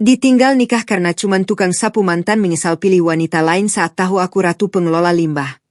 Ditinggal nikah karena cuman tukang sapu. Mantan menyesal pilih wanita lain saat tahu aku ratu pengelola limbah.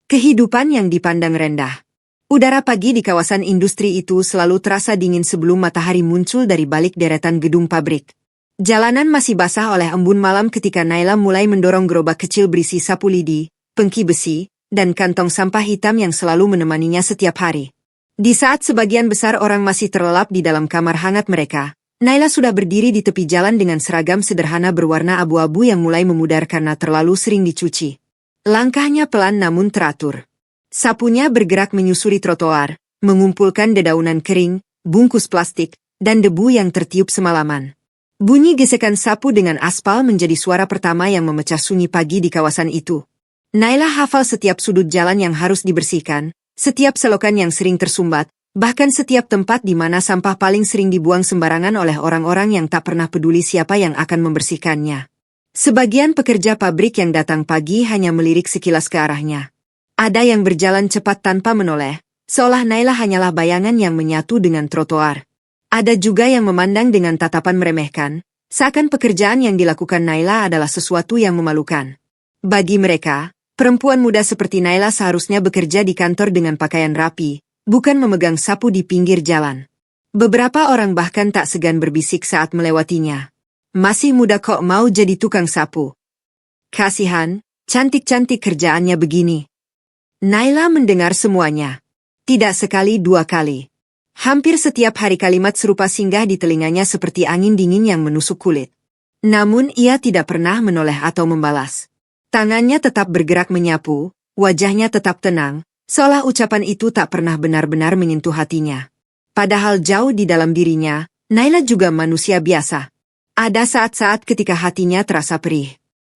Kehidupan yang dipandang rendah. Udara pagi di kawasan industri itu selalu terasa dingin sebelum matahari muncul dari balik deretan gedung pabrik. Jalanan masih basah oleh embun malam ketika Naila mulai mendorong gerobak kecil berisi sapu lidi, pengki besi, dan kantong sampah hitam yang selalu menemaninya setiap hari. Di saat sebagian besar orang masih terlelap di dalam kamar hangat mereka, Naila sudah berdiri di tepi jalan dengan seragam sederhana berwarna abu-abu yang mulai memudar karena terlalu sering dicuci. Langkahnya pelan namun teratur. Sapunya bergerak menyusuri trotoar, mengumpulkan dedaunan kering, bungkus plastik, dan debu yang tertiup semalaman. Bunyi gesekan sapu dengan aspal menjadi suara pertama yang memecah sunyi pagi di kawasan itu. Naila hafal setiap sudut jalan yang harus dibersihkan, setiap selokan yang sering tersumbat, bahkan setiap tempat di mana sampah paling sering dibuang sembarangan oleh orang-orang yang tak pernah peduli siapa yang akan membersihkannya. Sebagian pekerja pabrik yang datang pagi hanya melirik sekilas ke arahnya. Ada yang berjalan cepat tanpa menoleh, seolah Naila hanyalah bayangan yang menyatu dengan trotoar. Ada juga yang memandang dengan tatapan meremehkan, seakan pekerjaan yang dilakukan Naila adalah sesuatu yang memalukan. Bagi mereka, perempuan muda seperti Naila seharusnya bekerja di kantor dengan pakaian rapi, bukan memegang sapu di pinggir jalan. Beberapa orang bahkan tak segan berbisik saat melewatinya. Masih muda kok mau jadi tukang sapu? Kasihan, cantik-cantik kerjaannya begini. Naila mendengar semuanya. Tidak sekali dua kali. Hampir setiap hari kalimat serupa singgah di telinganya seperti angin dingin yang menusuk kulit. Namun ia tidak pernah menoleh atau membalas. Tangannya tetap bergerak menyapu, wajahnya tetap tenang, seolah ucapan itu tak pernah benar-benar menyentuh hatinya. Padahal jauh di dalam dirinya, Naila juga manusia biasa. Ada saat-saat ketika hatinya terasa perih.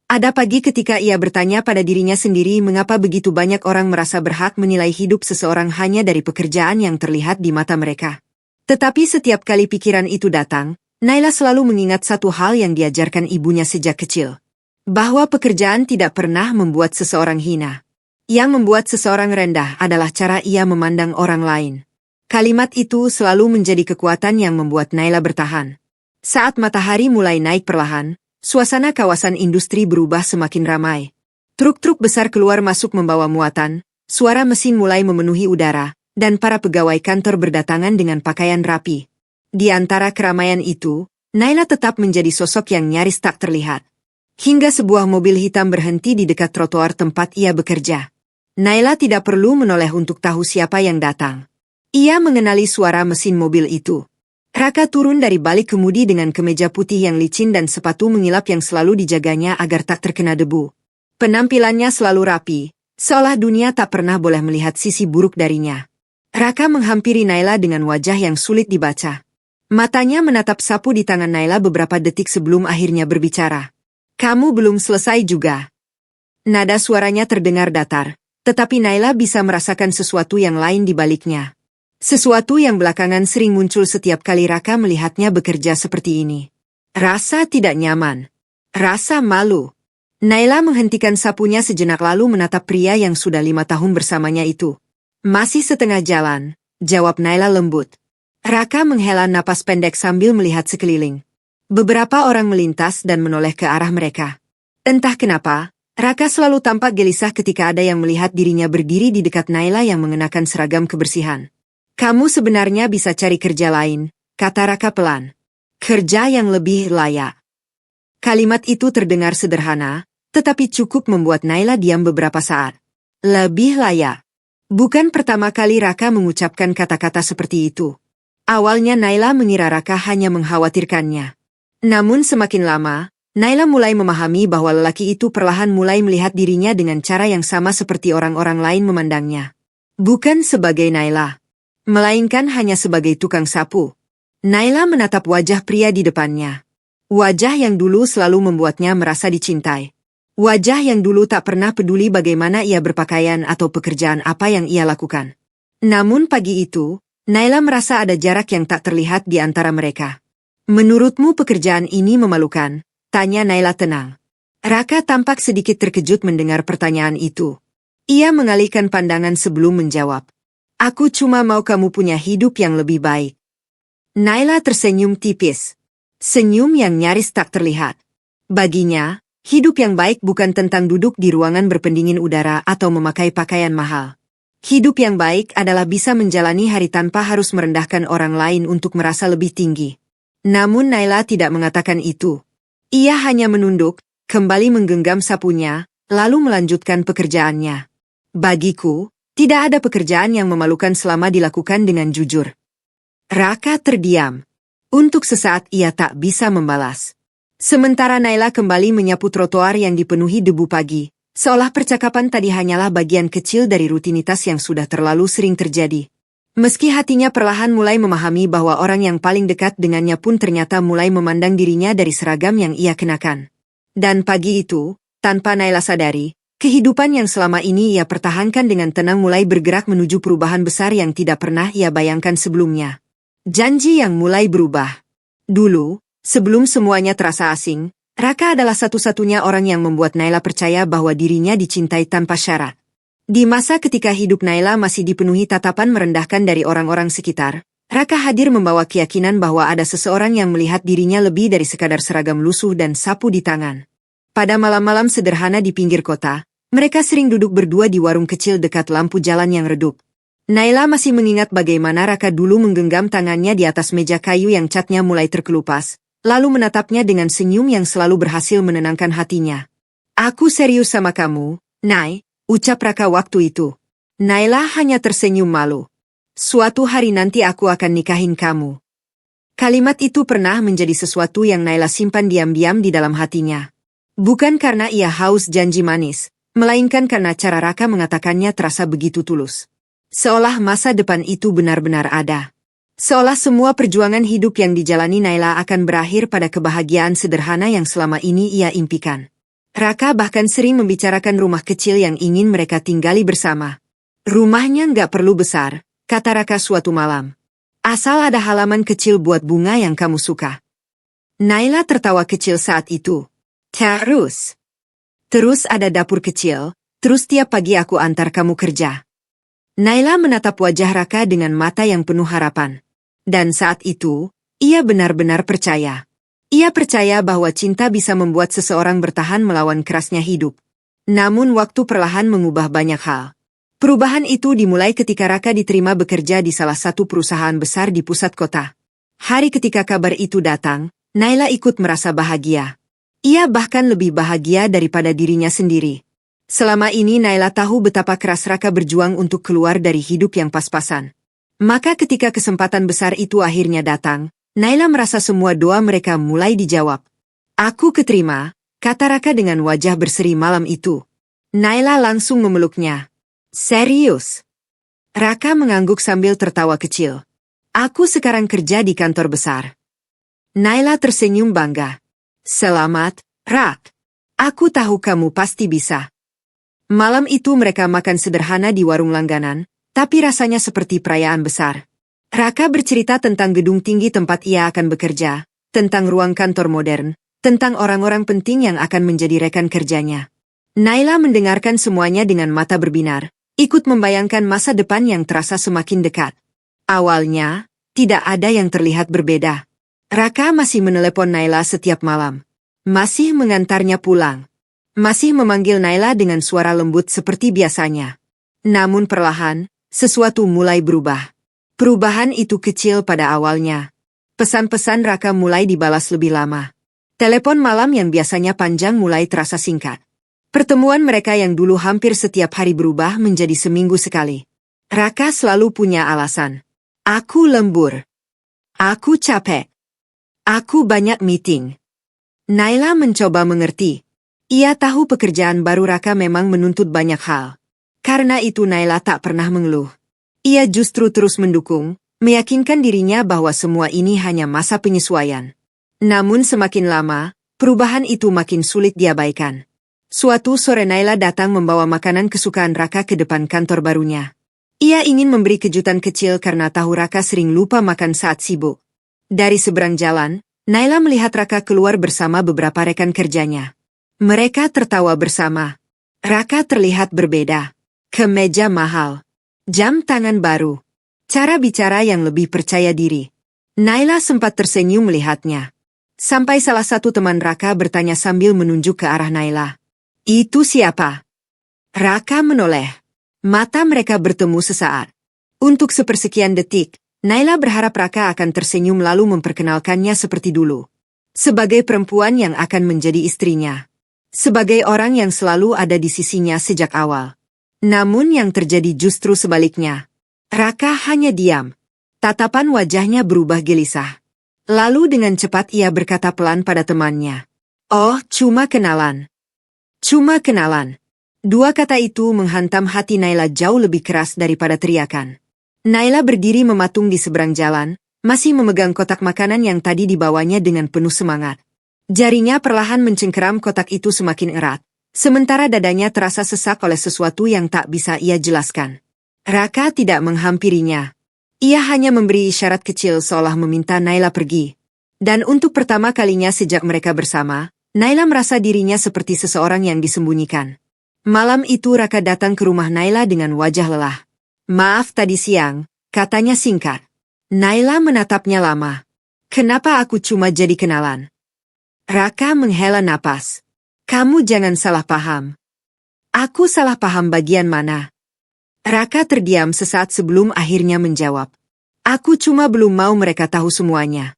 Ada pagi ketika ia bertanya pada dirinya sendiri mengapa begitu banyak orang merasa berhak menilai hidup seseorang hanya dari pekerjaan yang terlihat di mata mereka. Tetapi setiap kali pikiran itu datang, Naila selalu mengingat satu hal yang diajarkan ibunya sejak kecil. Bahwa pekerjaan tidak pernah membuat seseorang hina. Yang membuat seseorang rendah adalah cara ia memandang orang lain. Kalimat itu selalu menjadi kekuatan yang membuat Naila bertahan. Saat matahari mulai naik perlahan, suasana kawasan industri berubah semakin ramai. Truk-truk besar keluar masuk membawa muatan, suara mesin mulai memenuhi udara, dan para pegawai kantor berdatangan dengan pakaian rapi. Di antara keramaian itu, Naila tetap menjadi sosok yang nyaris tak terlihat. Hingga sebuah mobil hitam berhenti di dekat trotoar tempat ia bekerja. Naila tidak perlu menoleh untuk tahu siapa yang datang. Ia mengenali suara mesin mobil itu. Raka turun dari balik kemudi dengan kemeja putih yang licin dan sepatu mengilap yang selalu dijaganya agar tak terkena debu. Penampilannya selalu rapi, seolah dunia tak pernah boleh melihat sisi buruk darinya. Raka menghampiri Naila dengan wajah yang sulit dibaca. Matanya menatap sapu di tangan Naila beberapa detik sebelum akhirnya berbicara. "Kamu belum selesai juga." Nada suaranya terdengar datar, tetapi Naila bisa merasakan sesuatu yang lain di baliknya. Sesuatu yang belakangan sering muncul setiap kali Raka melihatnya bekerja seperti ini. Rasa tidak nyaman. Rasa malu. Naila menghentikan sapunya sejenak lalu menatap pria yang sudah 5 tahun bersamanya itu. "Masih setengah jalan," jawab Naila lembut. Raka menghela napas pendek sambil melihat sekeliling. Beberapa orang melintas dan menoleh ke arah mereka. Entah kenapa, Raka selalu tampak gelisah ketika ada yang melihat dirinya berdiri di dekat Naila yang mengenakan seragam kebersihan. "Kamu sebenarnya bisa cari kerja lain," kata Raka pelan. "Kerja yang lebih layak." Kalimat itu terdengar sederhana, tetapi cukup membuat Naila diam beberapa saat. Lebih layak. Bukan pertama kali Raka mengucapkan kata-kata seperti itu. Awalnya Naila mengira Raka hanya mengkhawatirkannya. Namun semakin lama, Naila mulai memahami bahwa lelaki itu perlahan mulai melihat dirinya dengan cara yang sama seperti orang-orang lain memandangnya. Bukan sebagai Naila, melainkan hanya sebagai tukang sapu. Naila menatap wajah pria di depannya. Wajah yang dulu selalu membuatnya merasa dicintai. Wajah yang dulu tak pernah peduli bagaimana ia berpakaian atau pekerjaan apa yang ia lakukan. Namun pagi itu, Naila merasa ada jarak yang tak terlihat di antara mereka. "Menurutmu pekerjaan ini memalukan?" tanya Naila tenang. Raka tampak sedikit terkejut mendengar pertanyaan itu. Ia mengalihkan pandangan sebelum menjawab. "Aku cuma mau kamu punya hidup yang lebih baik." Naila tersenyum tipis. Senyum yang nyaris tak terlihat. Baginya, hidup yang baik bukan tentang duduk di ruangan berpendingin udara atau memakai pakaian mahal. Hidup yang baik adalah bisa menjalani hari tanpa harus merendahkan orang lain untuk merasa lebih tinggi. Namun Naila tidak mengatakan itu. Ia hanya menunduk, kembali menggenggam sapunya, lalu melanjutkan pekerjaannya. Bagiku, tidak ada pekerjaan yang memalukan selama dilakukan dengan jujur. Raka terdiam. Untuk sesaat ia tak bisa membalas. Sementara Naila kembali menyapu trotoar yang dipenuhi debu pagi, seolah percakapan tadi hanyalah bagian kecil dari rutinitas yang sudah terlalu sering terjadi. Meski hatinya perlahan mulai memahami bahwa orang yang paling dekat dengannya pun ternyata mulai memandang dirinya dari seragam yang ia kenakan. Dan pagi itu, tanpa Naila sadari, kehidupan yang selama ini ia pertahankan dengan tenang mulai bergerak menuju perubahan besar yang tidak pernah ia bayangkan sebelumnya. Janji yang mulai berubah. Dulu, sebelum semuanya terasa asing, Raka adalah satu-satunya orang yang membuat Naila percaya bahwa dirinya dicintai tanpa syarat. Di masa ketika hidup Naila masih dipenuhi tatapan merendahkan dari orang-orang sekitar, Raka hadir membawa keyakinan bahwa ada seseorang yang melihat dirinya lebih dari sekadar seragam lusuh dan sapu di tangan. Pada malam-malam sederhana di pinggir kota, mereka sering duduk berdua di warung kecil dekat lampu jalan yang redup. Naila masih mengingat bagaimana Raka dulu menggenggam tangannya di atas meja kayu yang catnya mulai terkelupas, lalu menatapnya dengan senyum yang selalu berhasil menenangkan hatinya. "Aku serius sama kamu, Nay," ucap Raka waktu itu. Naila hanya tersenyum malu. "Suatu hari nanti aku akan nikahin kamu." Kalimat itu pernah menjadi sesuatu yang Naila simpan diam-diam di dalam hatinya. Bukan karena ia haus janji manis, melainkan karena cara Raka mengatakannya terasa begitu tulus. Seolah masa depan itu benar-benar ada. Seolah semua perjuangan hidup yang dijalani Naila akan berakhir pada kebahagiaan sederhana yang selama ini ia impikan. Raka bahkan sering membicarakan rumah kecil yang ingin mereka tinggali bersama. "Rumahnya nggak perlu besar," kata Raka suatu malam. "Asal ada halaman kecil buat bunga yang kamu suka." Naila tertawa kecil saat itu. Terus ada dapur kecil, terus tiap pagi aku antar kamu kerja." Naila menatap wajah Raka dengan mata yang penuh harapan. Dan saat itu, ia benar-benar percaya. Ia percaya bahwa cinta bisa membuat seseorang bertahan melawan kerasnya hidup. Namun waktu perlahan mengubah banyak hal. Perubahan itu dimulai ketika Raka diterima bekerja di salah satu perusahaan besar di pusat kota. Hari ketika kabar itu datang, Naila ikut merasa bahagia. Ia bahkan lebih bahagia daripada dirinya sendiri. Selama ini Naila tahu betapa keras Raka berjuang untuk keluar dari hidup yang pas-pasan. Maka ketika kesempatan besar itu akhirnya datang, Naila merasa semua doa mereka mulai dijawab. "Aku keterima," kata Raka dengan wajah berseri malam itu. Naila langsung memeluknya. "Serius?" Raka mengangguk sambil tertawa kecil. "Aku sekarang kerja di kantor besar." Naila tersenyum bangga. "Selamat, Rak. Aku tahu kamu pasti bisa." Malam itu mereka makan sederhana di warung langganan, tapi rasanya seperti perayaan besar. Raka bercerita tentang gedung tinggi tempat ia akan bekerja, tentang ruang kantor modern, tentang orang-orang penting yang akan menjadi rekan kerjanya. Naila mendengarkan semuanya dengan mata berbinar, ikut membayangkan masa depan yang terasa semakin dekat. Awalnya, tidak ada yang terlihat berbeda. Raka masih menelepon Naila setiap malam. Masih mengantarnya pulang. Masih memanggil Naila dengan suara lembut seperti biasanya. Namun perlahan, sesuatu mulai berubah. Perubahan itu kecil pada awalnya. Pesan-pesan Raka mulai dibalas lebih lama. Telepon malam yang biasanya panjang mulai terasa singkat. Pertemuan mereka yang dulu hampir setiap hari berubah menjadi seminggu sekali. Raka selalu punya alasan. "Aku lembur. Aku capek. Aku banyak meeting." Naila mencoba mengerti. Ia tahu pekerjaan baru Raka memang menuntut banyak hal. Karena itu Naila tak pernah mengeluh. Ia justru terus mendukung, meyakinkan dirinya bahwa semua ini hanya masa penyesuaian. Namun semakin lama, perubahan itu makin sulit diabaikan. Suatu sore Naila datang membawa makanan kesukaan Raka ke depan kantor barunya. Ia ingin memberi kejutan kecil karena tahu Raka sering lupa makan saat sibuk. Dari seberang jalan, Naila melihat Raka keluar bersama beberapa rekan kerjanya. Mereka tertawa bersama. Raka terlihat berbeda. Kemeja mahal. Jam tangan baru. Cara bicara yang lebih percaya diri. Naila sempat tersenyum melihatnya. Sampai salah satu teman Raka bertanya sambil menunjuk ke arah Naila. Itu siapa? Raka menoleh. Mata mereka bertemu sesaat. Untuk sepersekian detik, Naila berharap Raka akan tersenyum lalu memperkenalkannya seperti dulu. Sebagai perempuan yang akan menjadi istrinya. Sebagai orang yang selalu ada di sisinya sejak awal. Namun yang terjadi justru sebaliknya. Raka hanya diam. Tatapan wajahnya berubah gelisah. Lalu dengan cepat ia berkata pelan pada temannya. Oh, cuma kenalan. Cuma kenalan. Dua kata itu menghantam hati Naila jauh lebih keras daripada teriakan. Naila berdiri mematung di seberang jalan, masih memegang kotak makanan yang tadi dibawanya dengan penuh semangat. Jarinya perlahan mencengkeram kotak itu semakin erat, sementara dadanya terasa sesak oleh sesuatu yang tak bisa ia jelaskan. Raka tidak menghampirinya. Ia hanya memberi isyarat kecil seolah meminta Naila pergi. Dan untuk pertama kalinya sejak mereka bersama, Naila merasa dirinya seperti seseorang yang disembunyikan. Malam itu Raka datang ke rumah Naila dengan wajah lelah. Maaf tadi siang, katanya singkat. Naila menatapnya lama. Kenapa aku cuma jadi kenalan? Raka menghela napas. Kamu jangan salah paham. Aku salah paham bagian mana? Raka terdiam sesaat sebelum akhirnya menjawab. Aku cuma belum mau mereka tahu semuanya.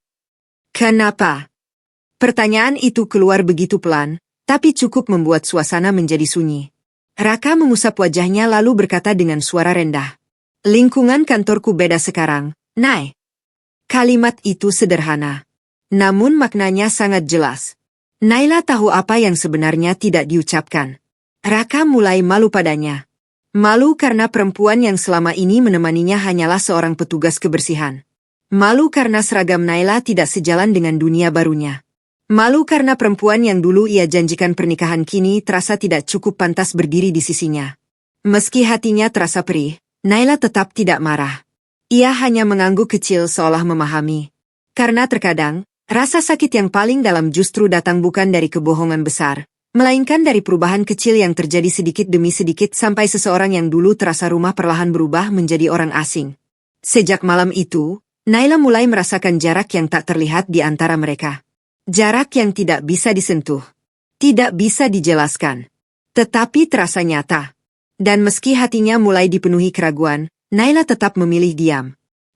Kenapa? Pertanyaan itu keluar begitu pelan, tapi cukup membuat suasana menjadi sunyi. Raka mengusap wajahnya lalu berkata dengan suara rendah. Lingkungan kantorku beda sekarang, Nay. Kalimat itu sederhana. Namun maknanya sangat jelas. Naila tahu apa yang sebenarnya tidak diucapkan. Raka mulai malu padanya. Malu karena perempuan yang selama ini menemaninya hanyalah seorang petugas kebersihan. Malu karena seragam Naila tidak sejalan dengan dunia barunya. Malu karena perempuan yang dulu ia janjikan pernikahan kini terasa tidak cukup pantas berdiri di sisinya. Meski hatinya terasa perih, Naila tetap tidak marah. Ia hanya mengangguk kecil seolah memahami. Karena terkadang, rasa sakit yang paling dalam justru datang bukan dari kebohongan besar, melainkan dari perubahan kecil yang terjadi sedikit demi sedikit sampai seseorang yang dulu terasa rumah perlahan berubah menjadi orang asing. Sejak malam itu, Naila mulai merasakan jarak yang tak terlihat di antara mereka. Jarak yang tidak bisa disentuh. Tidak bisa dijelaskan. Tetapi terasa nyata. Dan meski hatinya mulai dipenuhi keraguan, Naila tetap memilih diam.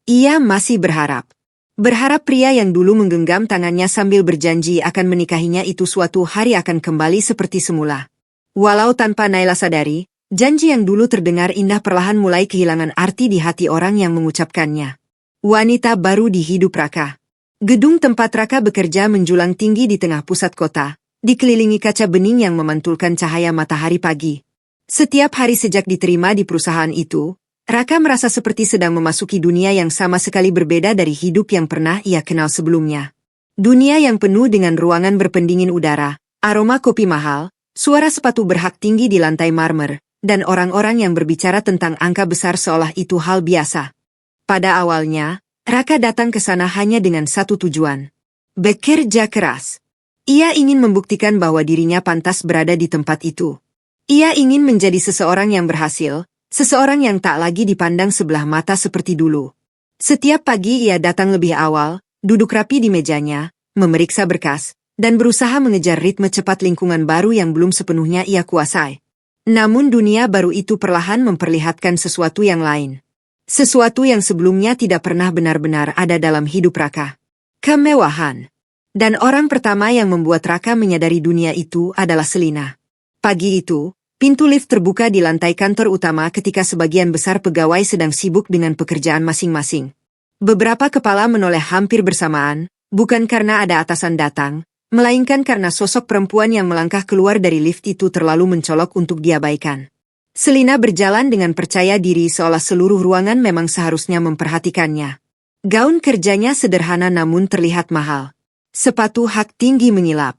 Ia masih berharap. Berharap pria yang dulu menggenggam tangannya sambil berjanji akan menikahinya itu suatu hari akan kembali seperti semula. Walau tanpa Naila sadari, janji yang dulu terdengar indah perlahan mulai kehilangan arti di hati orang yang mengucapkannya. Wanita baru di hidup Raka. Gedung tempat Raka bekerja menjulang tinggi di tengah pusat kota, dikelilingi kaca bening yang memantulkan cahaya matahari pagi. Setiap hari sejak diterima di perusahaan itu, Raka merasa seperti sedang memasuki dunia yang sama sekali berbeda dari hidup yang pernah ia kenal sebelumnya. Dunia yang penuh dengan ruangan berpendingin udara, aroma kopi mahal, suara sepatu berhak tinggi di lantai marmer, dan orang-orang yang berbicara tentang angka besar seolah itu hal biasa. Pada awalnya, Raka datang ke sana hanya dengan satu tujuan. Bekerja keras. Ia ingin membuktikan bahwa dirinya pantas berada di tempat itu. Ia ingin menjadi seseorang yang berhasil, seseorang yang tak lagi dipandang sebelah mata seperti dulu. Setiap pagi ia datang lebih awal, duduk rapi di mejanya, memeriksa berkas, dan berusaha mengejar ritme cepat lingkungan baru yang belum sepenuhnya ia kuasai. Namun dunia baru itu perlahan memperlihatkan sesuatu yang lain. Sesuatu yang sebelumnya tidak pernah benar-benar ada dalam hidup Raka. Kemewahan. Dan orang pertama yang membuat Raka menyadari dunia itu adalah Selina. Pagi itu, pintu lift terbuka di lantai kantor utama ketika sebagian besar pegawai sedang sibuk dengan pekerjaan masing-masing. Beberapa kepala menoleh hampir bersamaan, bukan karena ada atasan datang, melainkan karena sosok perempuan yang melangkah keluar dari lift itu terlalu mencolok untuk diabaikan. Selina berjalan dengan percaya diri seolah seluruh ruangan memang seharusnya memperhatikannya. Gaun kerjanya sederhana namun terlihat mahal. Sepatu hak tinggi mengilap.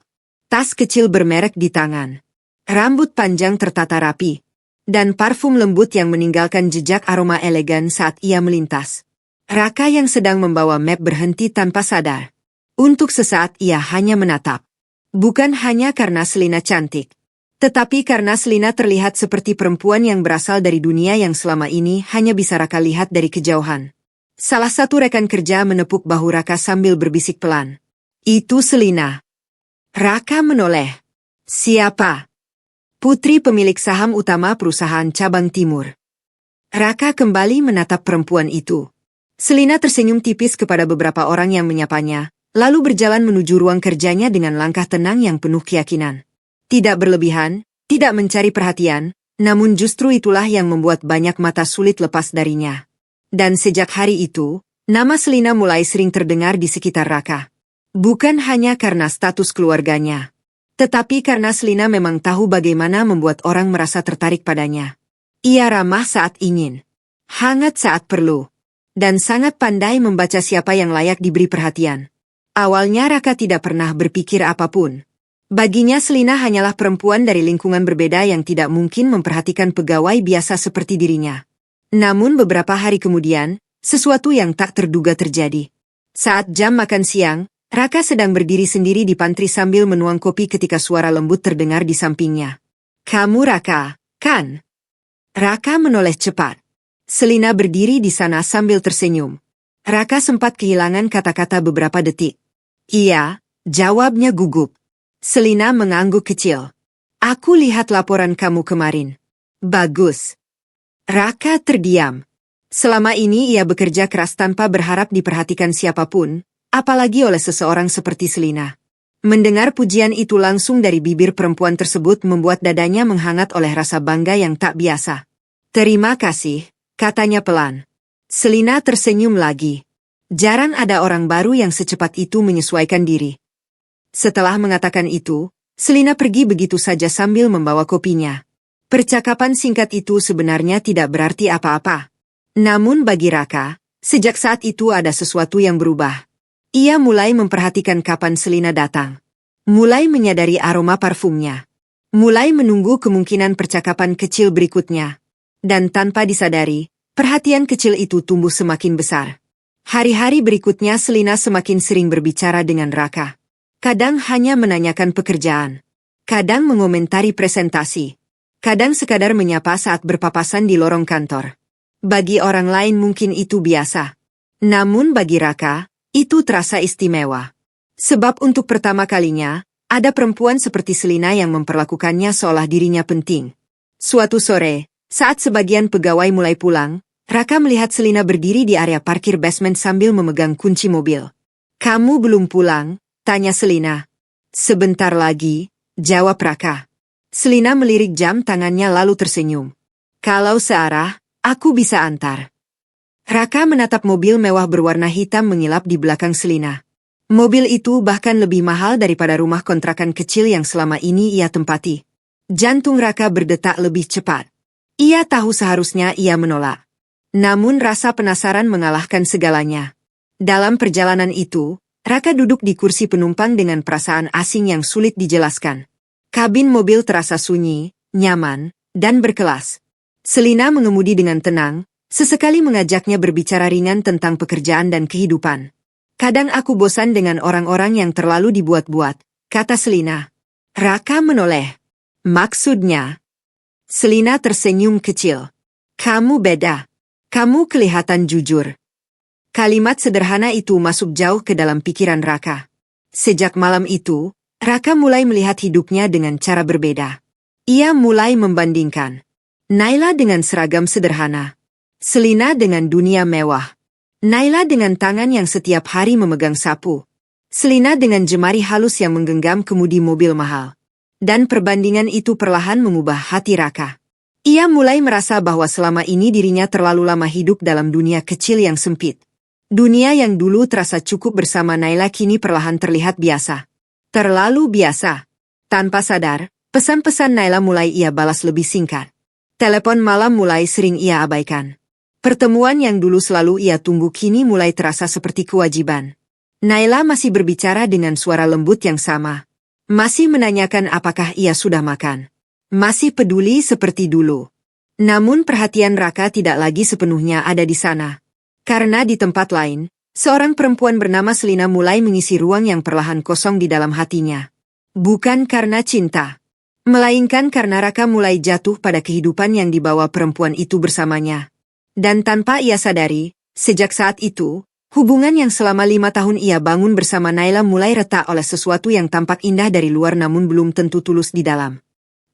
Tas kecil bermerek di tangan. Rambut panjang tertata rapi, dan parfum lembut yang meninggalkan jejak aroma elegan saat ia melintas. Raka yang sedang membawa map berhenti tanpa sadar. Untuk sesaat ia hanya menatap. Bukan hanya karena Selina cantik, tetapi karena Selina terlihat seperti perempuan yang berasal dari dunia yang selama ini hanya bisa Raka lihat dari kejauhan. Salah satu rekan kerja menepuk bahu Raka sambil berbisik pelan. Itu Selina. Raka menoleh. Siapa? Putri pemilik saham utama perusahaan cabang timur. Raka kembali menatap perempuan itu. Selina tersenyum tipis kepada beberapa orang yang menyapanya, lalu berjalan menuju ruang kerjanya dengan langkah tenang yang penuh keyakinan. Tidak berlebihan, tidak mencari perhatian, namun justru itulah yang membuat banyak mata sulit lepas darinya. Dan sejak hari itu, nama Selina mulai sering terdengar di sekitar Raka. Bukan hanya karena status keluarganya, tetapi karena Selina memang tahu bagaimana membuat orang merasa tertarik padanya. Ia ramah saat ingin, hangat saat perlu, dan sangat pandai membaca siapa yang layak diberi perhatian. Awalnya Raka tidak pernah berpikir apapun. Baginya Selina hanyalah perempuan dari lingkungan berbeda yang tidak mungkin memperhatikan pegawai biasa seperti dirinya. Namun beberapa hari kemudian, sesuatu yang tak terduga terjadi. Saat jam makan siang, Raka sedang berdiri sendiri di pantry sambil menuang kopi ketika suara lembut terdengar di sampingnya. "Kamu Raka, kan?" Raka menoleh cepat. Selina berdiri di sana sambil tersenyum. Raka sempat kehilangan kata-kata beberapa detik. "Iya," jawabnya gugup. Selina mengangguk kecil. "Aku lihat laporan kamu kemarin. Bagus." Raka terdiam. Selama ini ia bekerja keras tanpa berharap diperhatikan siapapun, apalagi oleh seseorang seperti Selina. Mendengar pujian itu langsung dari bibir perempuan tersebut membuat dadanya menghangat oleh rasa bangga yang tak biasa. "Terima kasih," katanya pelan. Selina tersenyum lagi. Jarang ada orang baru yang secepat itu menyesuaikan diri. Setelah mengatakan itu, Selina pergi begitu saja sambil membawa kopinya. Percakapan singkat itu sebenarnya tidak berarti apa-apa. Namun bagi Raka, sejak saat itu ada sesuatu yang berubah. Ia mulai memperhatikan kapan Selina datang. Mulai menyadari aroma parfumnya. Mulai menunggu kemungkinan percakapan kecil berikutnya. Dan tanpa disadari, perhatian kecil itu tumbuh semakin besar. Hari-hari berikutnya Selina semakin sering berbicara dengan Raka. Kadang hanya menanyakan pekerjaan. Kadang mengomentari presentasi. Kadang sekadar menyapa saat berpapasan di lorong kantor. Bagi orang lain mungkin itu biasa. Namun bagi Raka, itu terasa istimewa. Sebab untuk pertama kalinya, ada perempuan seperti Selina yang memperlakukannya seolah dirinya penting. Suatu sore, saat sebagian pegawai mulai pulang, Raka melihat Selina berdiri di area parkir basement sambil memegang kunci mobil. "Kamu belum pulang?" tanya Selina. "Sebentar lagi," jawab Raka. Selina melirik jam tangannya lalu tersenyum. "Kalau searah, aku bisa antar." Raka menatap mobil mewah berwarna hitam mengilap di belakang Selina. Mobil itu bahkan lebih mahal daripada rumah kontrakan kecil yang selama ini ia tempati. Jantung Raka berdetak lebih cepat. Ia tahu seharusnya ia menolak. Namun rasa penasaran mengalahkan segalanya. Dalam perjalanan itu, Raka duduk di kursi penumpang dengan perasaan asing yang sulit dijelaskan. Kabin mobil terasa sunyi, nyaman, dan berkelas. Selina mengemudi dengan tenang, sesekali mengajaknya berbicara ringan tentang pekerjaan dan kehidupan. "Kadang aku bosan dengan orang-orang yang terlalu dibuat-buat," kata Selina. Raka menoleh. "Maksudnya?" Selina tersenyum kecil. "Kamu beda. Kamu kelihatan jujur." Kalimat sederhana itu masuk jauh ke dalam pikiran Raka. Sejak malam itu, Raka mulai melihat hidupnya dengan cara berbeda. Ia mulai membandingkan. Naila dengan seragam sederhana. Selina dengan dunia mewah. Naila dengan tangan yang setiap hari memegang sapu. Selina dengan jemari halus yang menggenggam kemudi mobil mahal. Dan perbandingan itu perlahan mengubah hati Raka. Ia mulai merasa bahwa selama ini dirinya terlalu lama hidup dalam dunia kecil yang sempit. Dunia yang dulu terasa cukup bersama Naila kini perlahan terlihat biasa. Terlalu biasa. Tanpa sadar, pesan-pesan Naila mulai ia balas lebih singkat. Telepon malam mulai sering ia abaikan. Pertemuan yang dulu selalu ia tunggu kini mulai terasa seperti kewajiban. Naila masih berbicara dengan suara lembut yang sama. Masih menanyakan apakah ia sudah makan. Masih peduli seperti dulu. Namun perhatian Raka tidak lagi sepenuhnya ada di sana. Karena di tempat lain, seorang perempuan bernama Selina mulai mengisi ruang yang perlahan kosong di dalam hatinya. Bukan karena cinta, melainkan karena Raka mulai jatuh pada kehidupan yang dibawa perempuan itu bersamanya. Dan tanpa ia sadari, sejak saat itu, Hubungan yang selama 5 tahun ia bangun bersama Naila mulai retak oleh sesuatu yang tampak indah dari luar namun belum tentu tulus di dalam.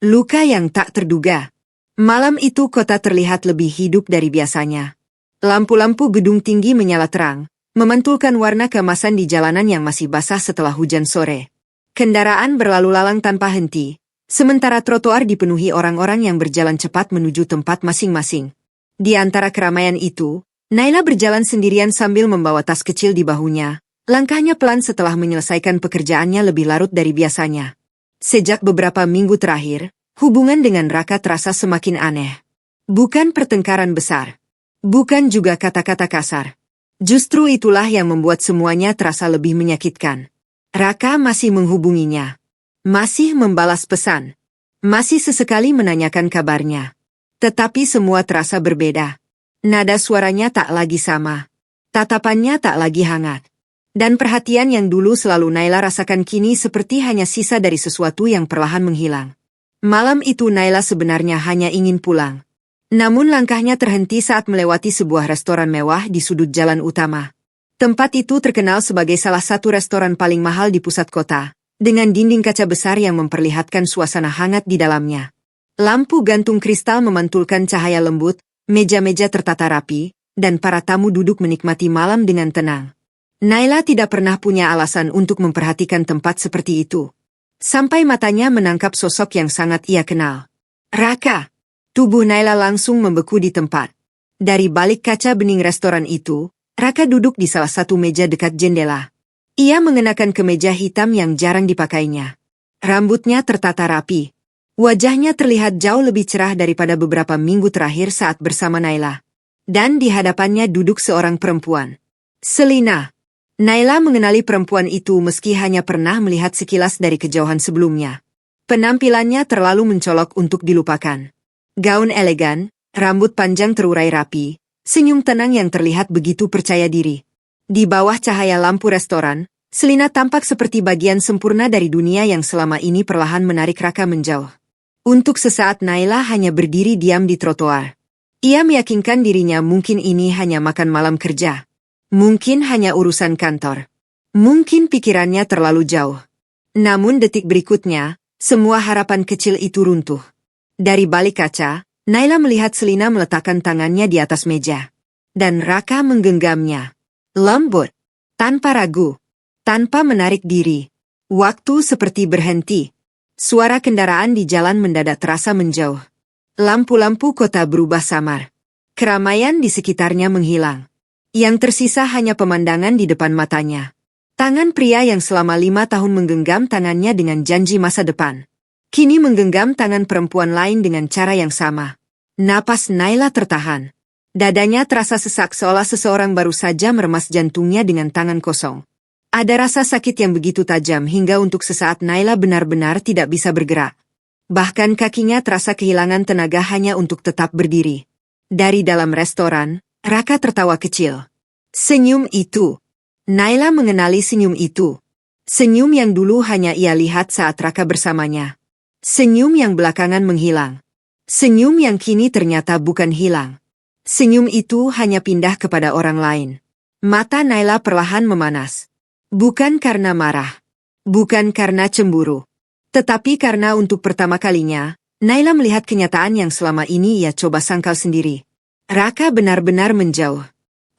Luka yang tak terduga. Malam itu kota terlihat lebih hidup dari biasanya. Lampu-lampu gedung tinggi menyala terang, memantulkan warna keemasan di jalanan yang masih basah setelah hujan sore. Kendaraan berlalu lalang tanpa henti, sementara trotoar dipenuhi orang-orang yang berjalan cepat menuju tempat masing-masing. Di antara keramaian itu, Naila berjalan sendirian sambil membawa tas kecil di bahunya. Langkahnya pelan setelah menyelesaikan pekerjaannya lebih larut dari biasanya. Sejak beberapa minggu terakhir, hubungan dengan Raka terasa semakin aneh. Bukan pertengkaran besar. Bukan juga kata-kata kasar. Justru itulah yang membuat semuanya terasa lebih menyakitkan. Raka masih menghubunginya. Masih membalas pesan. Masih sesekali menanyakan kabarnya. Tetapi semua terasa berbeda. Nada suaranya tak lagi sama. Tatapannya tak lagi hangat. Dan perhatian yang dulu selalu Naila rasakan kini seperti hanya sisa dari sesuatu yang perlahan menghilang. Malam itu Naila sebenarnya hanya ingin pulang. Namun langkahnya terhenti saat melewati sebuah restoran mewah di sudut jalan utama. Tempat itu terkenal sebagai salah satu restoran paling mahal di pusat kota, dengan dinding kaca besar yang memperlihatkan suasana hangat di dalamnya. Lampu gantung kristal memantulkan cahaya lembut, meja-meja tertata rapi, dan para tamu duduk menikmati malam dengan tenang. Naila tidak pernah punya alasan untuk memperhatikan tempat seperti itu. Sampai matanya menangkap sosok yang sangat ia kenal. Raka! Tubuh Naila langsung membeku di tempat. Dari balik kaca bening restoran itu, Raka duduk di salah satu meja dekat jendela. Ia mengenakan kemeja hitam yang jarang dipakainya. Rambutnya tertata rapi. Wajahnya terlihat jauh lebih cerah daripada beberapa minggu terakhir saat bersama Naila. Dan di hadapannya duduk seorang perempuan. Selina. Naila mengenali perempuan itu meski hanya pernah melihat sekilas dari kejauhan sebelumnya. Penampilannya terlalu mencolok untuk dilupakan. Gaun elegan, rambut panjang terurai rapi, senyum tenang yang terlihat begitu percaya diri. Di bawah cahaya lampu restoran, Selina tampak seperti bagian sempurna dari dunia yang selama ini perlahan menarik Raka menjauh. Untuk sesaat Naila hanya berdiri diam di trotoar. Ia meyakinkan dirinya mungkin ini hanya makan malam kerja. Mungkin hanya urusan kantor. Mungkin pikirannya terlalu jauh. Namun detik berikutnya, semua harapan kecil itu runtuh. Dari balik kaca, Naila melihat Selina meletakkan tangannya di atas meja. Dan Raka menggenggamnya. Lembut. Tanpa ragu. Tanpa menarik diri. Waktu seperti berhenti. Suara kendaraan di jalan mendadak terasa menjauh. Lampu-lampu kota berubah samar. Keramaian di sekitarnya menghilang. Yang tersisa hanya pemandangan di depan matanya. Tangan pria yang selama 5 tahun menggenggam tangannya dengan janji masa depan. Kini menggenggam tangan perempuan lain dengan cara yang sama. Napas Naila tertahan. Dadanya terasa sesak seolah seseorang baru saja meremas jantungnya dengan tangan kosong. Ada rasa sakit yang begitu tajam hingga untuk sesaat Naila benar-benar tidak bisa bergerak. Bahkan kakinya terasa kehilangan tenaga hanya untuk tetap berdiri. Dari dalam restoran, Raka tertawa kecil. Senyum itu. Naila mengenali senyum itu. Senyum yang dulu hanya ia lihat saat Raka bersamanya. Senyum yang belakangan menghilang. Senyum yang kini ternyata bukan hilang. Senyum itu hanya pindah kepada orang lain. Mata Naila perlahan memanas. Bukan karena marah. Bukan karena cemburu. Tetapi karena untuk pertama kalinya, Naila melihat kenyataan yang selama ini ia coba sangkal sendiri. Raka benar-benar menjauh.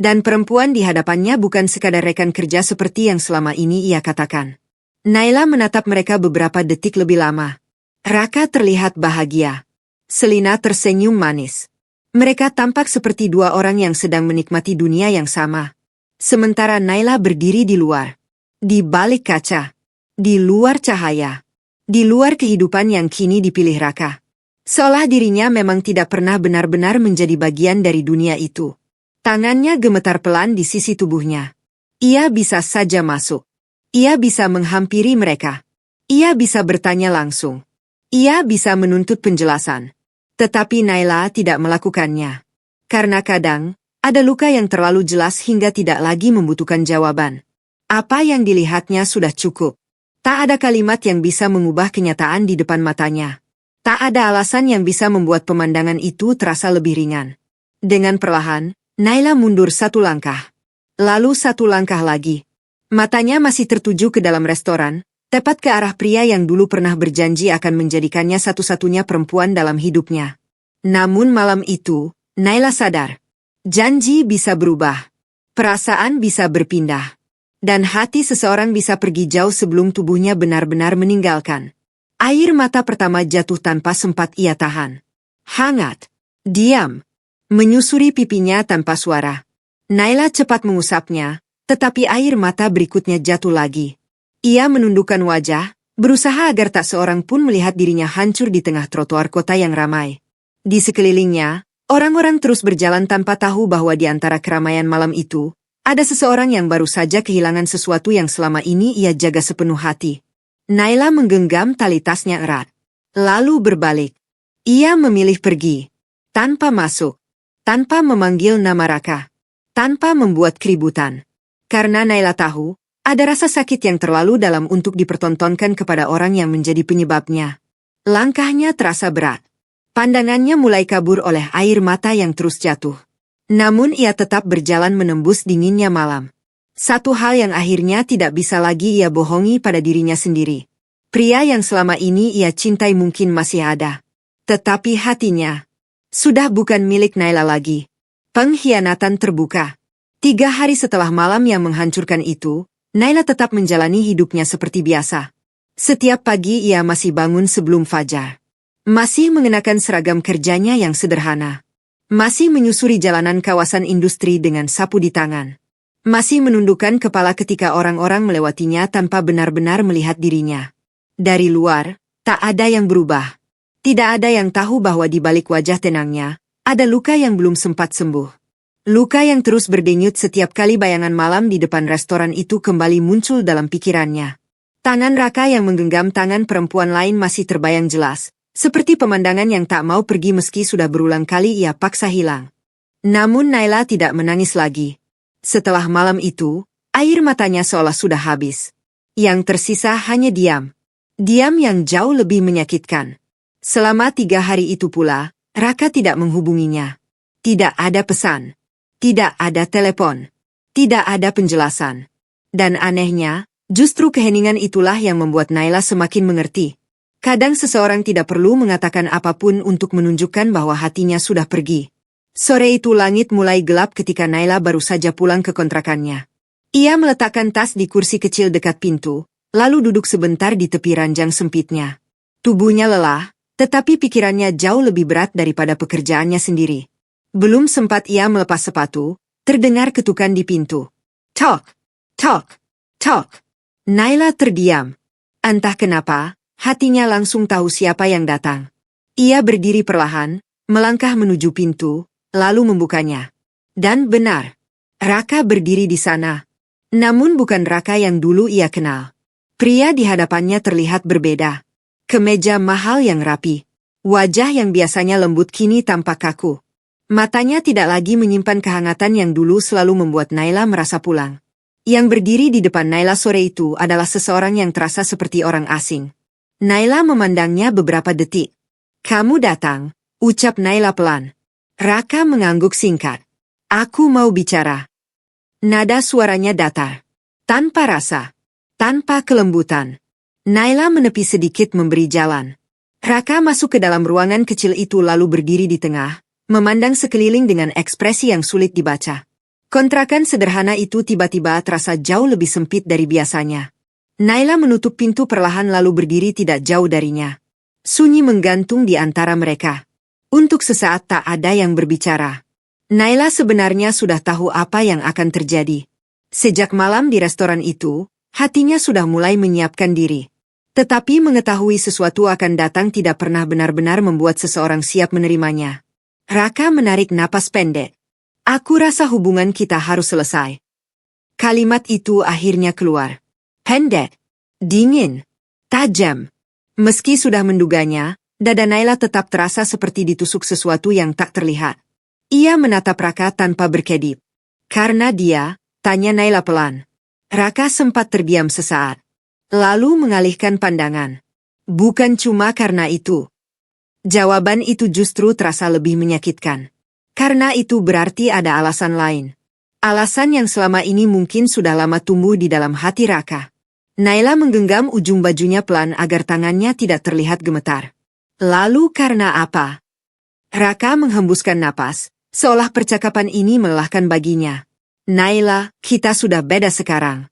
Dan perempuan di hadapannya bukan sekadar rekan kerja seperti yang selama ini ia katakan. Naila menatap mereka beberapa detik lebih lama. Raka terlihat bahagia. Selina tersenyum manis. Mereka tampak seperti dua orang yang sedang menikmati dunia yang sama. Sementara Naila berdiri di luar. Di balik kaca. Di luar cahaya. Di luar kehidupan yang kini dipilih Raka. Seolah dirinya memang tidak pernah benar-benar menjadi bagian dari dunia itu. Tangannya gemetar pelan di sisi tubuhnya. Ia bisa saja masuk. Ia bisa menghampiri mereka. Ia bisa bertanya langsung. Ia bisa menuntut penjelasan. Tetapi Naila tidak melakukannya. Karena kadang, ada luka yang terlalu jelas hingga tidak lagi membutuhkan jawaban. Apa yang dilihatnya sudah cukup. Tak ada kalimat yang bisa mengubah kenyataan di depan matanya. Tak ada alasan yang bisa membuat pemandangan itu terasa lebih ringan. Dengan perlahan, Naila mundur satu langkah. Lalu satu langkah lagi. Matanya masih tertuju ke dalam restoran, tepat ke arah pria yang dulu pernah berjanji akan menjadikannya satu-satunya perempuan dalam hidupnya. Namun malam itu, Naila sadar. Janji bisa berubah. Perasaan bisa berpindah. Dan hati seseorang bisa pergi jauh sebelum tubuhnya benar-benar meninggalkan. Air mata pertama jatuh tanpa sempat ia tahan. Hangat. Diam. Menyusuri pipinya tanpa suara. Naila cepat mengusapnya, tetapi air mata berikutnya jatuh lagi. Ia menundukkan wajah, berusaha agar tak seorang pun melihat dirinya hancur di tengah trotoar kota yang ramai. Di sekelilingnya, orang-orang terus berjalan tanpa tahu bahwa di antara keramaian malam itu, ada seseorang yang baru saja kehilangan sesuatu yang selama ini ia jaga sepenuh hati. Naila menggenggam tali tasnya erat. Lalu berbalik. Ia memilih pergi. Tanpa masuk. Tanpa memanggil nama Raka. Tanpa membuat keributan. Karena Naila tahu, ada rasa sakit yang terlalu dalam untuk dipertontonkan kepada orang yang menjadi penyebabnya. Langkahnya terasa berat. Pandangannya mulai kabur oleh air mata yang terus jatuh. Namun ia tetap berjalan menembus dinginnya malam. Satu hal yang akhirnya tidak bisa lagi ia bohongi pada dirinya sendiri. Pria yang selama ini ia cintai mungkin masih ada. Tetapi hatinya sudah bukan milik Naila lagi. Pengkhianatan terbuka. 3 hari setelah malam yang menghancurkan itu, Naila tetap menjalani hidupnya seperti biasa. Setiap pagi ia masih bangun sebelum fajar. Masih mengenakan seragam kerjanya yang sederhana. Masih menyusuri jalanan kawasan industri dengan sapu di tangan. Masih menundukkan kepala ketika orang-orang melewatinya tanpa benar-benar melihat dirinya. Dari luar, tak ada yang berubah. Tidak ada yang tahu bahwa di balik wajah tenangnya, ada luka yang belum sempat sembuh. Luka yang terus berdenyut setiap kali bayangan malam di depan restoran itu kembali muncul dalam pikirannya. Tangan Raka yang menggenggam tangan perempuan lain masih terbayang jelas, seperti pemandangan yang tak mau pergi meski sudah berulang kali ia paksa hilang. Namun Naila tidak menangis lagi. Setelah malam itu, air matanya seolah sudah habis. Yang tersisa hanya diam. Diam yang jauh lebih menyakitkan. Selama 3 hari itu pula, Raka tidak menghubunginya. Tidak ada pesan. Tidak ada telepon. Tidak ada penjelasan. Dan anehnya, justru keheningan itulah yang membuat Naila semakin mengerti. Kadang seseorang tidak perlu mengatakan apapun untuk menunjukkan bahwa hatinya sudah pergi. Sore itu langit mulai gelap ketika Naila baru saja pulang ke kontrakannya. Ia meletakkan tas di kursi kecil dekat pintu, lalu duduk sebentar di tepi ranjang sempitnya. Tubuhnya lelah, tetapi pikirannya jauh lebih berat daripada pekerjaannya sendiri. Belum sempat ia melepas sepatu, terdengar ketukan di pintu. Tok, tok, tok. Naila terdiam. Entah kenapa, hatinya langsung tahu siapa yang datang. Ia berdiri perlahan, melangkah menuju pintu, lalu membukanya. Dan benar, Raka berdiri di sana. Namun bukan Raka yang dulu ia kenal. Pria di hadapannya terlihat berbeda. Kemeja mahal yang rapi. Wajah yang biasanya lembut kini tampak kaku. Matanya tidak lagi menyimpan kehangatan yang dulu selalu membuat Naila merasa pulang. Yang berdiri di depan Naila sore itu adalah seseorang yang terasa seperti orang asing. Naila memandangnya beberapa detik. "Kamu datang," ucap Naila pelan. Raka mengangguk singkat. "Aku mau bicara." Nada suaranya datar. Tanpa rasa. Tanpa kelembutan. Naila menepi sedikit memberi jalan. Raka masuk ke dalam ruangan kecil itu lalu berdiri di tengah, memandang sekeliling dengan ekspresi yang sulit dibaca. Kontrakan sederhana itu tiba-tiba terasa jauh lebih sempit dari biasanya. Naila menutup pintu perlahan lalu berdiri tidak jauh darinya. Sunyi menggantung di antara mereka. Untuk sesaat tak ada yang berbicara. Naila sebenarnya sudah tahu apa yang akan terjadi. Sejak malam di restoran itu, hatinya sudah mulai menyiapkan diri. Tetapi mengetahui sesuatu akan datang tidak pernah benar-benar membuat seseorang siap menerimanya. Raka menarik napas pendek. "Aku rasa hubungan kita harus selesai." Kalimat itu akhirnya keluar. Pendek, dingin, tajam. Meski sudah menduganya, dada Naila tetap terasa seperti ditusuk sesuatu yang tak terlihat. Ia menatap Raka tanpa berkedip. "Karena dia?" tanya Naila pelan. Raka sempat terdiam sesaat. Lalu mengalihkan pandangan. "Bukan cuma karena itu." Jawaban itu justru terasa lebih menyakitkan. Karena itu berarti ada alasan lain. Alasan yang selama ini mungkin sudah lama tumbuh di dalam hati Raka. Naila menggenggam ujung bajunya pelan agar tangannya tidak terlihat gemetar. Lalu karena apa? Raka menghembuskan napas, seolah percakapan ini melelahkan baginya. Naila, kita sudah beda sekarang.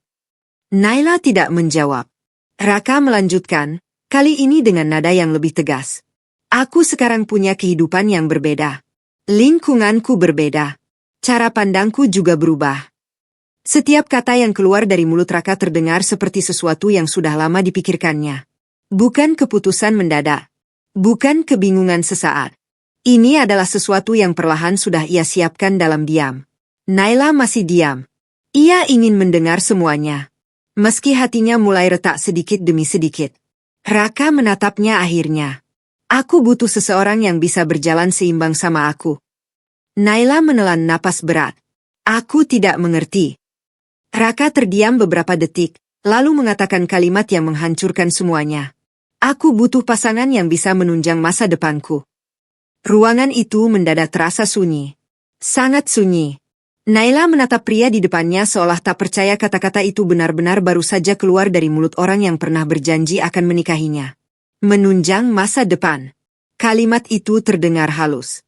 Naila tidak menjawab. Raka melanjutkan, kali ini dengan nada yang lebih tegas. Aku sekarang punya kehidupan yang berbeda. Lingkunganku berbeda. Cara pandangku juga berubah. Setiap kata yang keluar dari mulut Raka terdengar seperti sesuatu yang sudah lama dipikirkannya. Bukan keputusan mendadak. Bukan kebingungan sesaat. Ini adalah sesuatu yang perlahan sudah ia siapkan dalam diam. Naila masih diam. Ia ingin mendengar semuanya. Meski hatinya mulai retak sedikit demi sedikit. Raka menatapnya akhirnya. Aku butuh seseorang yang bisa berjalan seimbang sama aku. Naila menelan napas berat. Aku tidak mengerti. Raka terdiam beberapa detik, lalu mengatakan kalimat yang menghancurkan semuanya. Aku butuh pasangan yang bisa menunjang masa depanku. Ruangan itu mendadak terasa sunyi. Sangat sunyi. Naila menatap pria di depannya seolah tak percaya kata-kata itu benar-benar baru saja keluar dari mulut orang yang pernah berjanji akan menikahinya. Menunjang masa depan. Kalimat itu terdengar halus.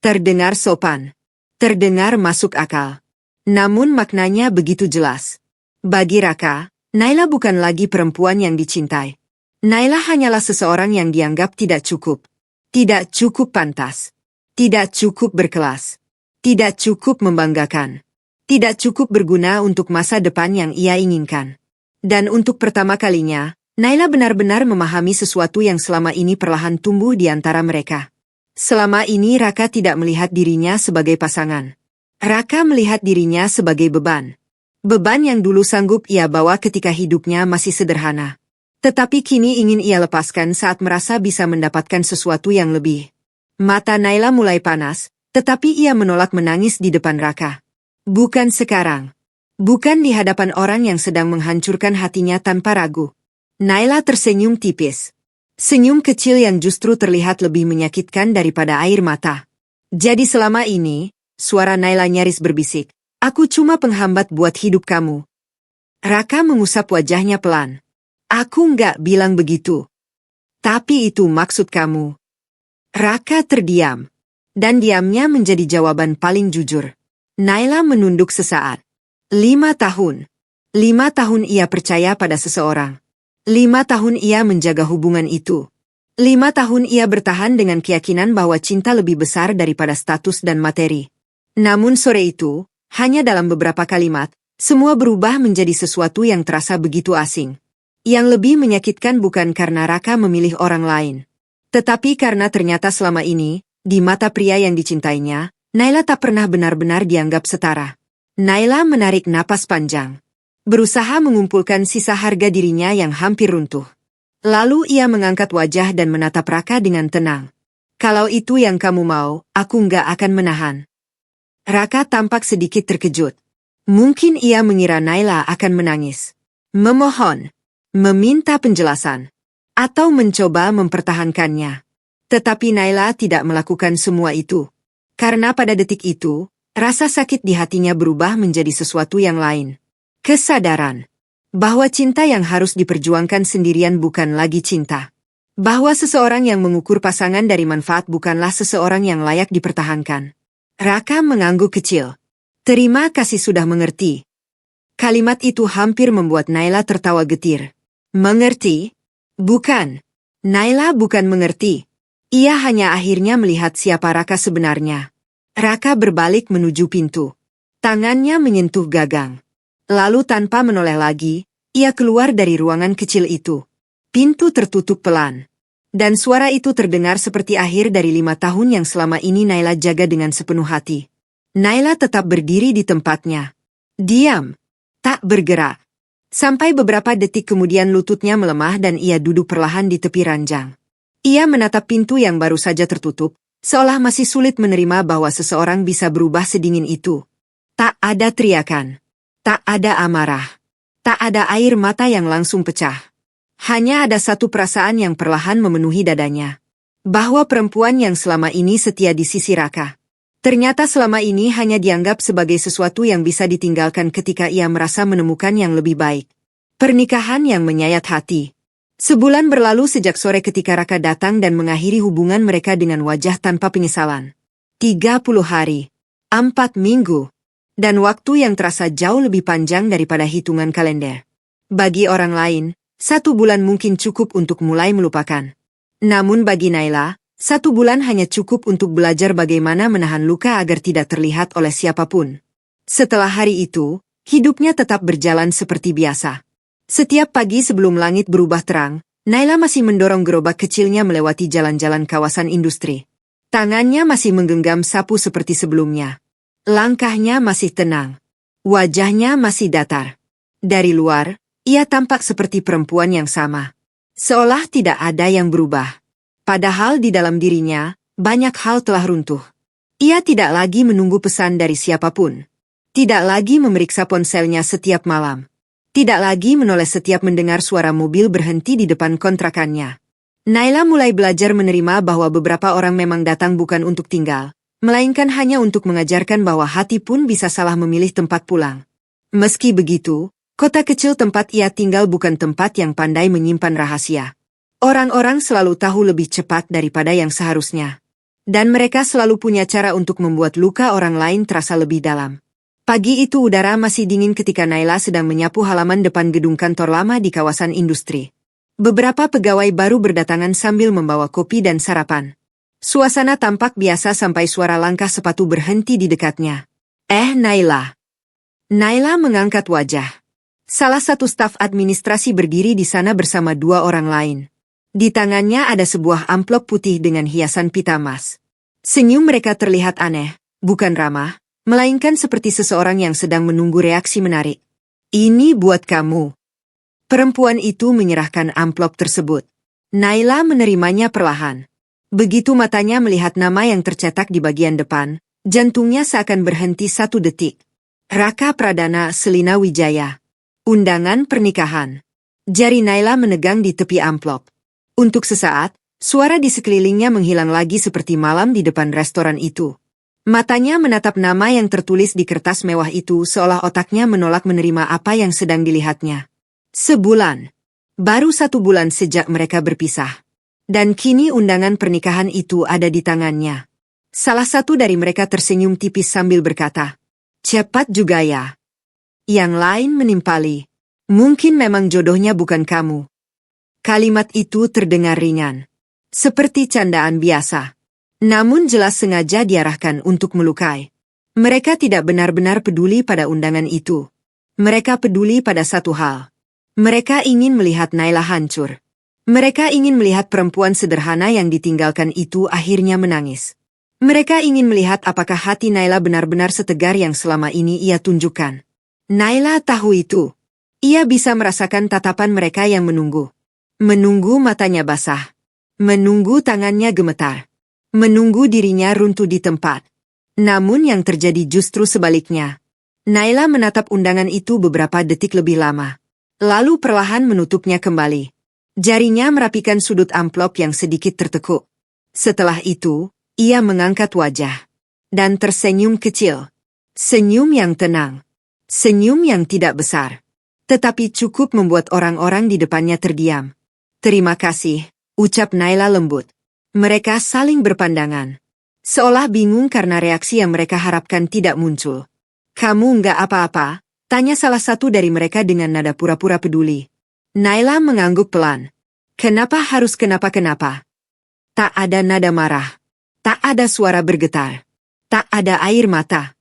Terdengar sopan. Terdengar masuk akal. Namun maknanya begitu jelas. Bagi Raka, Naila bukan lagi perempuan yang dicintai. Naila hanyalah seseorang yang dianggap tidak cukup. Tidak cukup pantas. Tidak cukup berkelas. Tidak cukup membanggakan. Tidak cukup berguna untuk masa depan yang ia inginkan. Dan untuk pertama kalinya, Naila benar-benar memahami sesuatu yang selama ini perlahan tumbuh di antara mereka. Selama ini Raka tidak melihat dirinya sebagai pasangan. Raka melihat dirinya sebagai beban. Beban yang dulu sanggup ia bawa ketika hidupnya masih sederhana. Tetapi kini ingin ia lepaskan saat merasa bisa mendapatkan sesuatu yang lebih. Mata Naila mulai panas, tetapi ia menolak menangis di depan Raka. Bukan sekarang. Bukan di hadapan orang yang sedang menghancurkan hatinya tanpa ragu. Naila tersenyum tipis. Senyum kecil yang justru terlihat lebih menyakitkan daripada air mata. Jadi selama ini, suara Naila nyaris berbisik, aku cuma penghambat buat hidup kamu. Raka mengusap wajahnya pelan. Aku nggak bilang begitu. Tapi itu maksud kamu. Raka terdiam. Dan diamnya menjadi jawaban paling jujur. Naila menunduk sesaat. 5 tahun. 5 tahun ia percaya pada seseorang. 5 tahun ia menjaga hubungan itu. 5 tahun ia bertahan dengan keyakinan bahwa cinta lebih besar daripada status dan materi. Namun sore itu, hanya dalam beberapa kalimat, semua berubah menjadi sesuatu yang terasa begitu asing. Yang lebih menyakitkan bukan karena Raka memilih orang lain. Tetapi karena ternyata selama ini, di mata pria yang dicintainya, Naila tak pernah benar-benar dianggap setara. Naila menarik napas panjang. Berusaha mengumpulkan sisa harga dirinya yang hampir runtuh. Lalu ia mengangkat wajah dan menatap Raka dengan tenang. Kalau itu yang kamu mau, aku nggak akan menahan. Raka tampak sedikit terkejut. Mungkin ia mengira Naila akan menangis. Memohon. Meminta penjelasan. Atau mencoba mempertahankannya. Tetapi Naila tidak melakukan semua itu. Karena pada detik itu, rasa sakit di hatinya berubah menjadi sesuatu yang lain. Kesadaran. Bahwa cinta yang harus diperjuangkan sendirian bukan lagi cinta. Bahwa seseorang yang mengukur pasangan dari manfaat bukanlah seseorang yang layak dipertahankan. Raka mengangguk kecil. Terima kasih sudah mengerti. Kalimat itu hampir membuat Naila tertawa getir. Mengerti? Bukan. Naila bukan mengerti. Ia hanya akhirnya melihat siapa Raka sebenarnya. Raka berbalik menuju pintu. Tangannya menyentuh gagang. Lalu tanpa menoleh lagi, ia keluar dari ruangan kecil itu. Pintu tertutup pelan. Dan suara itu terdengar seperti akhir dari 5 tahun yang selama ini Naila jaga dengan sepenuh hati. Naila tetap berdiri di tempatnya. Diam. Tak bergerak. Sampai beberapa detik kemudian lututnya melemah dan ia duduk perlahan di tepi ranjang. Ia menatap pintu yang baru saja tertutup, seolah masih sulit menerima bahwa seseorang bisa berubah sedingin itu. Tak ada teriakan. Tak ada amarah. Tak ada air mata yang langsung pecah. Hanya ada satu perasaan yang perlahan memenuhi dadanya. Bahwa perempuan yang selama ini setia di sisi Raka. Ternyata selama ini hanya dianggap sebagai sesuatu yang bisa ditinggalkan ketika ia merasa menemukan yang lebih baik. Pernikahan yang menyayat hati. Sebulan berlalu sejak sore ketika Raka datang dan mengakhiri hubungan mereka dengan wajah tanpa penyesalan. 30 hari. 4 minggu. Dan waktu yang terasa jauh lebih panjang daripada hitungan kalender. Bagi orang lain, 1 bulan mungkin cukup untuk mulai melupakan. Namun bagi Naila, 1 bulan hanya cukup untuk belajar bagaimana menahan luka agar tidak terlihat oleh siapapun. Setelah hari itu, hidupnya tetap berjalan seperti biasa. Setiap pagi sebelum langit berubah terang, Naila masih mendorong gerobak kecilnya melewati jalan-jalan kawasan industri. Tangannya masih menggenggam sapu seperti sebelumnya. Langkahnya masih tenang. Wajahnya masih datar. Dari luar, ia tampak seperti perempuan yang sama. Seolah tidak ada yang berubah. Padahal di dalam dirinya, banyak hal telah runtuh. Ia tidak lagi menunggu pesan dari siapapun. Tidak lagi memeriksa ponselnya setiap malam. Tidak lagi menoleh setiap mendengar suara mobil berhenti di depan kontrakannya. Naila mulai belajar menerima bahwa beberapa orang memang datang bukan untuk tinggal, melainkan hanya untuk mengajarkan bahwa hati pun bisa salah memilih tempat pulang. Meski begitu, kota kecil tempat ia tinggal bukan tempat yang pandai menyimpan rahasia. Orang-orang selalu tahu lebih cepat daripada yang seharusnya. Dan mereka selalu punya cara untuk membuat luka orang lain terasa lebih dalam. Pagi itu udara masih dingin ketika Naila sedang menyapu halaman depan gedung kantor lama di kawasan industri. Beberapa pegawai baru berdatangan sambil membawa kopi dan sarapan. Suasana tampak biasa sampai suara langkah sepatu berhenti di dekatnya. Naila. Naila mengangkat wajah. Salah satu staf administrasi berdiri di sana bersama 2 orang lain. Di tangannya ada sebuah amplop putih dengan hiasan pita emas. Senyum mereka terlihat aneh, bukan ramah, melainkan seperti seseorang yang sedang menunggu reaksi menarik. Ini buat kamu. Perempuan itu menyerahkan amplop tersebut. Naila menerimanya perlahan. Begitu matanya melihat nama yang tercetak di bagian depan, jantungnya seakan berhenti 1 detik. Raka Pradana Selina Wijaya. Undangan pernikahan. Jari Naila menegang di tepi amplop. Untuk sesaat, suara di sekelilingnya menghilang lagi seperti malam di depan restoran itu. Matanya menatap nama yang tertulis di kertas mewah itu seolah otaknya menolak menerima apa yang sedang dilihatnya. Sebulan. Baru 1 bulan sejak mereka berpisah. Dan kini undangan pernikahan itu ada di tangannya. Salah satu dari mereka tersenyum tipis sambil berkata, "Cepat juga ya." Yang lain menimpali, "Mungkin memang jodohnya bukan kamu." Kalimat itu terdengar ringan, seperti candaan biasa. Namun jelas sengaja diarahkan untuk melukai. Mereka tidak benar-benar peduli pada undangan itu. Mereka peduli pada satu hal. Mereka ingin melihat Naila hancur. Mereka ingin melihat perempuan sederhana yang ditinggalkan itu akhirnya menangis. Mereka ingin melihat apakah hati Naila benar-benar setegar yang selama ini ia tunjukkan. Naila tahu itu. Ia bisa merasakan tatapan mereka yang menunggu. Menunggu matanya basah. Menunggu tangannya gemetar. Menunggu dirinya runtuh di tempat. Namun yang terjadi justru sebaliknya. Naila menatap undangan itu beberapa detik lebih lama. Lalu perlahan menutupnya kembali. Jarinya merapikan sudut amplop yang sedikit tertekuk. Setelah itu, ia mengangkat wajah. Dan tersenyum kecil. Senyum yang tenang. Senyum yang tidak besar. Tetapi cukup membuat orang-orang di depannya terdiam. "Terima kasih," ucap Naila lembut. Mereka saling berpandangan. Seolah bingung karena reaksi yang mereka harapkan tidak muncul. "Kamu nggak apa-apa?" tanya salah satu dari mereka dengan nada pura-pura peduli. Naila mengangguk pelan. "Kenapa harus kenapa-kenapa?" Tak ada nada marah. Tak ada suara bergetar. Tak ada air mata.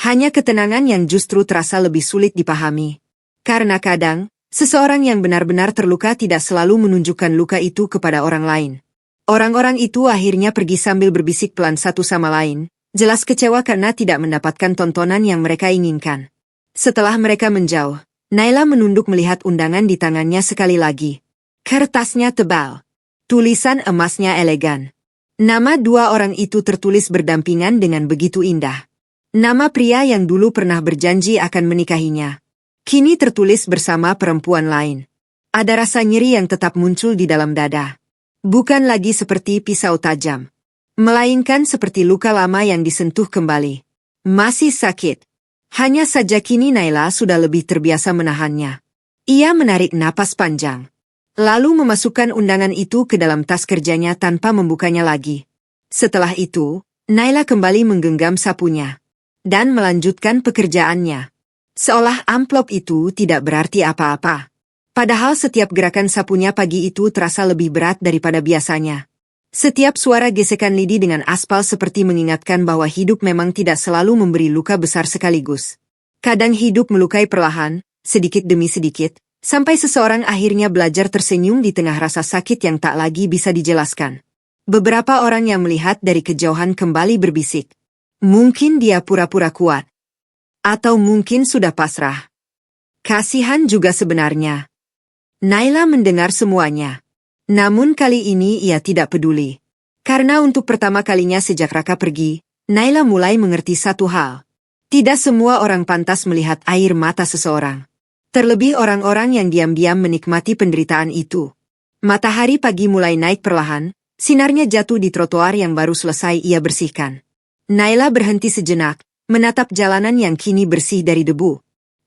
Hanya ketenangan yang justru terasa lebih sulit dipahami. Karena kadang, seseorang yang benar-benar terluka tidak selalu menunjukkan luka itu kepada orang lain. Orang-orang itu akhirnya pergi sambil berbisik pelan satu sama lain, jelas kecewa karena tidak mendapatkan tontonan yang mereka inginkan. Setelah mereka menjauh, Naila menunduk melihat undangan di tangannya sekali lagi. Kertasnya tebal. Tulisan emasnya elegan. Nama 2 orang itu tertulis berdampingan dengan begitu indah. Nama pria yang dulu pernah berjanji akan menikahinya. Kini tertulis bersama perempuan lain. Ada rasa nyeri yang tetap muncul di dalam dada. Bukan lagi seperti pisau tajam. Melainkan seperti luka lama yang disentuh kembali. Masih sakit. Hanya saja kini Naila sudah lebih terbiasa menahannya. Ia menarik napas panjang. Lalu memasukkan undangan itu ke dalam tas kerjanya tanpa membukanya lagi. Setelah itu, Naila kembali menggenggam sapunya. Dan melanjutkan pekerjaannya. Seolah amplop itu tidak berarti apa-apa. Padahal setiap gerakan sapunya pagi itu terasa lebih berat daripada biasanya. Setiap suara gesekan lidi dengan aspal seperti mengingatkan bahwa hidup memang tidak selalu memberi luka besar sekaligus. Kadang hidup melukai perlahan, sedikit demi sedikit, sampai seseorang akhirnya belajar tersenyum di tengah rasa sakit yang tak lagi bisa dijelaskan. Beberapa orang yang melihat dari kejauhan kembali berbisik. Mungkin dia pura-pura kuat. Atau mungkin sudah pasrah. Kasihan juga sebenarnya. Naila mendengar semuanya. Namun kali ini ia tidak peduli. Karena untuk pertama kalinya sejak Raka pergi, Naila mulai mengerti satu hal. Tidak semua orang pantas melihat air mata seseorang. Terlebih orang-orang yang diam-diam menikmati penderitaan itu. Matahari pagi mulai naik perlahan, sinarnya jatuh di trotoar yang baru selesai ia bersihkan. Naila berhenti sejenak, menatap jalanan yang kini bersih dari debu.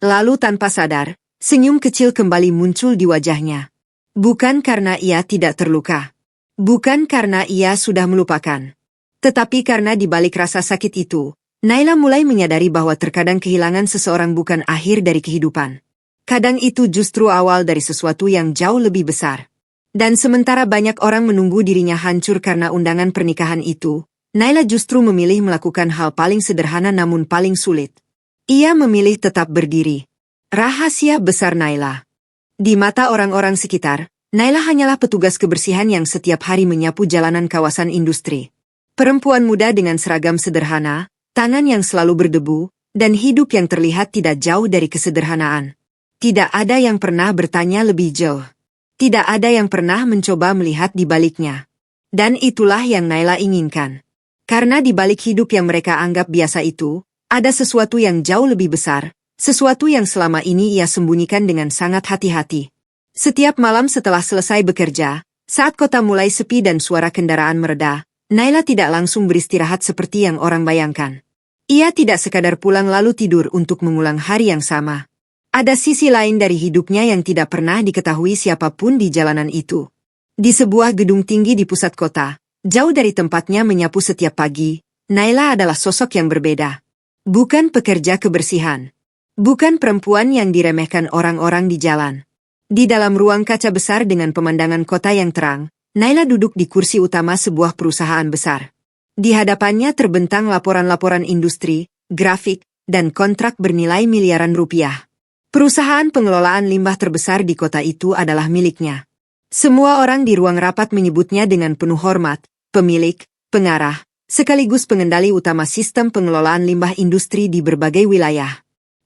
Lalu tanpa sadar, senyum kecil kembali muncul di wajahnya. Bukan karena ia tidak terluka. Bukan karena ia sudah melupakan. Tetapi karena di balik rasa sakit itu, Naila mulai menyadari bahwa terkadang kehilangan seseorang bukan akhir dari kehidupan. Kadang itu justru awal dari sesuatu yang jauh lebih besar. Dan sementara banyak orang menunggu dirinya hancur karena undangan pernikahan itu, Naila justru memilih melakukan hal paling sederhana namun paling sulit. Ia memilih tetap berdiri. Rahasia besar Naila. Di mata orang-orang sekitar, Naila hanyalah petugas kebersihan yang setiap hari menyapu jalanan kawasan industri. Perempuan muda dengan seragam sederhana, tangan yang selalu berdebu, dan hidup yang terlihat tidak jauh dari kesederhanaan. Tidak ada yang pernah bertanya lebih jauh. Tidak ada yang pernah mencoba melihat di baliknya. Dan itulah yang Naila inginkan. Karena di balik hidup yang mereka anggap biasa itu, ada sesuatu yang jauh lebih besar. Sesuatu yang selama ini ia sembunyikan dengan sangat hati-hati. Setiap malam setelah selesai bekerja, saat kota mulai sepi dan suara kendaraan mereda, Naila tidak langsung beristirahat seperti yang orang bayangkan. Ia tidak sekadar pulang lalu tidur untuk mengulang hari yang sama. Ada sisi lain dari hidupnya yang tidak pernah diketahui siapapun di jalanan itu. Di sebuah gedung tinggi di pusat kota, jauh dari tempatnya menyapu setiap pagi, Naila adalah sosok yang berbeda. Bukan pekerja kebersihan. Bukan perempuan yang diremehkan orang-orang di jalan. Di dalam ruang kaca besar dengan pemandangan kota yang terang, Naila duduk di kursi utama sebuah perusahaan besar. Di hadapannya terbentang laporan-laporan industri, grafik, dan kontrak bernilai miliaran rupiah. Perusahaan pengelolaan limbah terbesar di kota itu adalah miliknya. Semua orang di ruang rapat menyebutnya dengan penuh hormat, pemilik, pengarah, sekaligus pengendali utama sistem pengelolaan limbah industri di berbagai wilayah.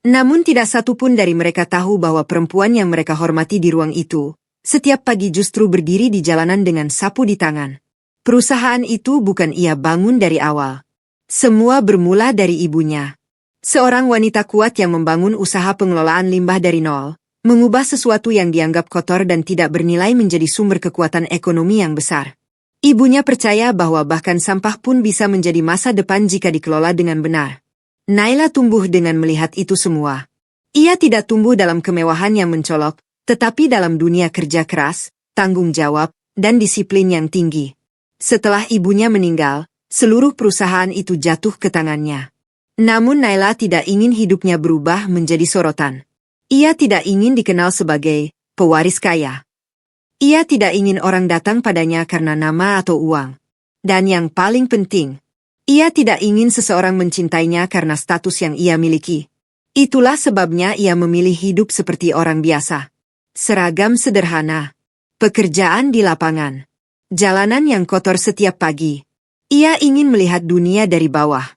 Namun tidak satu pun dari mereka tahu bahwa perempuan yang mereka hormati di ruang itu, setiap pagi justru berdiri di jalanan dengan sapu di tangan. Perusahaan itu bukan ia bangun dari awal. Semua bermula dari ibunya. Seorang wanita kuat yang membangun usaha pengelolaan limbah dari nol, mengubah sesuatu yang dianggap kotor dan tidak bernilai menjadi sumber kekuatan ekonomi yang besar. Ibunya percaya bahwa bahkan sampah pun bisa menjadi masa depan jika dikelola dengan benar. Naila tumbuh dengan melihat itu semua. Ia tidak tumbuh dalam kemewahan yang mencolok, tetapi dalam dunia kerja keras, tanggung jawab, dan disiplin yang tinggi. Setelah ibunya meninggal, seluruh perusahaan itu jatuh ke tangannya. Namun Naila tidak ingin hidupnya berubah menjadi sorotan. Ia tidak ingin dikenal sebagai pewaris kaya. Ia tidak ingin orang datang padanya karena nama atau uang. Dan yang paling penting, ia tidak ingin seseorang mencintainya karena status yang ia miliki. Itulah sebabnya ia memilih hidup seperti orang biasa. Seragam sederhana. Pekerjaan di lapangan. Jalanan yang kotor setiap pagi. Ia ingin melihat dunia dari bawah.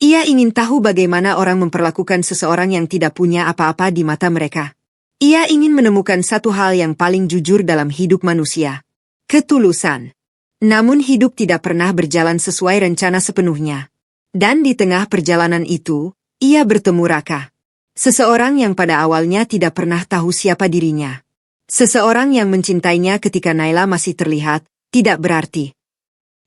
Ia ingin tahu bagaimana orang memperlakukan seseorang yang tidak punya apa-apa di mata mereka. Ia ingin menemukan satu hal yang paling jujur dalam hidup manusia. Ketulusan. Namun hidup tidak pernah berjalan sesuai rencana sepenuhnya. Dan di tengah perjalanan itu, ia bertemu Raka. Seseorang yang pada awalnya tidak pernah tahu siapa dirinya. Seseorang yang mencintainya ketika Naila masih terlihat, tidak berarti.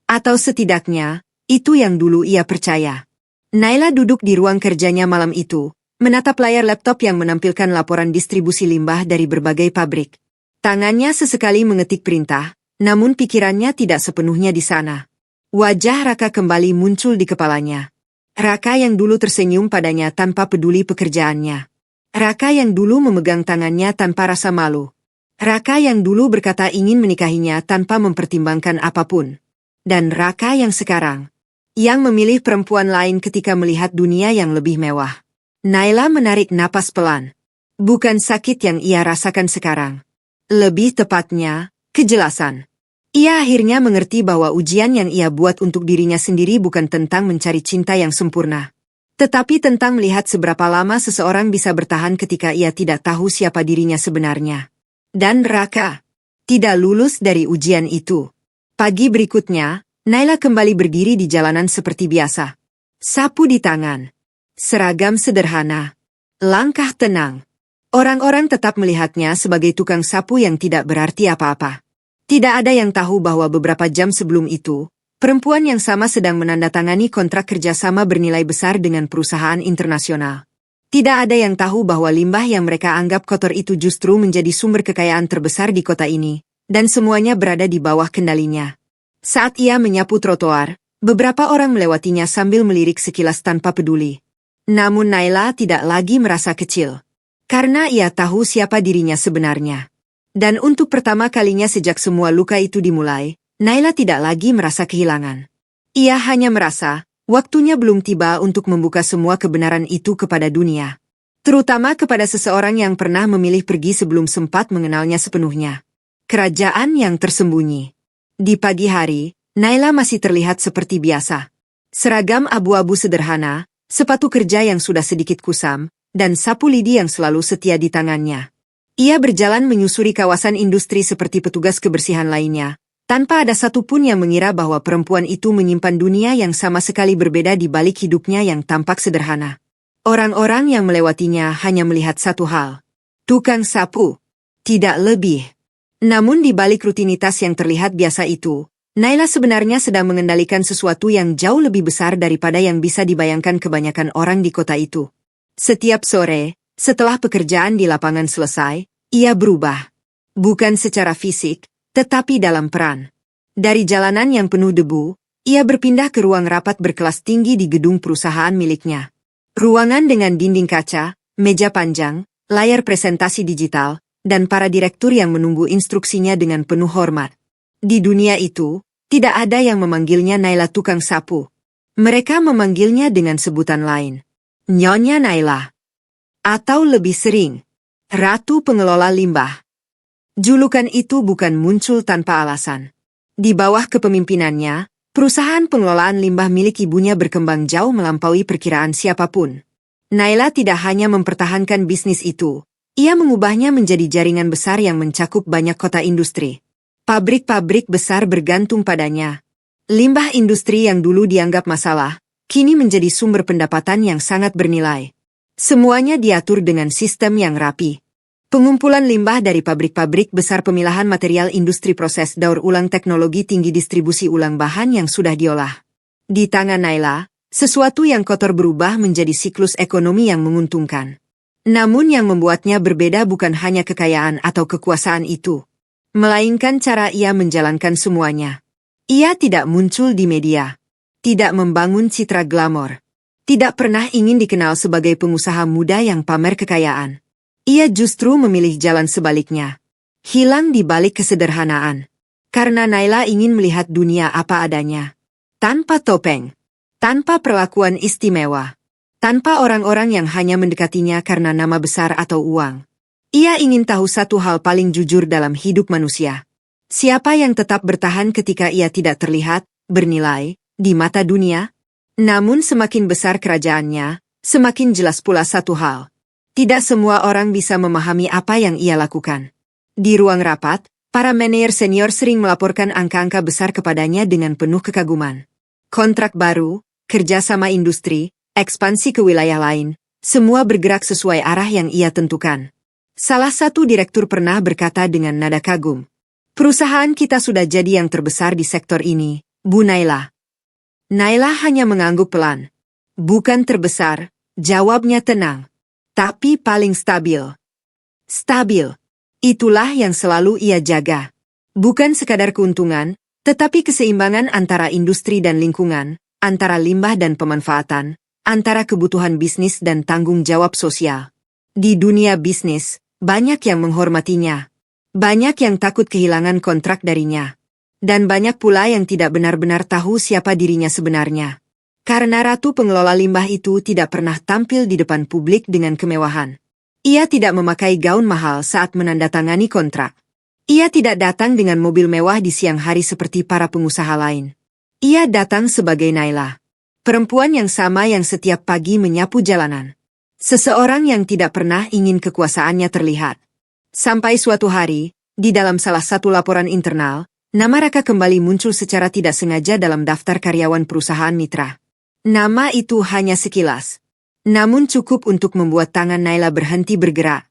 Atau setidaknya, Itu yang dulu ia percaya. Naila duduk di ruang kerjanya malam itu, menatap layar laptop yang menampilkan laporan distribusi limbah dari berbagai pabrik. Tangannya sesekali mengetik perintah, namun pikirannya tidak sepenuhnya di sana. Wajah Raka kembali muncul di kepalanya. Raka yang dulu tersenyum padanya tanpa peduli pekerjaannya. Raka yang dulu memegang tangannya tanpa rasa malu. Raka yang dulu berkata ingin menikahinya tanpa mempertimbangkan apapun. Dan Raka yang sekarang, yang memilih perempuan lain ketika melihat dunia yang lebih mewah. Naila menarik napas pelan. Bukan sakit yang ia rasakan sekarang. Lebih tepatnya, kejelasan. Ia akhirnya mengerti bahwa ujian yang ia buat untuk dirinya sendiri bukan tentang mencari cinta yang sempurna, tetapi tentang melihat seberapa lama seseorang bisa bertahan ketika ia tidak tahu siapa dirinya sebenarnya. Dan Raka tidak lulus dari ujian itu. Pagi berikutnya, Naila kembali berdiri di jalanan seperti biasa. Sapu di tangan. Seragam sederhana. Langkah tenang. Orang-orang tetap melihatnya sebagai tukang sapu yang tidak berarti apa-apa. Tidak ada yang tahu bahwa beberapa jam sebelum itu, perempuan yang sama sedang menandatangani kontrak kerjasama bernilai besar dengan perusahaan internasional. Tidak ada yang tahu bahwa limbah yang mereka anggap kotor itu justru menjadi sumber kekayaan terbesar di kota ini, dan semuanya berada di bawah kendalinya. Saat ia menyapu trotoar, beberapa orang melewatinya sambil melirik sekilas tanpa peduli. Namun Naila tidak lagi merasa kecil. Karena ia tahu siapa dirinya sebenarnya. Dan untuk pertama kalinya sejak semua luka itu dimulai, Naila tidak lagi merasa kehilangan. Ia hanya merasa, waktunya belum tiba untuk membuka semua kebenaran itu kepada dunia. Terutama kepada seseorang yang pernah memilih pergi sebelum sempat mengenalnya sepenuhnya. Kerajaan yang tersembunyi. Di pagi hari, Naila masih terlihat seperti biasa. Seragam abu-abu sederhana, sepatu kerja yang sudah sedikit kusam, dan sapu lidi yang selalu setia di tangannya. Ia berjalan menyusuri kawasan industri seperti petugas kebersihan lainnya, tanpa ada satupun yang mengira bahwa perempuan itu menyimpan dunia yang sama sekali berbeda di balik hidupnya yang tampak sederhana. Orang-orang yang melewatinya hanya melihat satu hal. Tukang sapu. Tidak lebih. Namun di balik rutinitas yang terlihat biasa itu, Naila sebenarnya sedang mengendalikan sesuatu yang jauh lebih besar daripada yang bisa dibayangkan kebanyakan orang di kota itu. Setiap sore, setelah pekerjaan di lapangan selesai, ia berubah. Bukan secara fisik, tetapi dalam peran. Dari jalanan yang penuh debu, ia berpindah ke ruang rapat berkelas tinggi di gedung perusahaan miliknya. Ruangan dengan dinding kaca, meja panjang, layar presentasi digital, dan para direktur yang menunggu instruksinya dengan penuh hormat. Di dunia itu, tidak ada yang memanggilnya Naila tukang sapu. Mereka memanggilnya dengan sebutan lain. Nyonya Naila. Atau lebih sering, Ratu Pengelola Limbah. Julukan itu bukan muncul tanpa alasan. Di bawah kepemimpinannya, perusahaan pengelolaan limbah milik ibunya berkembang jauh melampaui perkiraan siapapun. Naila tidak hanya mempertahankan bisnis itu, ia mengubahnya menjadi jaringan besar yang mencakup banyak kota industri. Pabrik-pabrik besar bergantung padanya. Limbah industri yang dulu dianggap masalah, kini menjadi sumber pendapatan yang sangat bernilai. Semuanya diatur dengan sistem yang rapi. Pengumpulan limbah dari pabrik-pabrik besar, pemilahan material industri, proses daur ulang, teknologi tinggi, distribusi ulang bahan yang sudah diolah. Di tangan Naila, sesuatu yang kotor berubah menjadi siklus ekonomi yang menguntungkan. Namun yang membuatnya berbeda bukan hanya kekayaan atau kekuasaan itu, melainkan cara ia menjalankan semuanya. Ia tidak muncul di media. Tidak membangun citra glamor. Tidak pernah ingin dikenal sebagai pengusaha muda yang pamer kekayaan. Ia justru memilih jalan sebaliknya. Hilang di balik kesederhanaan. Karena Naila ingin melihat dunia apa adanya. Tanpa topeng. Tanpa perlakuan istimewa. Tanpa orang-orang yang hanya mendekatinya karena nama besar atau uang. Ia ingin tahu satu hal paling jujur dalam hidup manusia. Siapa yang tetap bertahan ketika ia tidak terlihat, bernilai, di mata dunia? Namun semakin besar kerajaannya, semakin jelas pula satu hal. Tidak semua orang bisa memahami apa yang ia lakukan. Di ruang rapat, para manajer senior sering melaporkan angka-angka besar kepadanya dengan penuh kekaguman. Kontrak baru, kerjasama industri, ekspansi ke wilayah lain, semua bergerak sesuai arah yang ia tentukan. Salah satu direktur pernah berkata dengan nada kagum, "Perusahaan kita sudah jadi yang terbesar di sektor ini, Bu Naila." Naila hanya mengangguk pelan. Bukan terbesar, jawabnya tenang. Tapi paling stabil. Stabil. Itulah yang selalu ia jaga. Bukan sekadar keuntungan, tetapi keseimbangan antara industri dan lingkungan, antara limbah dan pemanfaatan, antara kebutuhan bisnis dan tanggung jawab sosial. Di dunia bisnis, banyak yang menghormatinya. Banyak yang takut kehilangan kontrak darinya. Dan banyak pula yang tidak benar-benar tahu siapa dirinya sebenarnya. Karena ratu pengelola limbah itu tidak pernah tampil di depan publik dengan kemewahan. Ia tidak memakai gaun mahal saat menandatangani kontrak. Ia tidak datang dengan mobil mewah di siang hari seperti para pengusaha lain. Ia datang sebagai Naila. Perempuan yang sama yang setiap pagi menyapu jalanan. Seseorang yang tidak pernah ingin kekuasaannya terlihat. Sampai suatu hari, di dalam salah satu laporan internal, nama Raka kembali muncul secara tidak sengaja dalam daftar karyawan perusahaan mitra. Nama itu hanya sekilas. Namun cukup untuk membuat tangan Naila berhenti bergerak.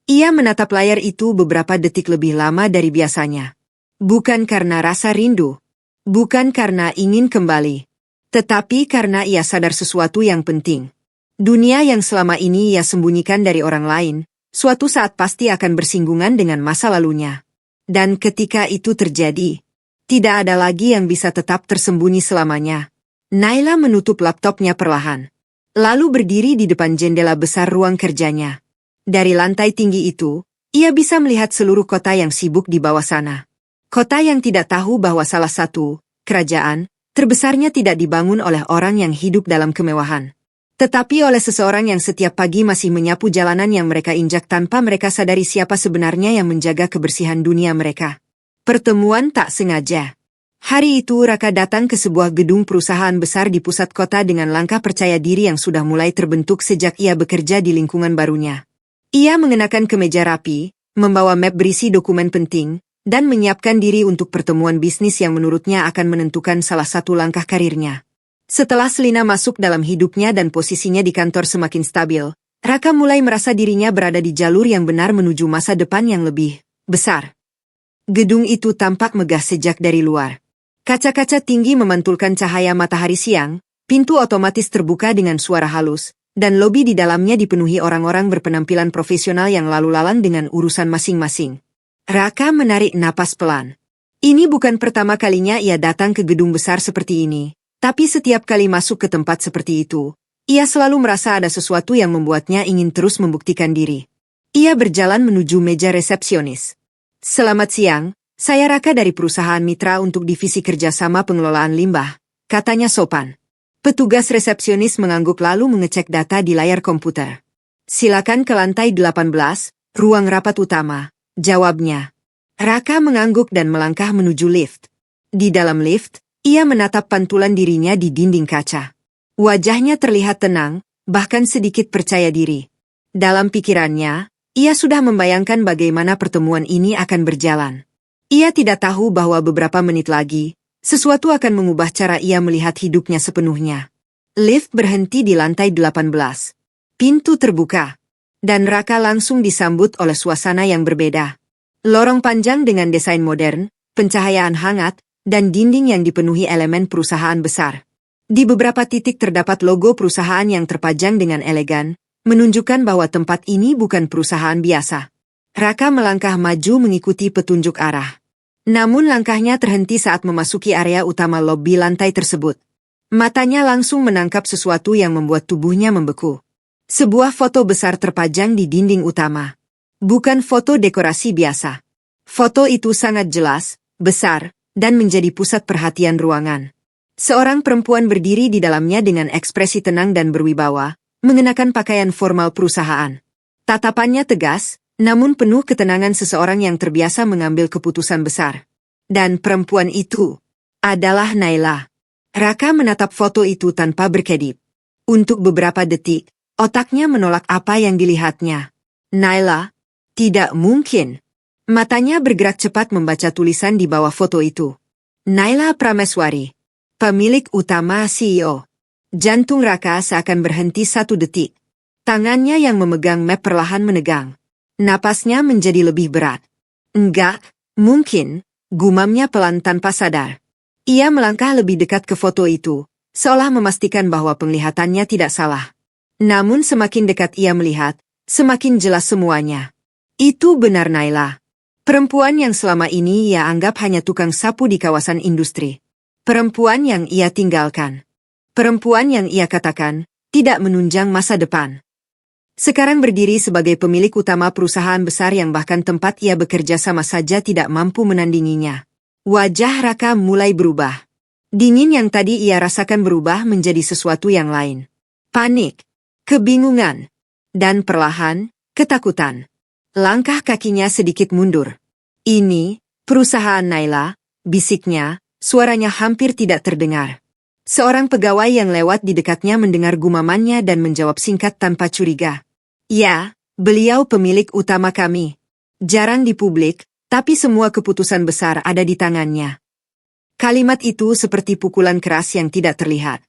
Ia menatap layar itu beberapa detik lebih lama dari biasanya. Bukan karena rasa rindu. Bukan karena ingin kembali. Tetapi karena ia sadar sesuatu yang penting. Dunia yang selama ini ia sembunyikan dari orang lain, suatu saat pasti akan bersinggungan dengan masa lalunya. Dan ketika itu terjadi, tidak ada lagi yang bisa tetap tersembunyi selamanya. Naila menutup laptopnya perlahan. Lalu berdiri di depan jendela besar ruang kerjanya. Dari lantai tinggi itu, ia bisa melihat seluruh kota yang sibuk di bawah sana. Kota yang tidak tahu bahwa salah satu kerajaan terbesarnya tidak dibangun oleh orang yang hidup dalam kemewahan. Tetapi oleh seseorang yang setiap pagi masih menyapu jalanan yang mereka injak tanpa mereka sadari siapa sebenarnya yang menjaga kebersihan dunia mereka. Pertemuan tak sengaja. Hari itu Raka datang ke sebuah gedung perusahaan besar di pusat kota dengan langkah percaya diri yang sudah mulai terbentuk sejak ia bekerja di lingkungan barunya. Ia mengenakan kemeja rapi, membawa map berisi dokumen penting, dan menyiapkan diri untuk pertemuan bisnis yang menurutnya akan menentukan salah satu langkah karirnya. Setelah Selina masuk dalam hidupnya dan posisinya di kantor semakin stabil, Raka mulai merasa dirinya berada di jalur yang benar menuju masa depan yang lebih besar. Gedung itu tampak megah sejak dari luar. Kaca-kaca tinggi memantulkan cahaya matahari siang, pintu otomatis terbuka dengan suara halus, dan lobi di dalamnya dipenuhi orang-orang berpenampilan profesional yang lalu lalang dengan urusan masing-masing. Raka menarik napas pelan. Ini bukan pertama kalinya ia datang ke gedung besar seperti ini. Tapi setiap kali masuk ke tempat seperti itu, ia selalu merasa ada sesuatu yang membuatnya ingin terus membuktikan diri. Ia berjalan menuju meja resepsionis. Selamat siang, saya Raka dari perusahaan mitra untuk divisi kerjasama pengelolaan limbah, katanya sopan. Petugas resepsionis mengangguk lalu mengecek data di layar komputer. Silakan ke lantai 18, ruang rapat utama, jawabnya. Raka mengangguk dan melangkah menuju lift. Di dalam lift, ia menatap pantulan dirinya di dinding kaca. Wajahnya terlihat tenang, bahkan sedikit percaya diri. Dalam pikirannya, ia sudah membayangkan bagaimana pertemuan ini akan berjalan. Ia tidak tahu bahwa beberapa menit lagi, sesuatu akan mengubah cara ia melihat hidupnya sepenuhnya. Lift berhenti di lantai 18. Pintu terbuka. Dan Raka langsung disambut oleh suasana yang berbeda. Lorong panjang dengan desain modern, pencahayaan hangat, dan dinding yang dipenuhi elemen perusahaan besar. Di beberapa titik terdapat logo perusahaan yang terpajang dengan elegan, menunjukkan bahwa tempat ini bukan perusahaan biasa. Raka melangkah maju mengikuti petunjuk arah. Namun langkahnya terhenti saat memasuki area utama lobi lantai tersebut. Matanya langsung menangkap sesuatu yang membuat tubuhnya membeku. Sebuah foto besar terpajang di dinding utama. Bukan foto dekorasi biasa. Foto itu sangat jelas, besar, dan menjadi pusat perhatian ruangan. Seorang perempuan berdiri di dalamnya dengan ekspresi tenang dan berwibawa, mengenakan pakaian formal perusahaan. Tatapannya tegas, namun penuh ketenangan seseorang yang terbiasa mengambil keputusan besar. Dan perempuan itu adalah Naila. Raka menatap foto itu tanpa berkedip. Untuk beberapa detik, otaknya menolak apa yang dilihatnya. Naila? Tidak mungkin. Matanya bergerak cepat membaca tulisan di bawah foto itu. Naila Prameswari, pemilik utama CEO. Jantung Raka seakan berhenti satu detik. Tangannya yang memegang map perlahan menegang. Napasnya menjadi lebih berat. Enggak, mungkin, gumamnya pelan tanpa sadar. Ia melangkah lebih dekat ke foto itu, seolah memastikan bahwa penglihatannya tidak salah. Namun semakin dekat ia melihat, semakin jelas semuanya. Itu benar Naila. Perempuan yang selama ini ia anggap hanya tukang sapu di kawasan industri. Perempuan yang ia tinggalkan. Perempuan yang ia katakan tidak menunjang masa depan. Sekarang berdiri sebagai pemilik utama perusahaan besar yang bahkan tempat ia bekerja sama saja tidak mampu menandinginya. Wajah Raka mulai berubah. Dingin yang tadi ia rasakan berubah menjadi sesuatu yang lain. Panik, kebingungan, dan perlahan, ketakutan. Langkah kakinya sedikit mundur. Ini, perusahaan Naila, bisiknya, suaranya hampir tidak terdengar. Seorang pegawai yang lewat di dekatnya mendengar gumamannya dan menjawab singkat tanpa curiga. Ya, beliau pemilik utama kami. Jarang di publik, tapi semua keputusan besar ada di tangannya. Kalimat itu seperti pukulan keras yang tidak terlihat.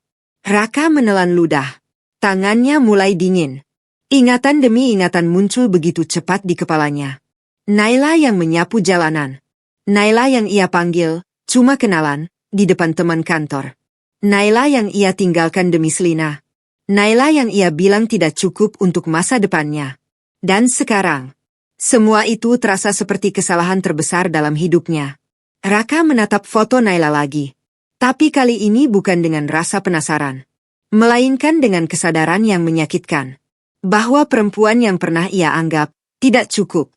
Raka menelan ludah. Tangannya mulai dingin. Ingatan demi ingatan muncul begitu cepat di kepalanya. Naila yang menyapu jalanan. Naila yang ia panggil, cuma kenalan, di depan teman kantor. Naila yang ia tinggalkan demi Selina. Naila yang ia bilang tidak cukup untuk masa depannya. Dan sekarang, semua itu terasa seperti kesalahan terbesar dalam hidupnya. Raka menatap foto Naila lagi. Tapi kali ini bukan dengan rasa penasaran. Melainkan dengan kesadaran yang menyakitkan. Bahwa perempuan yang pernah ia anggap tidak cukup.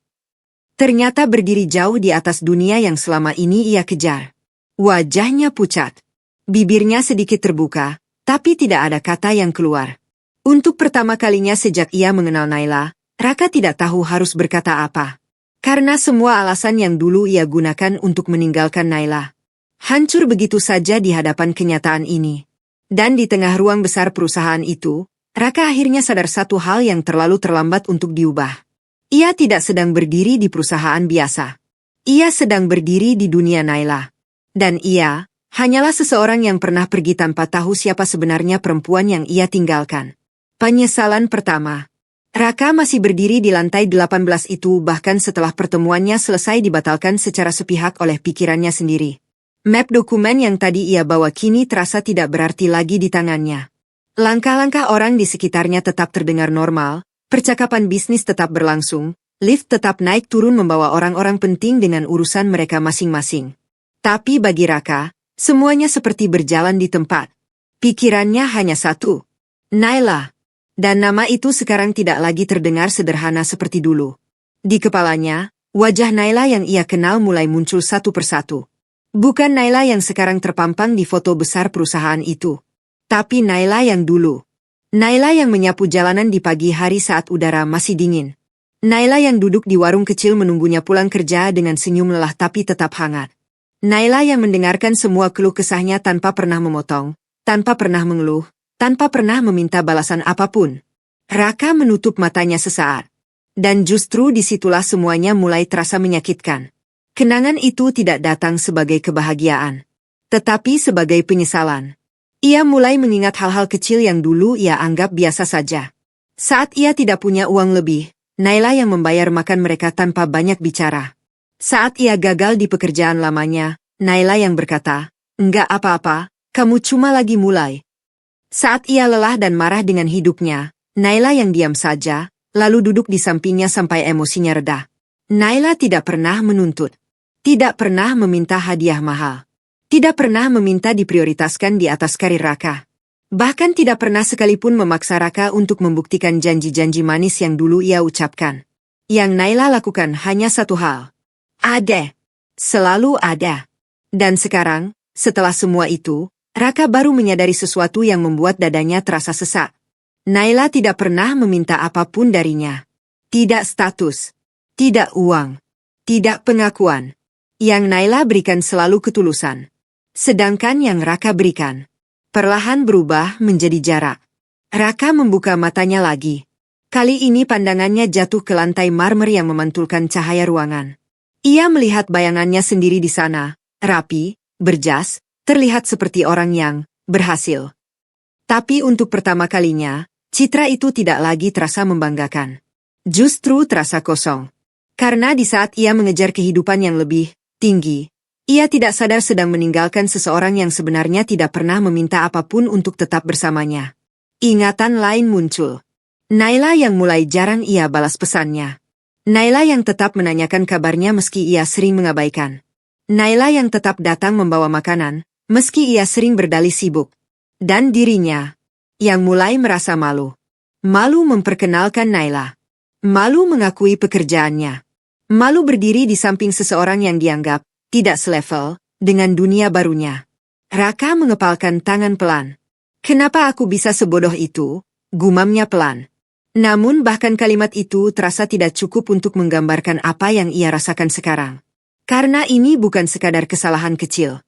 Ternyata berdiri jauh di atas dunia yang selama ini ia kejar. Wajahnya pucat. Bibirnya sedikit terbuka. Tapi tidak ada kata yang keluar. Untuk pertama kalinya sejak ia mengenal Naila, Raka tidak tahu harus berkata apa. Karena semua alasan yang dulu ia gunakan untuk meninggalkan Naila hancur begitu saja di hadapan kenyataan ini. Dan di tengah ruang besar perusahaan itu, Raka akhirnya sadar satu hal yang terlalu terlambat untuk diubah. Ia tidak sedang berdiri di perusahaan biasa. Ia sedang berdiri di dunia Naila. Dan ia hanyalah seseorang yang pernah pergi tanpa tahu siapa sebenarnya perempuan yang ia tinggalkan. Penyesalan pertama. Raka masih berdiri di lantai 18 itu bahkan setelah pertemuannya selesai dibatalkan secara sepihak oleh pikirannya sendiri. Map dokumen yang tadi ia bawa kini terasa tidak berarti lagi di tangannya. Langkah-langkah orang di sekitarnya tetap terdengar normal, percakapan bisnis tetap berlangsung, lift tetap naik turun membawa orang-orang penting dengan urusan mereka masing-masing. Tapi bagi Raka, semuanya seperti berjalan di tempat. Pikirannya hanya satu. Naila. Dan nama itu sekarang tidak lagi terdengar sederhana seperti dulu. Di kepalanya, wajah Naila yang ia kenal mulai muncul satu persatu. Bukan Naila yang sekarang terpampang di foto besar perusahaan itu. Tapi Naila yang dulu. Naila yang menyapu jalanan di pagi hari saat udara masih dingin. Naila yang duduk di warung kecil menunggunya pulang kerja dengan senyum lelah tapi tetap hangat. Naila yang mendengarkan semua keluh kesahnya tanpa pernah memotong, tanpa pernah mengeluh, tanpa pernah meminta balasan apapun. Raka menutup matanya sesaat. Dan justru disitulah semuanya mulai terasa menyakitkan. Kenangan itu tidak datang sebagai kebahagiaan, tetapi sebagai penyesalan. Ia mulai mengingat hal-hal kecil yang dulu ia anggap biasa saja. Saat ia tidak punya uang lebih, Naila yang membayar makan mereka tanpa banyak bicara. Saat ia gagal di pekerjaan lamanya, Naila yang berkata, "Enggak apa-apa, kamu cuma lagi mulai." Saat ia lelah dan marah dengan hidupnya, Naila yang diam saja, lalu duduk di sampingnya sampai emosinya reda. Naila tidak pernah menuntut. Tidak pernah meminta hadiah mahal. Tidak pernah meminta diprioritaskan di atas karir Raka. Bahkan tidak pernah sekalipun memaksa Raka untuk membuktikan janji-janji manis yang dulu ia ucapkan. Yang Naila lakukan hanya satu hal. Ada. Selalu ada. Dan sekarang, setelah semua itu, Raka baru menyadari sesuatu yang membuat dadanya terasa sesak. Naila tidak pernah meminta apapun darinya. Tidak status. Tidak uang. Tidak pengakuan. Yang Naila berikan selalu ketulusan. Sedangkan yang Raka berikan, perlahan berubah menjadi jarak. Raka membuka matanya lagi. Kali ini pandangannya jatuh ke lantai marmer yang memantulkan cahaya ruangan. Ia melihat bayangannya sendiri di sana, rapi, berjas, terlihat seperti orang yang berhasil. Tapi untuk pertama kalinya, citra itu tidak lagi terasa membanggakan. Justru terasa kosong. Karena di saat ia mengejar kehidupan yang lebih tinggi, Ia tidak sadar sedang meninggalkan seseorang yang sebenarnya tidak pernah meminta apapun untuk tetap bersamanya. Ingatan lain muncul. Naila yang mulai jarang ia balas pesannya. Naila yang tetap menanyakan kabarnya meski ia sering mengabaikan. Naila yang tetap datang membawa makanan, meski ia sering berdalih sibuk. Dan dirinya, yang mulai merasa malu. Malu memperkenalkan Naila. Malu mengakui pekerjaannya. Malu berdiri di samping seseorang yang dianggap tidak selevel dengan dunia barunya. Raka mengepalkan tangan pelan. Kenapa aku bisa sebodoh itu? Gumamnya pelan. Namun bahkan kalimat itu terasa tidak cukup untuk menggambarkan apa yang ia rasakan sekarang. Karena ini bukan sekadar kesalahan kecil.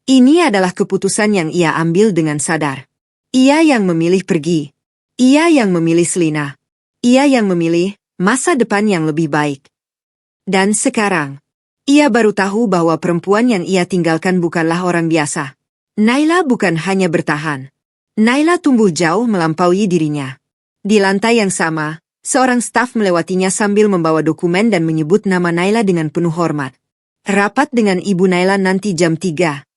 Ini adalah keputusan yang ia ambil dengan sadar. Ia yang memilih pergi. Ia yang memilih Selina. Ia yang memilih masa depan yang lebih baik. Dan sekarang, ia baru tahu bahwa perempuan yang ia tinggalkan bukanlah orang biasa. Naila bukan hanya bertahan. Naila tumbuh jauh melampaui dirinya. Di lantai yang sama, seorang staf melewatinya sambil membawa dokumen dan menyebut nama Naila dengan penuh hormat. Rapat dengan Ibu Naila nanti jam 3.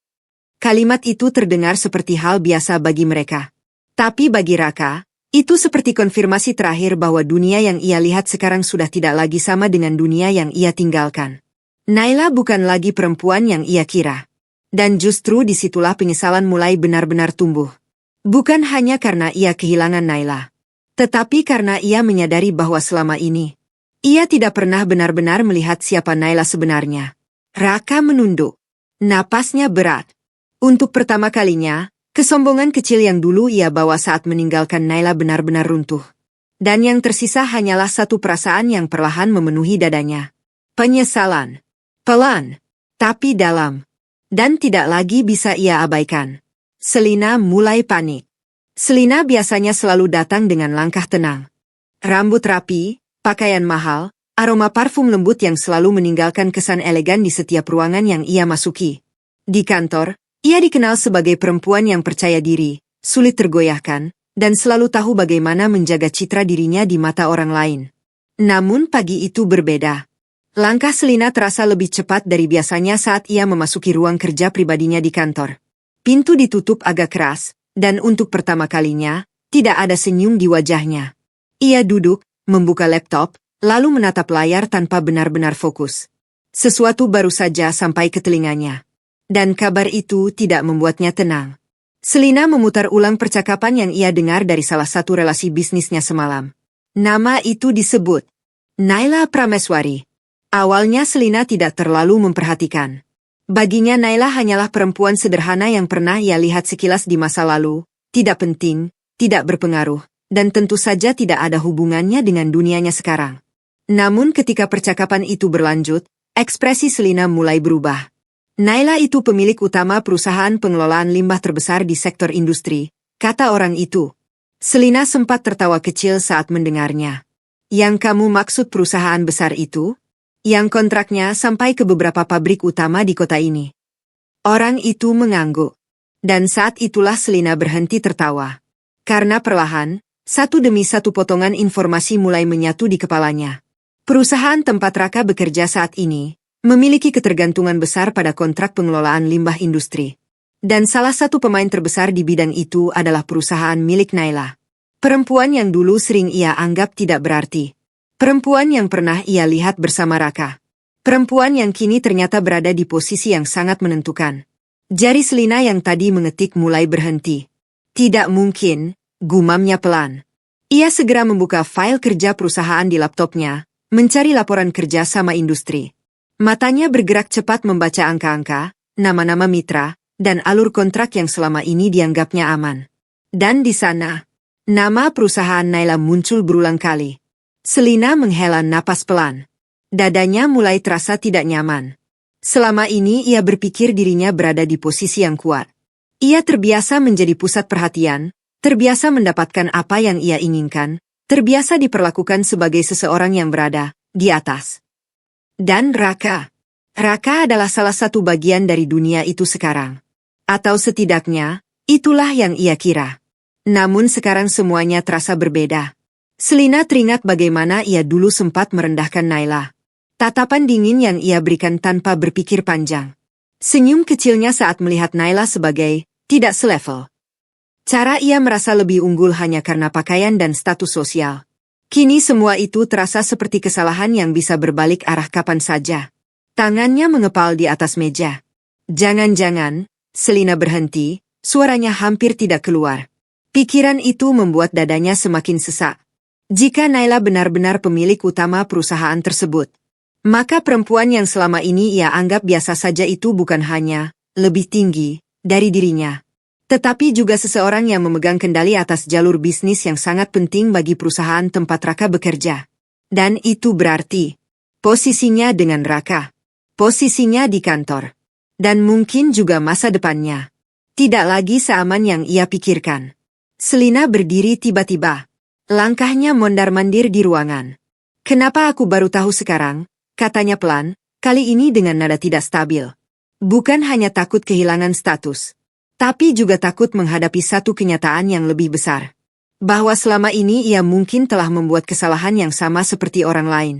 Kalimat itu terdengar seperti hal biasa bagi mereka. Tapi bagi Raka, itu seperti konfirmasi terakhir bahwa dunia yang ia lihat sekarang sudah tidak lagi sama dengan dunia yang ia tinggalkan. Naila bukan lagi perempuan yang ia kira. Dan justru disitulah penyesalan mulai benar-benar tumbuh. Bukan hanya karena ia kehilangan Naila. Tetapi karena ia menyadari bahwa selama ini, ia tidak pernah benar-benar melihat siapa Naila sebenarnya. Raka menunduk. Napasnya berat. Untuk pertama kalinya, kesombongan kecil yang dulu ia bawa saat meninggalkan Naila benar-benar runtuh. Dan yang tersisa hanyalah satu perasaan yang perlahan memenuhi dadanya. Penyesalan. Pelan. Tapi dalam. Dan tidak lagi bisa ia abaikan. Selina mulai panik. Selina biasanya selalu datang dengan langkah tenang. Rambut rapi, pakaian mahal, aroma parfum lembut yang selalu meninggalkan kesan elegan di setiap ruangan yang ia masuki. Di kantor, ia dikenal sebagai perempuan yang percaya diri, sulit tergoyahkan, dan selalu tahu bagaimana menjaga citra dirinya di mata orang lain. Namun pagi itu berbeda. Langkah Selina terasa lebih cepat dari biasanya saat ia memasuki ruang kerja pribadinya di kantor. Pintu ditutup agak keras. Dan untuk pertama kalinya, tidak ada senyum di wajahnya. Ia duduk, membuka laptop, lalu menatap layar tanpa benar-benar fokus. Sesuatu baru saja sampai ke telinganya. Dan kabar itu tidak membuatnya tenang. Selina memutar ulang percakapan yang ia dengar dari salah satu relasi bisnisnya semalam. Nama itu disebut Naila Prameswari. Awalnya Selina tidak terlalu memperhatikan. Baginya Naila hanyalah perempuan sederhana yang pernah ia lihat sekilas di masa lalu, tidak penting, tidak berpengaruh, dan tentu saja tidak ada hubungannya dengan dunianya sekarang. Namun ketika percakapan itu berlanjut, ekspresi Selina mulai berubah. Naila itu pemilik utama perusahaan pengelolaan limbah terbesar di sektor industri, kata orang itu. Selina sempat tertawa kecil saat mendengarnya. Yang kamu maksud perusahaan besar itu? Yang kontraknya sampai ke beberapa pabrik utama di kota ini. Orang itu mengangguk. Dan saat itulah Selina berhenti tertawa. Karena perlahan, satu demi satu potongan informasi mulai menyatu di kepalanya. Perusahaan tempat Raka bekerja saat ini, memiliki ketergantungan besar pada kontrak pengelolaan limbah industri. Dan salah satu pemain terbesar di bidang itu adalah perusahaan milik Naila. Perempuan yang dulu sering ia anggap tidak berarti. Perempuan yang pernah ia lihat bersama Raka. Perempuan yang kini ternyata berada di posisi yang sangat menentukan. Jari Selina yang tadi mengetik mulai berhenti. Tidak mungkin, gumamnya pelan. Ia segera membuka file kerja perusahaan di laptopnya, mencari laporan kerja sama industri. Matanya bergerak cepat membaca angka-angka, nama-nama mitra, dan alur kontrak yang selama ini dianggapnya aman. Dan di sana, nama perusahaan Naila muncul berulang kali. Selina menghela napas pelan. Dadanya mulai terasa tidak nyaman. Selama ini ia berpikir dirinya berada di posisi yang kuat. Ia terbiasa menjadi pusat perhatian, terbiasa mendapatkan apa yang ia inginkan, terbiasa diperlakukan sebagai seseorang yang berada di atas. Dan Raka adalah salah satu bagian dari dunia itu sekarang. Atau setidaknya, itulah yang ia kira. Namun sekarang semuanya terasa berbeda. Selina teringat bagaimana ia dulu sempat merendahkan Naila. Tatapan dingin yang ia berikan tanpa berpikir panjang. Senyum kecilnya saat melihat Naila sebagai tidak selevel. Cara ia merasa lebih unggul hanya karena pakaian dan status sosial. Kini semua itu terasa seperti kesalahan yang bisa berbalik arah kapan saja. Tangannya mengepal di atas meja. Jangan-jangan, Selina berhenti, suaranya hampir tidak keluar. Pikiran itu membuat dadanya semakin sesak. Jika Naila benar-benar pemilik utama perusahaan tersebut, maka perempuan yang selama ini ia anggap biasa saja itu bukan hanya lebih tinggi dari dirinya, tetapi juga seseorang yang memegang kendali atas jalur bisnis yang sangat penting bagi perusahaan tempat Raka bekerja. Dan itu berarti posisinya dengan Raka, posisinya di kantor, dan mungkin juga masa depannya tidak lagi seaman yang ia pikirkan. Selina berdiri tiba-tiba. Langkahnya mondar-mandir di ruangan. "Kenapa aku baru tahu sekarang?" katanya pelan, kali ini dengan nada tidak stabil. Bukan hanya takut kehilangan status, tapi juga takut menghadapi satu kenyataan yang lebih besar. Bahwa selama ini ia mungkin telah membuat kesalahan yang sama seperti orang lain.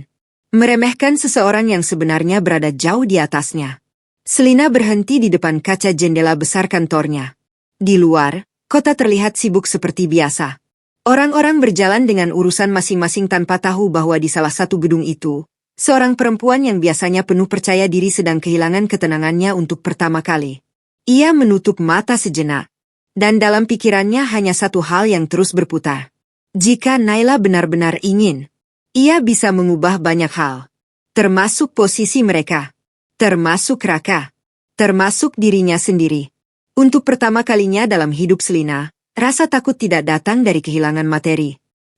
Meremehkan seseorang yang sebenarnya berada jauh di atasnya. Selina berhenti di depan kaca jendela besar kantornya. Di luar, kota terlihat sibuk seperti biasa. Orang-orang berjalan dengan urusan masing-masing tanpa tahu bahwa di salah satu gedung itu, seorang perempuan yang biasanya penuh percaya diri sedang kehilangan ketenangannya untuk pertama kali. Ia menutup mata sejenak. Dan dalam pikirannya hanya satu hal yang terus berputar. Jika Naila benar-benar ingin, ia bisa mengubah banyak hal. Termasuk posisi mereka. Termasuk Raka. Termasuk dirinya sendiri. Untuk pertama kalinya dalam hidup Selina, rasa takut tidak datang dari kehilangan materi,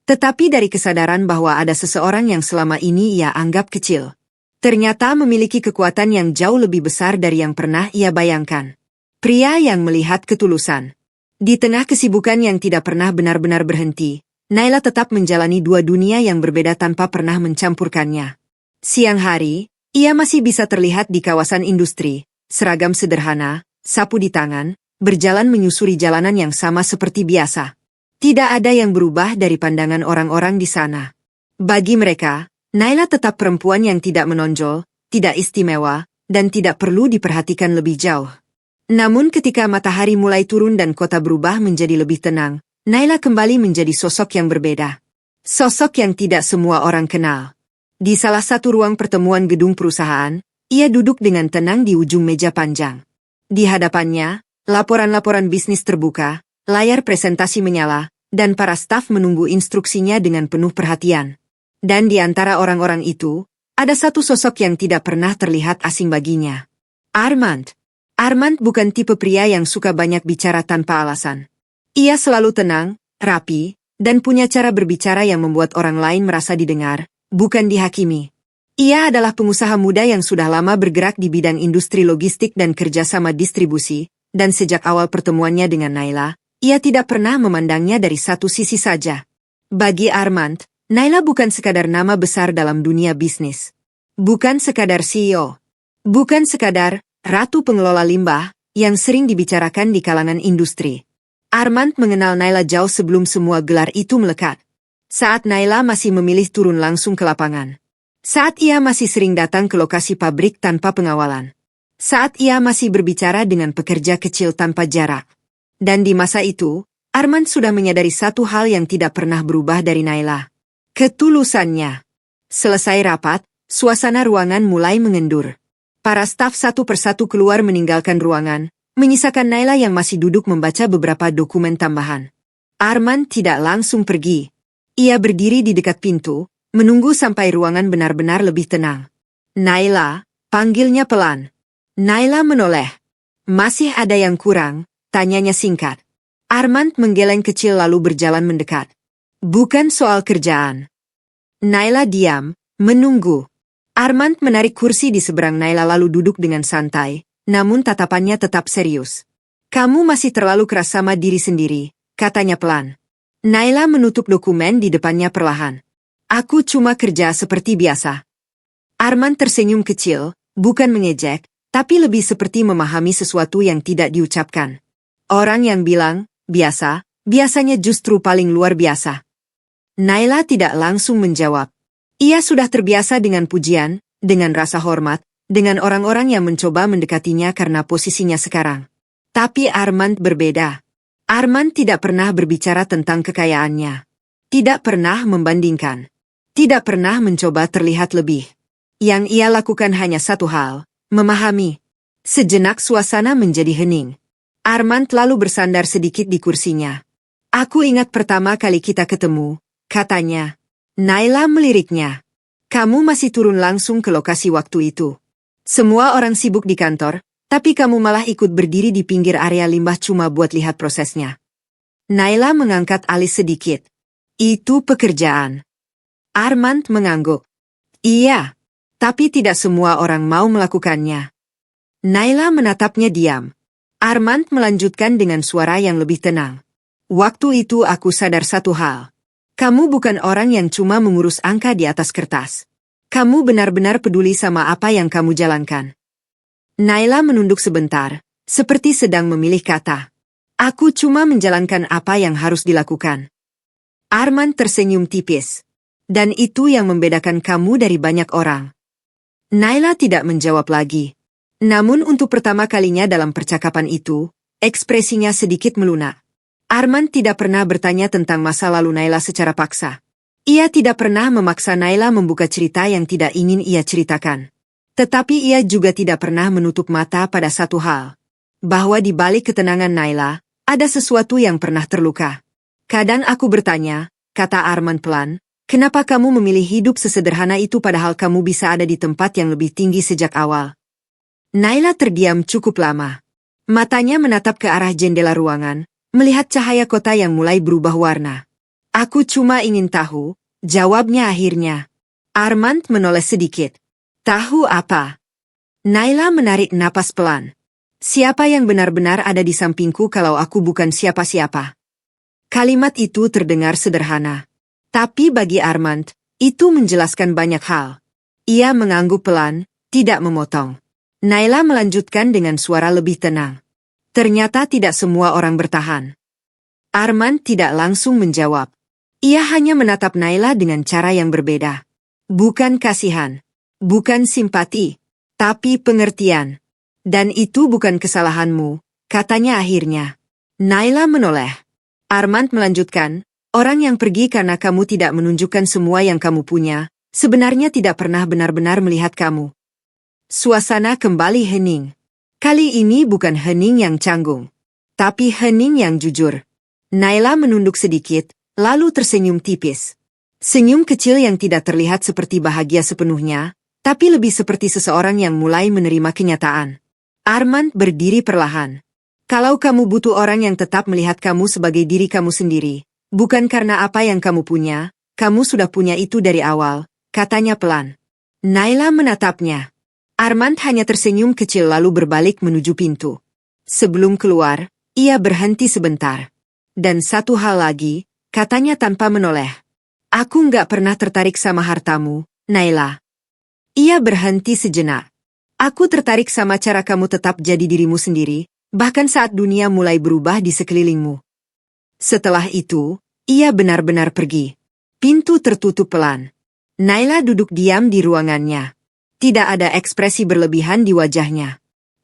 tetapi dari kesadaran bahwa ada seseorang yang selama ini ia anggap kecil. Ternyata memiliki kekuatan yang jauh lebih besar dari yang pernah ia bayangkan. Pria yang melihat ketulusan. Di tengah kesibukan yang tidak pernah benar-benar berhenti, Naila tetap menjalani dua dunia yang berbeda tanpa pernah mencampurkannya. Siang hari, ia masih bisa terlihat di kawasan industri, seragam sederhana, sapu di tangan, berjalan menyusuri jalanan yang sama seperti biasa. Tidak ada yang berubah dari pandangan orang-orang di sana. Bagi mereka, Naila tetap perempuan yang tidak menonjol, tidak istimewa, dan tidak perlu diperhatikan lebih jauh. Namun ketika matahari mulai turun dan kota berubah menjadi lebih tenang, Naila kembali menjadi sosok yang berbeda. Sosok yang tidak semua orang kenal. Di salah satu ruang pertemuan gedung perusahaan, ia duduk dengan tenang di ujung meja panjang. Di hadapannya, laporan-laporan bisnis terbuka, layar presentasi menyala, dan para staf menunggu instruksinya dengan penuh perhatian. Dan di antara orang-orang itu, ada satu sosok yang tidak pernah terlihat asing baginya. Armand. Armand bukan tipe pria yang suka banyak bicara tanpa alasan. Ia selalu tenang, rapi, dan punya cara berbicara yang membuat orang lain merasa didengar, bukan dihakimi. Ia adalah pengusaha muda yang sudah lama bergerak di bidang industri logistik dan kerjasama distribusi, dan sejak awal pertemuannya dengan Naila, ia tidak pernah memandangnya dari satu sisi saja. Bagi Armand, Naila bukan sekadar nama besar dalam dunia bisnis. Bukan sekadar CEO. Bukan sekadar ratu pengelola limbah yang sering dibicarakan di kalangan industri. Armand mengenal Naila jauh sebelum semua gelar itu melekat. Saat Naila masih memilih turun langsung ke lapangan. Saat ia masih sering datang ke lokasi pabrik tanpa pengawalan. Saat ia masih berbicara dengan pekerja kecil tanpa jarak. Dan di masa itu, Armand sudah menyadari satu hal yang tidak pernah berubah dari Naila. Ketulusannya. Selesai rapat, suasana ruangan mulai mengendur. Para staf satu persatu keluar meninggalkan ruangan, menyisakan Naila yang masih duduk membaca beberapa dokumen tambahan. Armand tidak langsung pergi. Ia berdiri di dekat pintu, menunggu sampai ruangan benar-benar lebih tenang. Naila, panggilnya pelan. Naila menoleh. Masih ada yang kurang, tanyanya singkat. Armand menggeleng kecil lalu berjalan mendekat. Bukan soal kerjaan. Naila diam, menunggu. Armand menarik kursi di seberang Naila lalu duduk dengan santai, namun tatapannya tetap serius. Kamu masih terlalu keras sama diri sendiri, katanya pelan. Naila menutup dokumen di depannya perlahan. Aku cuma kerja seperti biasa. Armand tersenyum kecil, bukan mengejek, tapi lebih seperti memahami sesuatu yang tidak diucapkan. Orang yang bilang, biasa, biasanya justru paling luar biasa. Naila tidak langsung menjawab. Ia sudah terbiasa dengan pujian, dengan rasa hormat, dengan orang-orang yang mencoba mendekatinya karena posisinya sekarang. Tapi Armand berbeda. Armand tidak pernah berbicara tentang kekayaannya. Tidak pernah membandingkan. Tidak pernah mencoba terlihat lebih. Yang ia lakukan hanya satu hal, memahami. Sejenak suasana menjadi hening. Armand lalu bersandar sedikit di kursinya. Aku ingat pertama kali kita ketemu, katanya. Naila meliriknya. Kamu masih turun langsung ke lokasi waktu itu. Semua orang sibuk di kantor, tapi kamu malah ikut berdiri di pinggir area limbah cuma buat lihat prosesnya. Naila mengangkat alis sedikit. Itu pekerjaan. Armand mengangguk. Iya, tapi tidak semua orang mau melakukannya. Naila menatapnya diam. Armand melanjutkan dengan suara yang lebih tenang. Waktu itu aku sadar satu hal. Kamu bukan orang yang cuma mengurus angka di atas kertas. Kamu benar-benar peduli sama apa yang kamu jalankan. Naila menunduk sebentar, seperti sedang memilih kata. Aku cuma menjalankan apa yang harus dilakukan. Armand tersenyum tipis. Dan itu yang membedakan kamu dari banyak orang. Naila tidak menjawab lagi. Namun untuk pertama kalinya dalam percakapan itu, ekspresinya sedikit melunak. Armand tidak pernah bertanya tentang masa lalu Naila secara paksa. Ia tidak pernah memaksa Naila membuka cerita yang tidak ingin ia ceritakan. Tetapi ia juga tidak pernah menutup mata pada satu hal. Bahwa di balik ketenangan Naila, ada sesuatu yang pernah terluka. Kadang aku bertanya, kata Armand pelan, kenapa kamu memilih hidup sesederhana itu padahal kamu bisa ada di tempat yang lebih tinggi sejak awal? Naila terdiam cukup lama. Matanya menatap ke arah jendela ruangan, melihat cahaya kota yang mulai berubah warna. Aku cuma ingin tahu, jawabnya akhirnya. Armand menoleh sedikit. Tahu apa? Naila menarik napas pelan. Siapa yang benar-benar ada di sampingku kalau aku bukan siapa-siapa? Kalimat itu terdengar sederhana. Tapi bagi Armand, itu menjelaskan banyak hal. Ia mengangguk pelan, tidak memotong. Naila melanjutkan dengan suara lebih tenang. Ternyata tidak semua orang bertahan. Armand tidak langsung menjawab. Ia hanya menatap Naila dengan cara yang berbeda. Bukan kasihan, bukan simpati, tapi pengertian. Dan itu bukan kesalahanmu, katanya akhirnya. Naila menoleh. Armand melanjutkan, orang yang pergi karena kamu tidak menunjukkan semua yang kamu punya, sebenarnya tidak pernah benar-benar melihat kamu. Suasana kembali hening. Kali ini bukan hening yang canggung, tapi hening yang jujur. Naila menunduk sedikit, lalu tersenyum tipis. Senyum kecil yang tidak terlihat seperti bahagia sepenuhnya, tapi lebih seperti seseorang yang mulai menerima kenyataan. Armand berdiri perlahan. Kalau kamu butuh orang yang tetap melihat kamu sebagai diri kamu sendiri, bukan karena apa yang kamu punya, kamu sudah punya itu dari awal, katanya pelan. Naila menatapnya. Armand hanya tersenyum kecil lalu berbalik menuju pintu. Sebelum keluar, ia berhenti sebentar. Dan satu hal lagi, katanya tanpa menoleh. Aku nggak pernah tertarik sama hartamu, Naila. Ia berhenti sejenak. Aku tertarik sama cara kamu tetap jadi dirimu sendiri, bahkan saat dunia mulai berubah di sekelilingmu. Setelah itu, ia benar-benar pergi. Pintu tertutup pelan. Naila duduk diam di ruangannya. Tidak ada ekspresi berlebihan di wajahnya.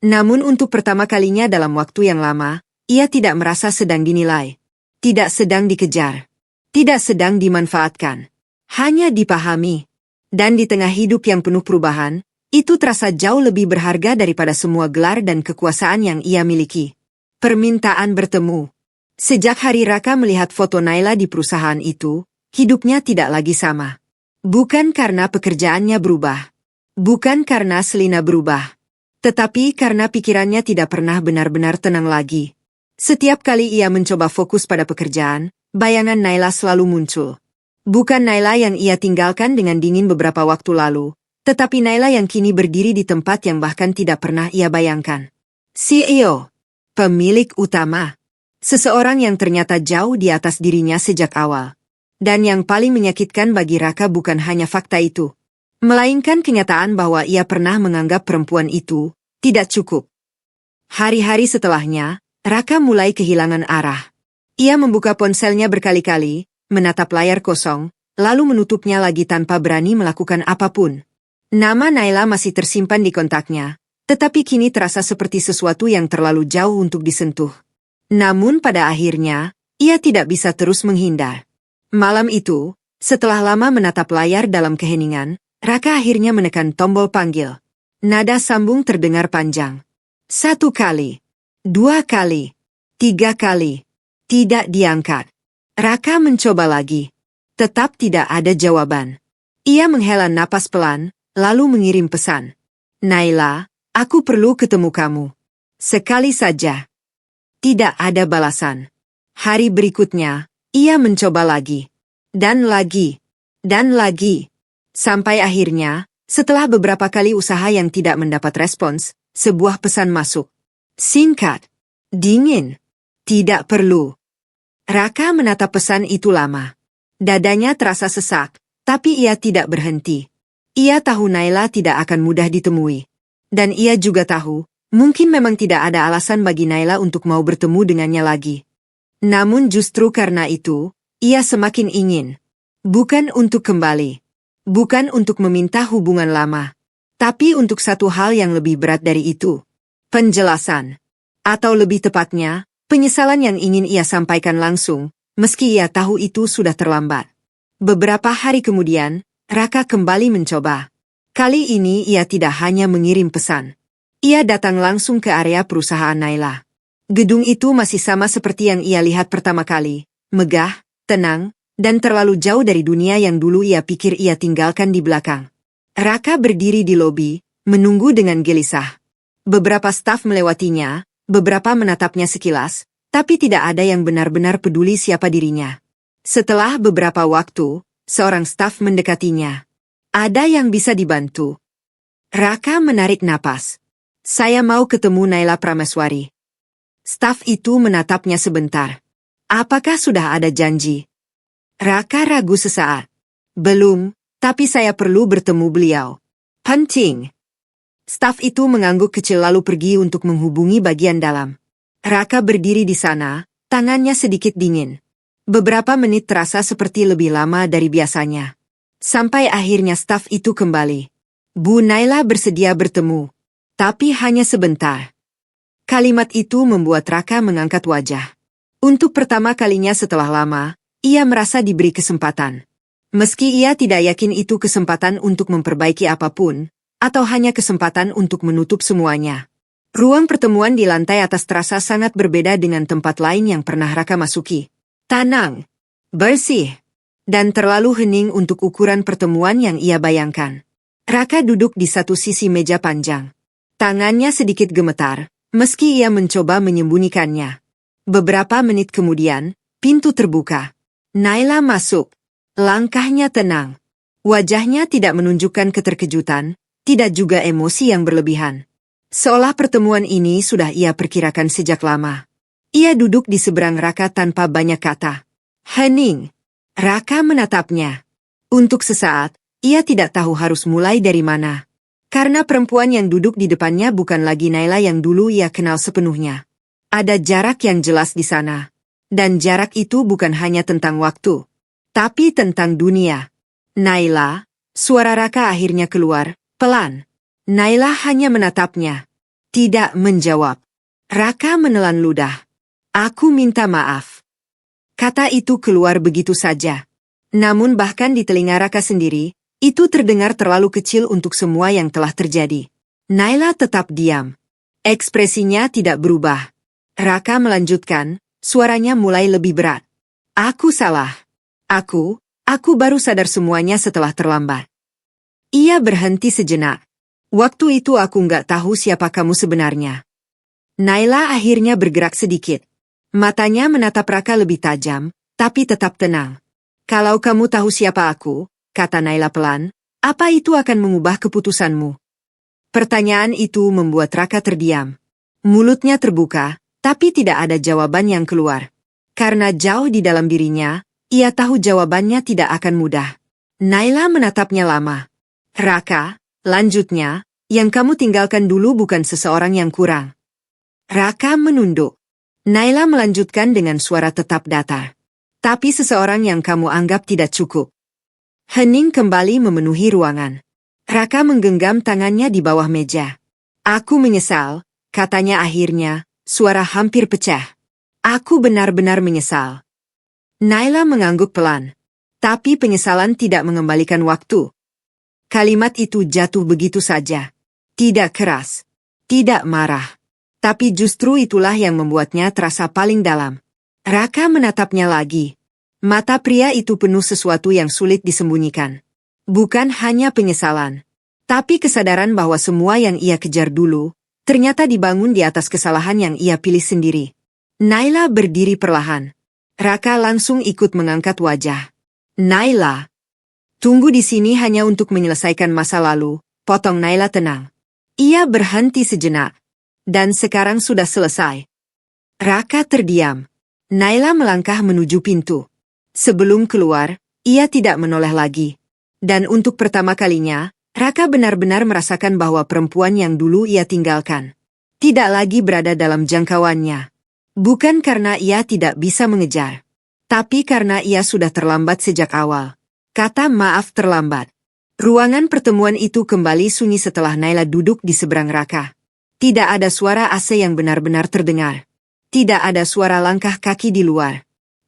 Namun untuk pertama kalinya dalam waktu yang lama, ia tidak merasa sedang dinilai. Tidak sedang dikejar. Tidak sedang dimanfaatkan. Hanya dipahami. Dan di tengah hidup yang penuh perubahan, itu terasa jauh lebih berharga daripada semua gelar dan kekuasaan yang ia miliki. Permintaan bertemu. Sejak hari Raka melihat foto Naila di perusahaan itu, hidupnya tidak lagi sama. Bukan karena pekerjaannya berubah. Bukan karena Selina berubah. Tetapi karena pikirannya tidak pernah benar-benar tenang lagi. Setiap kali ia mencoba fokus pada pekerjaan, bayangan Naila selalu muncul. Bukan Naila yang ia tinggalkan dengan dingin beberapa waktu lalu, tetapi Naila yang kini berdiri di tempat yang bahkan tidak pernah ia bayangkan. CEO. Pemilik utama. Seseorang yang ternyata jauh di atas dirinya sejak awal. Dan yang paling menyakitkan bagi Raka bukan hanya fakta itu, melainkan kenyataan bahwa ia pernah menganggap perempuan itu tidak cukup. Hari-hari setelahnya, Raka mulai kehilangan arah. Ia membuka ponselnya berkali-kali, menatap layar kosong, lalu menutupnya lagi tanpa berani melakukan apapun. Nama Naila masih tersimpan di kontaknya, tetapi kini terasa seperti sesuatu yang terlalu jauh untuk disentuh. Namun pada akhirnya, ia tidak bisa terus menghindar. Malam itu, setelah lama menatap layar dalam keheningan, Raka akhirnya menekan tombol panggil. Nada sambung terdengar panjang. 1 kali, 2 kali, 3 kali. Tidak diangkat. Raka mencoba lagi. Tetap tidak ada jawaban. Ia menghela napas pelan, lalu mengirim pesan. Naila, aku perlu ketemu kamu. Sekali saja. Tidak ada balasan. Hari berikutnya, ia mencoba lagi. Dan lagi. Dan lagi. Sampai akhirnya, setelah beberapa kali usaha yang tidak mendapat respons, sebuah pesan masuk. Singkat. Dingin. Tidak perlu. Raka menatap pesan itu lama. Dadanya terasa sesak, tapi ia tidak berhenti. Ia tahu Naila tidak akan mudah ditemui. Dan ia juga tahu, mungkin memang tidak ada alasan bagi Naila untuk mau bertemu dengannya lagi. Namun justru karena itu, ia semakin ingin. Bukan untuk kembali. Bukan untuk meminta hubungan lama. Tapi untuk satu hal yang lebih berat dari itu. Penjelasan. Atau lebih tepatnya, penyesalan yang ingin ia sampaikan langsung, meski ia tahu itu sudah terlambat. Beberapa hari kemudian, Raka kembali mencoba. Kali ini ia tidak hanya mengirim pesan. Ia datang langsung ke area perusahaan Naila. Gedung itu masih sama seperti yang ia lihat pertama kali, megah, tenang, dan terlalu jauh dari dunia yang dulu ia pikir ia tinggalkan di belakang. Raka berdiri di lobi, menunggu dengan gelisah. Beberapa staf melewatinya, beberapa menatapnya sekilas, tapi tidak ada yang benar-benar peduli siapa dirinya. Setelah beberapa waktu, seorang staf mendekatinya. Ada yang bisa dibantu? Raka menarik napas. Saya mau ketemu Naila Prameswari. Staf itu menatapnya sebentar. Apakah sudah ada janji? Raka ragu sesaat. Belum, tapi saya perlu bertemu beliau. Penting. Staf itu mengangguk kecil lalu pergi untuk menghubungi bagian dalam. Raka berdiri di sana, tangannya sedikit dingin. Beberapa menit terasa seperti lebih lama dari biasanya. Sampai akhirnya staf itu kembali. Bu Naila bersedia bertemu. Tapi hanya sebentar. Kalimat itu membuat Raka mengangkat wajah. Untuk pertama kalinya setelah lama, ia merasa diberi kesempatan. Meski ia tidak yakin itu kesempatan untuk memperbaiki apapun, atau hanya kesempatan untuk menutup semuanya. Ruang pertemuan di lantai atas terasa sangat berbeda dengan tempat lain yang pernah Raka masuki. Tenang, bersih, dan terlalu hening untuk ukuran pertemuan yang ia bayangkan. Raka duduk di satu sisi meja panjang. Tangannya sedikit gemetar, meski ia mencoba menyembunyikannya. Beberapa menit kemudian, pintu terbuka. Naila masuk. Langkahnya tenang. Wajahnya tidak menunjukkan keterkejutan, tidak juga emosi yang berlebihan. Seolah pertemuan ini sudah ia perkirakan sejak lama. Ia duduk di seberang Raka tanpa banyak kata. Hening. Raka menatapnya. Untuk sesaat, ia tidak tahu harus mulai dari mana. Karena perempuan yang duduk di depannya bukan lagi Naila yang dulu ia kenal sepenuhnya. Ada jarak yang jelas di sana. Dan jarak itu bukan hanya tentang waktu, tapi tentang dunia. Naila, suara Raka akhirnya keluar, pelan. Naila hanya menatapnya. Tidak menjawab. Raka menelan ludah. Aku minta maaf. Kata itu keluar begitu saja. Namun bahkan di telinga Raka sendiri, itu terdengar terlalu kecil untuk semua yang telah terjadi. Naila tetap diam. Ekspresinya tidak berubah. Raka melanjutkan, suaranya mulai lebih berat. Aku salah. Aku baru sadar semuanya setelah terlambat. Ia berhenti sejenak. Waktu itu aku nggak tahu siapa kamu sebenarnya. Naila akhirnya bergerak sedikit. Matanya menatap Raka lebih tajam, tapi tetap tenang. Kalau kamu tahu siapa aku, kata Naila pelan, apa itu akan mengubah keputusanmu? Pertanyaan itu membuat Raka terdiam. Mulutnya terbuka, tapi tidak ada jawaban yang keluar. Karena jauh di dalam dirinya, ia tahu jawabannya tidak akan mudah. Naila menatapnya lama. Raka, lanjutnya, yang kamu tinggalkan dulu bukan seseorang yang kurang. Raka menunduk. Naila melanjutkan dengan suara tetap datar. Tapi seseorang yang kamu anggap tidak cukup. Hening kembali memenuhi ruangan. Raka menggenggam tangannya di bawah meja. Aku menyesal, katanya akhirnya, suara hampir pecah. Aku benar-benar menyesal. Naila mengangguk pelan. Tapi penyesalan tidak mengembalikan waktu. Kalimat itu jatuh begitu saja. Tidak keras. Tidak marah. Tapi justru itulah yang membuatnya terasa paling dalam. Raka menatapnya lagi. Mata pria itu penuh sesuatu yang sulit disembunyikan. Bukan hanya penyesalan. Tapi kesadaran bahwa semua yang ia kejar dulu, ternyata dibangun di atas kesalahan yang ia pilih sendiri. Naila berdiri perlahan. Raka langsung ikut mengangkat wajah. Naila. Tunggu di sini hanya untuk menyelesaikan masa lalu, potong Naila tenang. Ia berhenti sejenak. Dan sekarang sudah selesai. Raka terdiam. Naila melangkah menuju pintu. Sebelum keluar, ia tidak menoleh lagi. Dan untuk pertama kalinya, Raka benar-benar merasakan bahwa perempuan yang dulu ia tinggalkan tidak lagi berada dalam jangkauannya. Bukan karena ia tidak bisa mengejar, tapi karena ia sudah terlambat sejak awal. Kata maaf terlambat. Ruangan pertemuan itu kembali sunyi setelah Naila duduk di seberang Raka. Tidak ada suara AC yang benar-benar terdengar. Tidak ada suara langkah kaki di luar.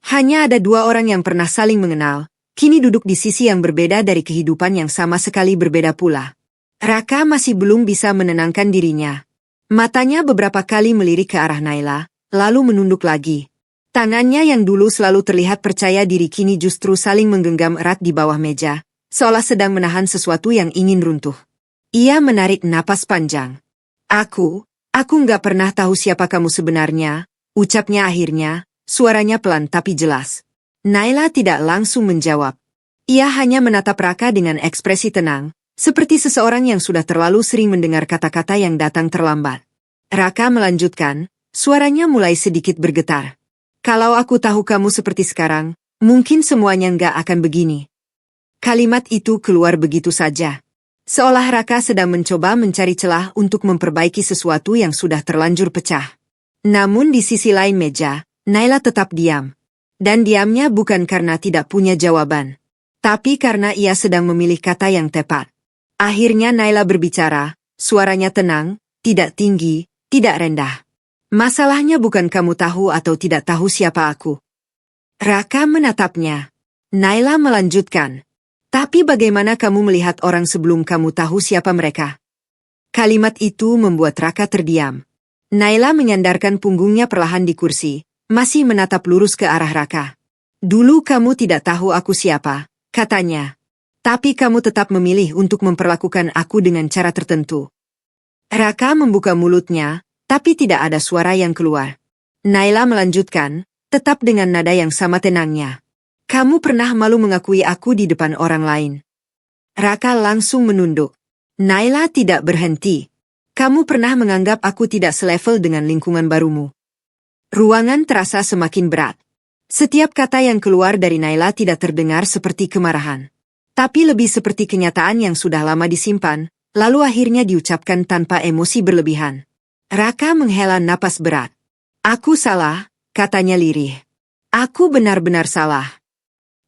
Hanya ada dua orang yang pernah saling mengenal, kini duduk di sisi yang berbeda dari kehidupan yang sama sekali berbeda pula. Raka masih belum bisa menenangkan dirinya. Matanya beberapa kali melirik ke arah Naila, lalu menunduk lagi. Tangannya yang dulu selalu terlihat percaya diri kini justru saling menggenggam erat di bawah meja, seolah sedang menahan sesuatu yang ingin runtuh. Ia menarik napas panjang. Aku nggak pernah tahu siapa kamu sebenarnya, ucapnya akhirnya, suaranya pelan tapi jelas. Naila tidak langsung menjawab. Ia hanya menatap Raka dengan ekspresi tenang, seperti seseorang yang sudah terlalu sering mendengar kata-kata yang datang terlambat. Raka melanjutkan, suaranya mulai sedikit bergetar. Kalau aku tahu kamu seperti sekarang, mungkin semuanya nggak akan begini. Kalimat itu keluar begitu saja. Seolah Raka sedang mencoba mencari celah untuk memperbaiki sesuatu yang sudah terlanjur pecah. Namun di sisi lain meja, Naila tetap diam. Dan diamnya bukan karena tidak punya jawaban, tapi karena ia sedang memilih kata yang tepat. Akhirnya Naila berbicara, suaranya tenang, tidak tinggi, tidak rendah. Masalahnya bukan kamu tahu atau tidak tahu siapa aku. Raka menatapnya. Naila melanjutkan. Tapi bagaimana kamu melihat orang sebelum kamu tahu siapa mereka? Kalimat itu membuat Raka terdiam. Naila menyandarkan punggungnya perlahan di kursi, masih menatap lurus ke arah Raka. Dulu kamu tidak tahu aku siapa, katanya. Tapi kamu tetap memilih untuk memperlakukan aku dengan cara tertentu. Raka membuka mulutnya, tapi tidak ada suara yang keluar. Naila melanjutkan, tetap dengan nada yang sama tenangnya. Kamu pernah malu mengakui aku di depan orang lain. Raka langsung menunduk. Naila tidak berhenti. Kamu pernah menganggap aku tidak selevel dengan lingkungan barumu. Ruangan terasa semakin berat. Setiap kata yang keluar dari Naila tidak terdengar seperti kemarahan, tapi lebih seperti kenyataan yang sudah lama disimpan, lalu akhirnya diucapkan tanpa emosi berlebihan. Raka menghela napas berat. Aku salah, katanya lirih. Aku benar-benar salah.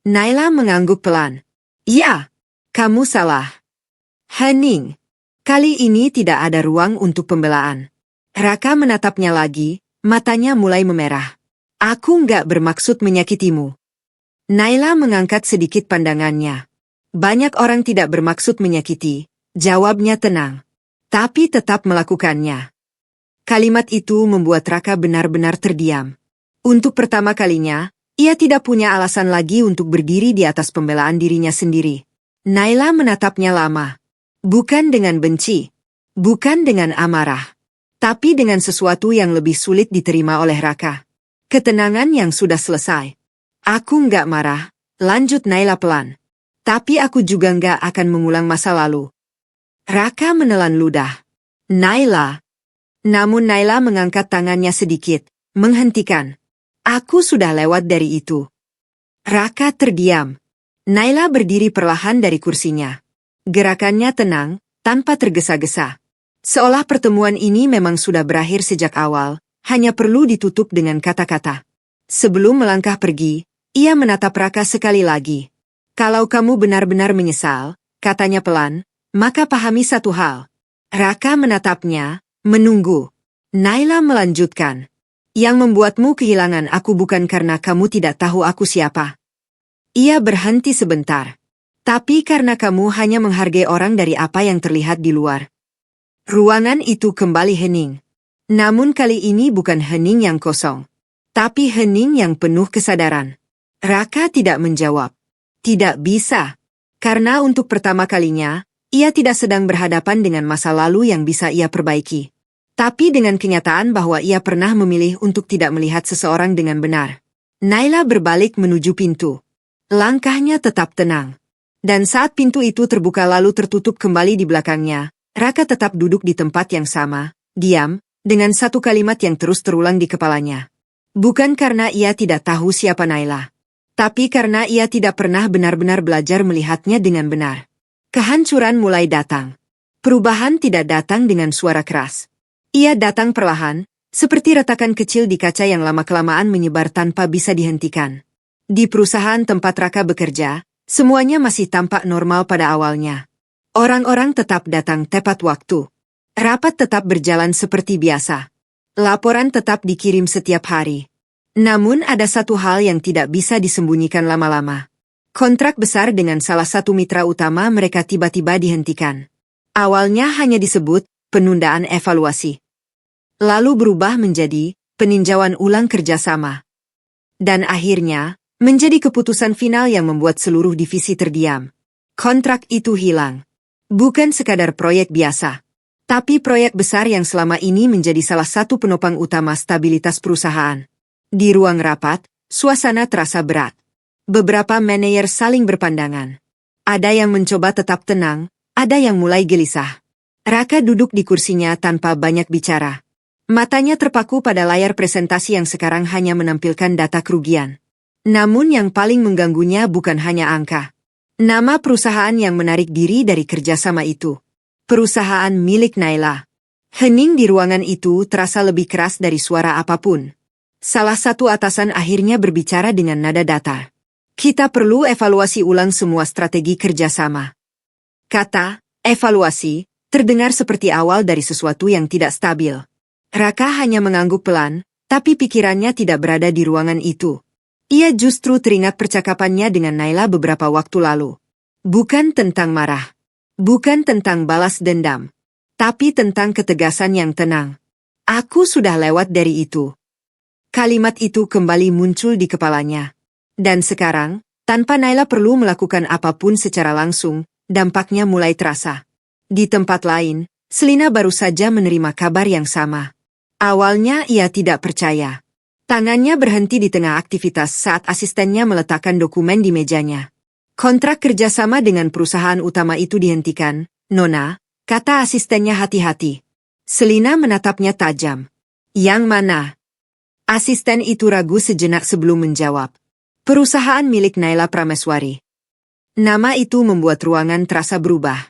Naila mengangguk pelan. Ya, kamu salah. Hening. Kali ini tidak ada ruang untuk pembelaan. Raka menatapnya lagi. Matanya mulai memerah. Aku nggak bermaksud menyakitimu. Naila mengangkat sedikit pandangannya. Banyak orang tidak bermaksud menyakiti, jawabnya tenang. Tapi tetap melakukannya. Kalimat itu membuat Raka benar-benar terdiam. Untuk pertama kalinya, ia tidak punya alasan lagi untuk berdiri di atas pembelaan dirinya sendiri. Naila menatapnya lama. Bukan dengan benci. Bukan dengan amarah. Tapi dengan sesuatu yang lebih sulit diterima oleh Raka. Ketenangan yang sudah selesai. Aku nggak marah, lanjut Naila pelan. Tapi aku juga nggak akan mengulang masa lalu. Raka menelan ludah. Naila. Namun Naila mengangkat tangannya sedikit, menghentikan. Aku sudah lewat dari itu. Raka terdiam. Naila berdiri perlahan dari kursinya. Gerakannya tenang, tanpa tergesa-gesa. Seolah pertemuan ini memang sudah berakhir sejak awal, hanya perlu ditutup dengan kata-kata. Sebelum melangkah pergi, ia menatap Raka sekali lagi. Kalau kamu benar-benar menyesal, katanya pelan, maka pahami satu hal. Raka menatapnya, menunggu. Naila melanjutkan. Yang membuatmu kehilangan aku bukan karena kamu tidak tahu aku siapa. Ia berhenti sebentar. Tapi karena kamu hanya menghargai orang dari apa yang terlihat di luar. Ruangan itu kembali hening. Namun kali ini bukan hening yang kosong. Tapi hening yang penuh kesadaran. Raka tidak menjawab. Tidak bisa. Karena untuk pertama kalinya, ia tidak sedang berhadapan dengan masa lalu yang bisa ia perbaiki. Tapi dengan kenyataan bahwa ia pernah memilih untuk tidak melihat seseorang dengan benar. Naila berbalik menuju pintu. Langkahnya tetap tenang. Dan saat pintu itu terbuka lalu tertutup kembali di belakangnya, Raka tetap duduk di tempat yang sama, diam, dengan satu kalimat yang terus terulang di kepalanya. Bukan karena ia tidak tahu siapa Naila. Tapi karena ia tidak pernah benar-benar belajar melihatnya dengan benar. Kehancuran mulai datang. Perubahan tidak datang dengan suara keras. Ia datang perlahan, seperti retakan kecil di kaca yang lama-kelamaan menyebar tanpa bisa dihentikan. Di perusahaan tempat Raka bekerja, semuanya masih tampak normal pada awalnya. Orang-orang tetap datang tepat waktu. Rapat tetap berjalan seperti biasa. Laporan tetap dikirim setiap hari. Namun ada satu hal yang tidak bisa disembunyikan lama-lama. Kontrak besar dengan salah satu mitra utama mereka tiba-tiba dihentikan. Awalnya hanya disebut penundaan evaluasi. Lalu berubah menjadi peninjauan ulang kerjasama. Dan akhirnya, menjadi keputusan final yang membuat seluruh divisi terdiam. Kontrak itu hilang. Bukan sekadar proyek biasa. Tapi proyek besar yang selama ini menjadi salah satu penopang utama stabilitas perusahaan. Di ruang rapat, suasana terasa berat. Beberapa manajer saling berpandangan. Ada yang mencoba tetap tenang, ada yang mulai gelisah. Raka duduk di kursinya tanpa banyak bicara. Matanya terpaku pada layar presentasi yang sekarang hanya menampilkan data kerugian. Namun yang paling mengganggunya bukan hanya angka. Nama perusahaan yang menarik diri dari kerjasama itu. Perusahaan milik Naila. Hening di ruangan itu terasa lebih keras dari suara apapun. Salah satu atasan akhirnya berbicara dengan nada datar. Kita perlu evaluasi ulang semua strategi kerjasama. Kata, evaluasi, terdengar seperti awal dari sesuatu yang tidak stabil. Raka hanya mengangguk pelan, tapi pikirannya tidak berada di ruangan itu. Ia justru teringat percakapannya dengan Naila beberapa waktu lalu. Bukan tentang marah. Bukan tentang balas dendam. Tapi tentang ketegasan yang tenang. Aku sudah lewat dari itu. Kalimat itu kembali muncul di kepalanya. Dan sekarang, tanpa Naila perlu melakukan apapun secara langsung, dampaknya mulai terasa. Di tempat lain, Selina baru saja menerima kabar yang sama. Awalnya ia tidak percaya. Tangannya berhenti di tengah aktivitas saat asistennya meletakkan dokumen di mejanya. Kontrak kerjasama dengan perusahaan utama itu dihentikan, Nona, kata asistennya hati-hati. Selina menatapnya tajam. Yang mana? Asisten itu ragu sejenak sebelum menjawab. Perusahaan milik Naila Prameswari. Nama itu membuat ruangan terasa berubah.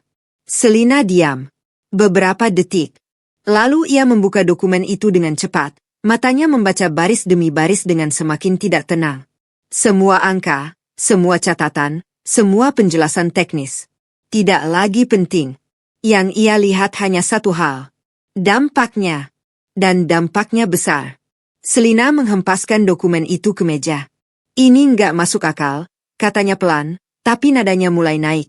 Selina diam. Beberapa detik. Lalu ia membuka dokumen itu dengan cepat. Matanya membaca baris demi baris dengan semakin tidak tenang. Semua angka, semua catatan, semua penjelasan teknis. Tidak lagi penting. Yang ia lihat hanya satu hal. Dampaknya. Dan dampaknya besar. Selina menghempaskan dokumen itu ke meja. Ini nggak masuk akal, katanya pelan, tapi nadanya mulai naik.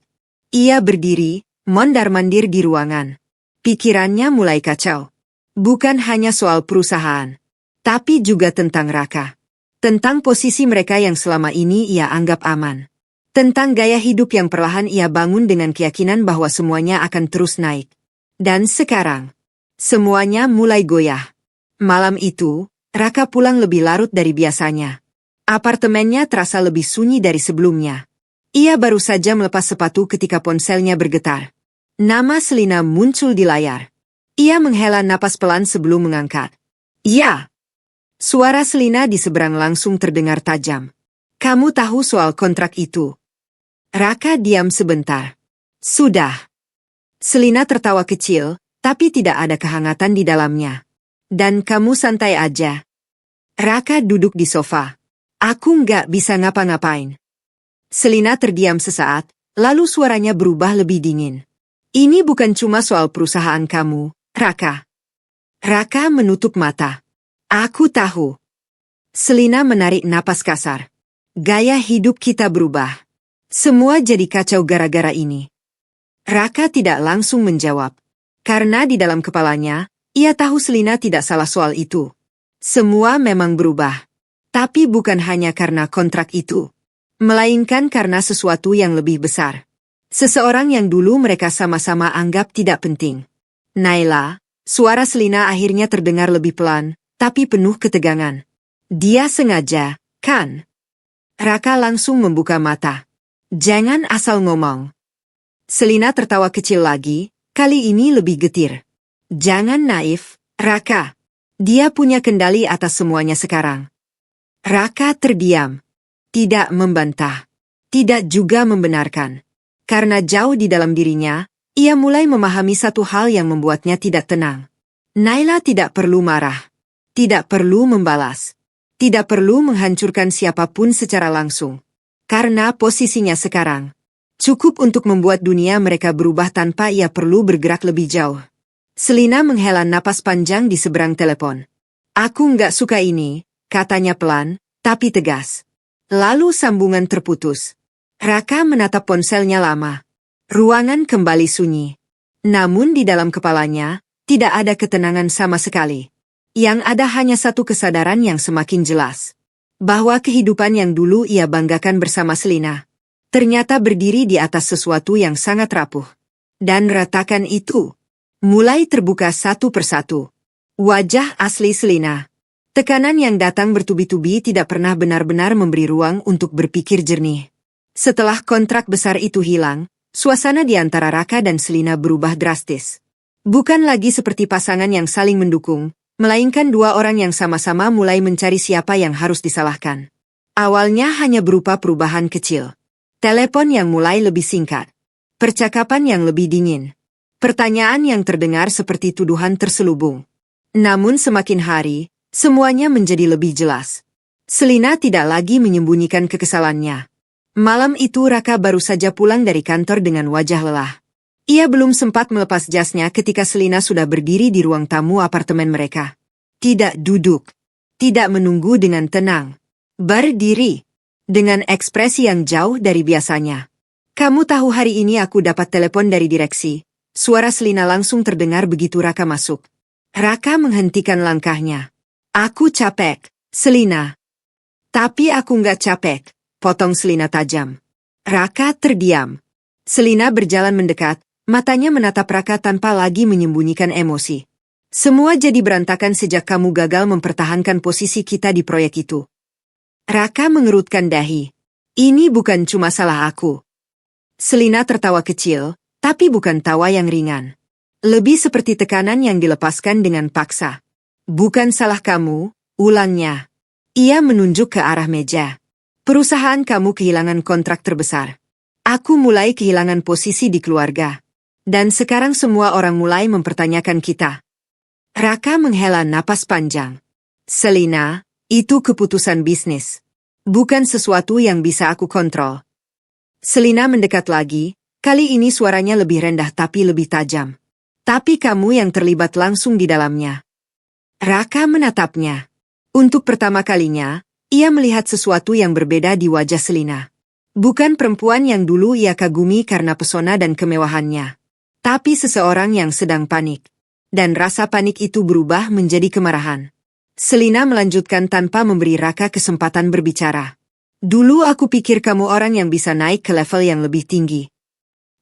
Ia berdiri, mondar-mandir di ruangan. Pikirannya mulai kacau. Bukan hanya soal perusahaan, tapi juga tentang Raka. Tentang posisi mereka yang selama ini ia anggap aman. Tentang gaya hidup yang perlahan ia bangun dengan keyakinan bahwa semuanya akan terus naik. Dan sekarang, semuanya mulai goyah. Malam itu, Raka pulang lebih larut dari biasanya. Apartemennya terasa lebih sunyi dari sebelumnya. Ia baru saja melepas sepatu ketika ponselnya bergetar. Nama Selina muncul di layar. Ia menghela napas pelan sebelum mengangkat. Ya! Suara Selina di seberang langsung terdengar tajam. Kamu tahu soal kontrak itu? Raka diam sebentar. Sudah. Selina tertawa kecil, tapi tidak ada kehangatan di dalamnya. Dan kamu santai aja. Raka duduk di sofa. Aku nggak bisa ngapa-ngapain. Selina terdiam sesaat, lalu suaranya berubah lebih dingin. Ini bukan cuma soal perusahaan kamu, Raka. Raka menutup mata. Aku tahu. Selina menarik napas kasar. Gaya hidup kita berubah. Semua jadi kacau gara-gara ini. Raka tidak langsung menjawab. Karena di dalam kepalanya, ia tahu Selina tidak salah soal itu. Semua memang berubah. Tapi bukan hanya karena kontrak itu. Melainkan karena sesuatu yang lebih besar. Seseorang yang dulu mereka sama-sama anggap tidak penting. Naila, suara Selina akhirnya terdengar lebih pelan, tapi penuh ketegangan. Dia sengaja, kan? Raka langsung membuka mata. Jangan asal ngomong. Selina tertawa kecil lagi, kali ini lebih getir. Jangan naif, Raka. Dia punya kendali atas semuanya sekarang. Raka terdiam. Tidak membantah. Tidak juga membenarkan. Karena jauh di dalam dirinya, ia mulai memahami satu hal yang membuatnya tidak tenang. Naila tidak perlu marah. Tidak perlu membalas. Tidak perlu menghancurkan siapapun secara langsung. Karena posisinya sekarang cukup untuk membuat dunia mereka berubah tanpa ia perlu bergerak lebih jauh. Selina menghela napas panjang di seberang telepon. Aku nggak suka ini, katanya pelan, tapi tegas. Lalu sambungan terputus. Raka menatap ponselnya lama. Ruangan kembali sunyi. Namun di dalam kepalanya, tidak ada ketenangan sama sekali. Yang ada hanya satu kesadaran yang semakin jelas. Bahwa kehidupan yang dulu ia banggakan bersama Selina, ternyata berdiri di atas sesuatu yang sangat rapuh. Dan retakan itu mulai terbuka satu persatu. Wajah asli Selina. Tekanan yang datang bertubi-tubi tidak pernah benar-benar memberi ruang untuk berpikir jernih. Setelah kontrak besar itu hilang, suasana di antara Raka dan Selina berubah drastis. Bukan lagi seperti pasangan yang saling mendukung, melainkan dua orang yang sama-sama mulai mencari siapa yang harus disalahkan. Awalnya hanya berupa perubahan kecil. Telepon yang mulai lebih singkat. Percakapan yang lebih dingin. Pertanyaan yang terdengar seperti tuduhan terselubung. Namun semakin hari, semuanya menjadi lebih jelas. Selina tidak lagi menyembunyikan kekesalannya. Malam itu Raka baru saja pulang dari kantor dengan wajah lelah. Ia belum sempat melepas jasnya ketika Selina sudah berdiri di ruang tamu apartemen mereka. Tidak duduk. Tidak menunggu dengan tenang. Berdiri. Dengan ekspresi yang jauh dari biasanya. Kamu tahu hari ini aku dapat telepon dari direksi. Suara Selina langsung terdengar begitu Raka masuk. Raka menghentikan langkahnya. Aku capek, Selina. Tapi aku nggak capek, potong Selina tajam. Raka terdiam. Selina berjalan mendekat, matanya menatap Raka tanpa lagi menyembunyikan emosi. Semua jadi berantakan sejak kamu gagal mempertahankan posisi kita di proyek itu. Raka mengerutkan dahi. Ini bukan cuma salah aku. Selina tertawa kecil, tapi bukan tawa yang ringan. Lebih seperti tekanan yang dilepaskan dengan paksa. Bukan salah kamu, ulangnya. Ia menunjuk ke arah meja. Perusahaan kamu kehilangan kontrak terbesar. Aku mulai kehilangan posisi di keluarga. Dan sekarang semua orang mulai mempertanyakan kita. Raka menghela napas panjang. Selina, itu keputusan bisnis. Bukan sesuatu yang bisa aku kontrol. Selina mendekat lagi, kali ini suaranya lebih rendah tapi lebih tajam. Tapi kamu yang terlibat langsung di dalamnya. Raka menatapnya. Untuk pertama kalinya, ia melihat sesuatu yang berbeda di wajah Selina. Bukan perempuan yang dulu ia kagumi karena pesona dan kemewahannya. Tapi seseorang yang sedang panik. Dan rasa panik itu berubah menjadi kemarahan. Selina melanjutkan tanpa memberi Raka kesempatan berbicara. Dulu aku pikir kamu orang yang bisa naik ke level yang lebih tinggi.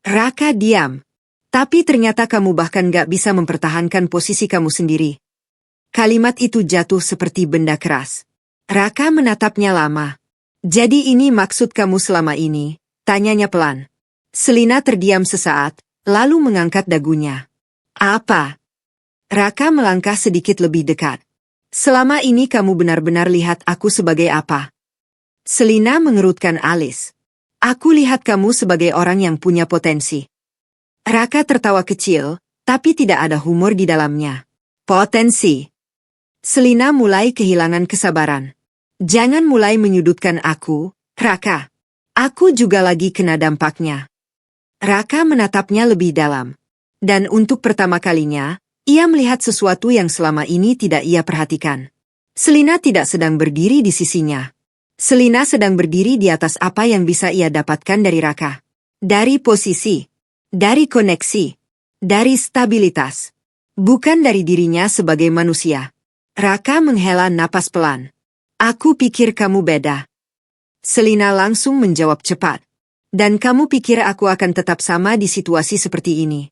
Raka diam. Tapi ternyata kamu bahkan gak bisa mempertahankan posisi kamu sendiri. Kalimat itu jatuh seperti benda keras. Raka menatapnya lama. Jadi ini maksud kamu selama ini? Tanyanya pelan. Selina terdiam sesaat, lalu mengangkat dagunya. Apa? Raka melangkah sedikit lebih dekat. Selama ini kamu benar-benar lihat aku sebagai apa? Selina mengerutkan alis. Aku lihat kamu sebagai orang yang punya potensi. Raka tertawa kecil, tapi tidak ada humor di dalamnya. Potensi. Selina mulai kehilangan kesabaran. Jangan mulai menyudutkan aku, Raka. Aku juga lagi kena dampaknya. Raka menatapnya lebih dalam. Dan untuk pertama kalinya, ia melihat sesuatu yang selama ini tidak ia perhatikan. Selina tidak sedang berdiri di sisinya. Selina sedang berdiri di atas apa yang bisa ia dapatkan dari Raka. Dari posisi, dari koneksi, dari stabilitas. Bukan dari dirinya sebagai manusia. Raka menghela napas pelan. Aku pikir kamu beda. Selina langsung menjawab cepat. Dan kamu pikir aku akan tetap sama di situasi seperti ini?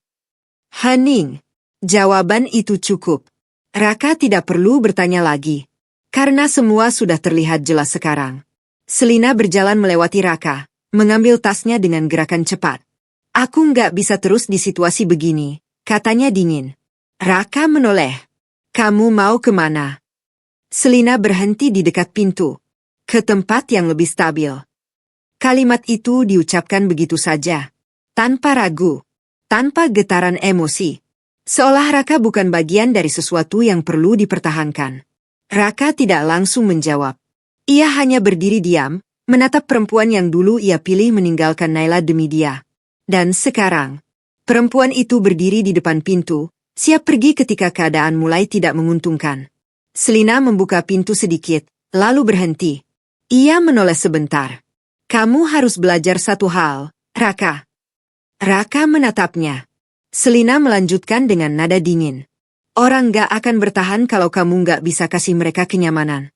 Hening. Jawaban itu cukup. Raka tidak perlu bertanya lagi. Karena semua sudah terlihat jelas sekarang. Selina berjalan melewati Raka, mengambil tasnya dengan gerakan cepat. Aku nggak bisa terus di situasi begini, katanya dingin. Raka menoleh. Kamu mau kemana? Selina berhenti di dekat pintu. Ke tempat yang lebih stabil. Kalimat itu diucapkan begitu saja. Tanpa ragu. Tanpa getaran emosi. Seolah Raka bukan bagian dari sesuatu yang perlu dipertahankan. Raka tidak langsung menjawab. Ia hanya berdiri diam, menatap perempuan yang dulu ia pilih meninggalkan Naila demi dia. Dan sekarang, perempuan itu berdiri di depan pintu, siap pergi ketika keadaan mulai tidak menguntungkan. Selina membuka pintu sedikit, lalu berhenti. Ia menoleh sebentar. Kamu harus belajar satu hal, Raka. Raka menatapnya. Selina melanjutkan dengan nada dingin. Orang gak akan bertahan kalau kamu gak bisa kasih mereka kenyamanan.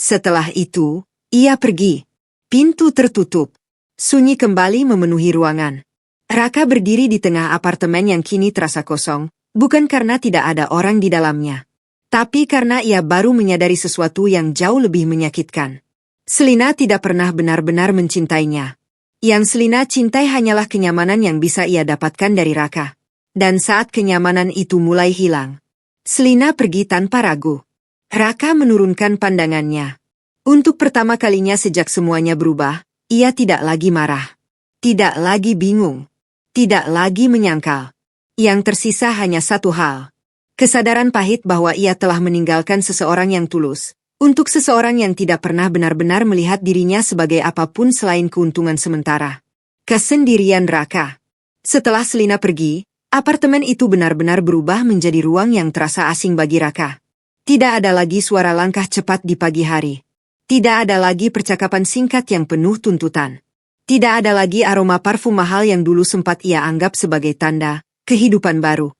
Setelah itu, ia pergi. Pintu tertutup. Sunyi kembali memenuhi ruangan. Raka berdiri di tengah apartemen yang kini terasa kosong, bukan karena tidak ada orang di dalamnya. Tapi karena ia baru menyadari sesuatu yang jauh lebih menyakitkan. Selina tidak pernah benar-benar mencintainya. Yang Selina cintai hanyalah kenyamanan yang bisa ia dapatkan dari Raka. Dan saat kenyamanan itu mulai hilang, Selina pergi tanpa ragu. Raka menurunkan pandangannya. Untuk pertama kalinya sejak semuanya berubah, ia tidak lagi marah. Tidak lagi bingung. Tidak lagi menyangkal. Yang tersisa hanya satu hal. Kesadaran pahit bahwa ia telah meninggalkan seseorang yang tulus. Untuk seseorang yang tidak pernah benar-benar melihat dirinya sebagai apapun selain keuntungan sementara. Kesendirian Raka. Setelah Selina pergi, apartemen itu benar-benar berubah menjadi ruang yang terasa asing bagi Raka. Tidak ada lagi suara langkah cepat di pagi hari. Tidak ada lagi percakapan singkat yang penuh tuntutan. Tidak ada lagi aroma parfum mahal yang dulu sempat ia anggap sebagai tanda kehidupan baru.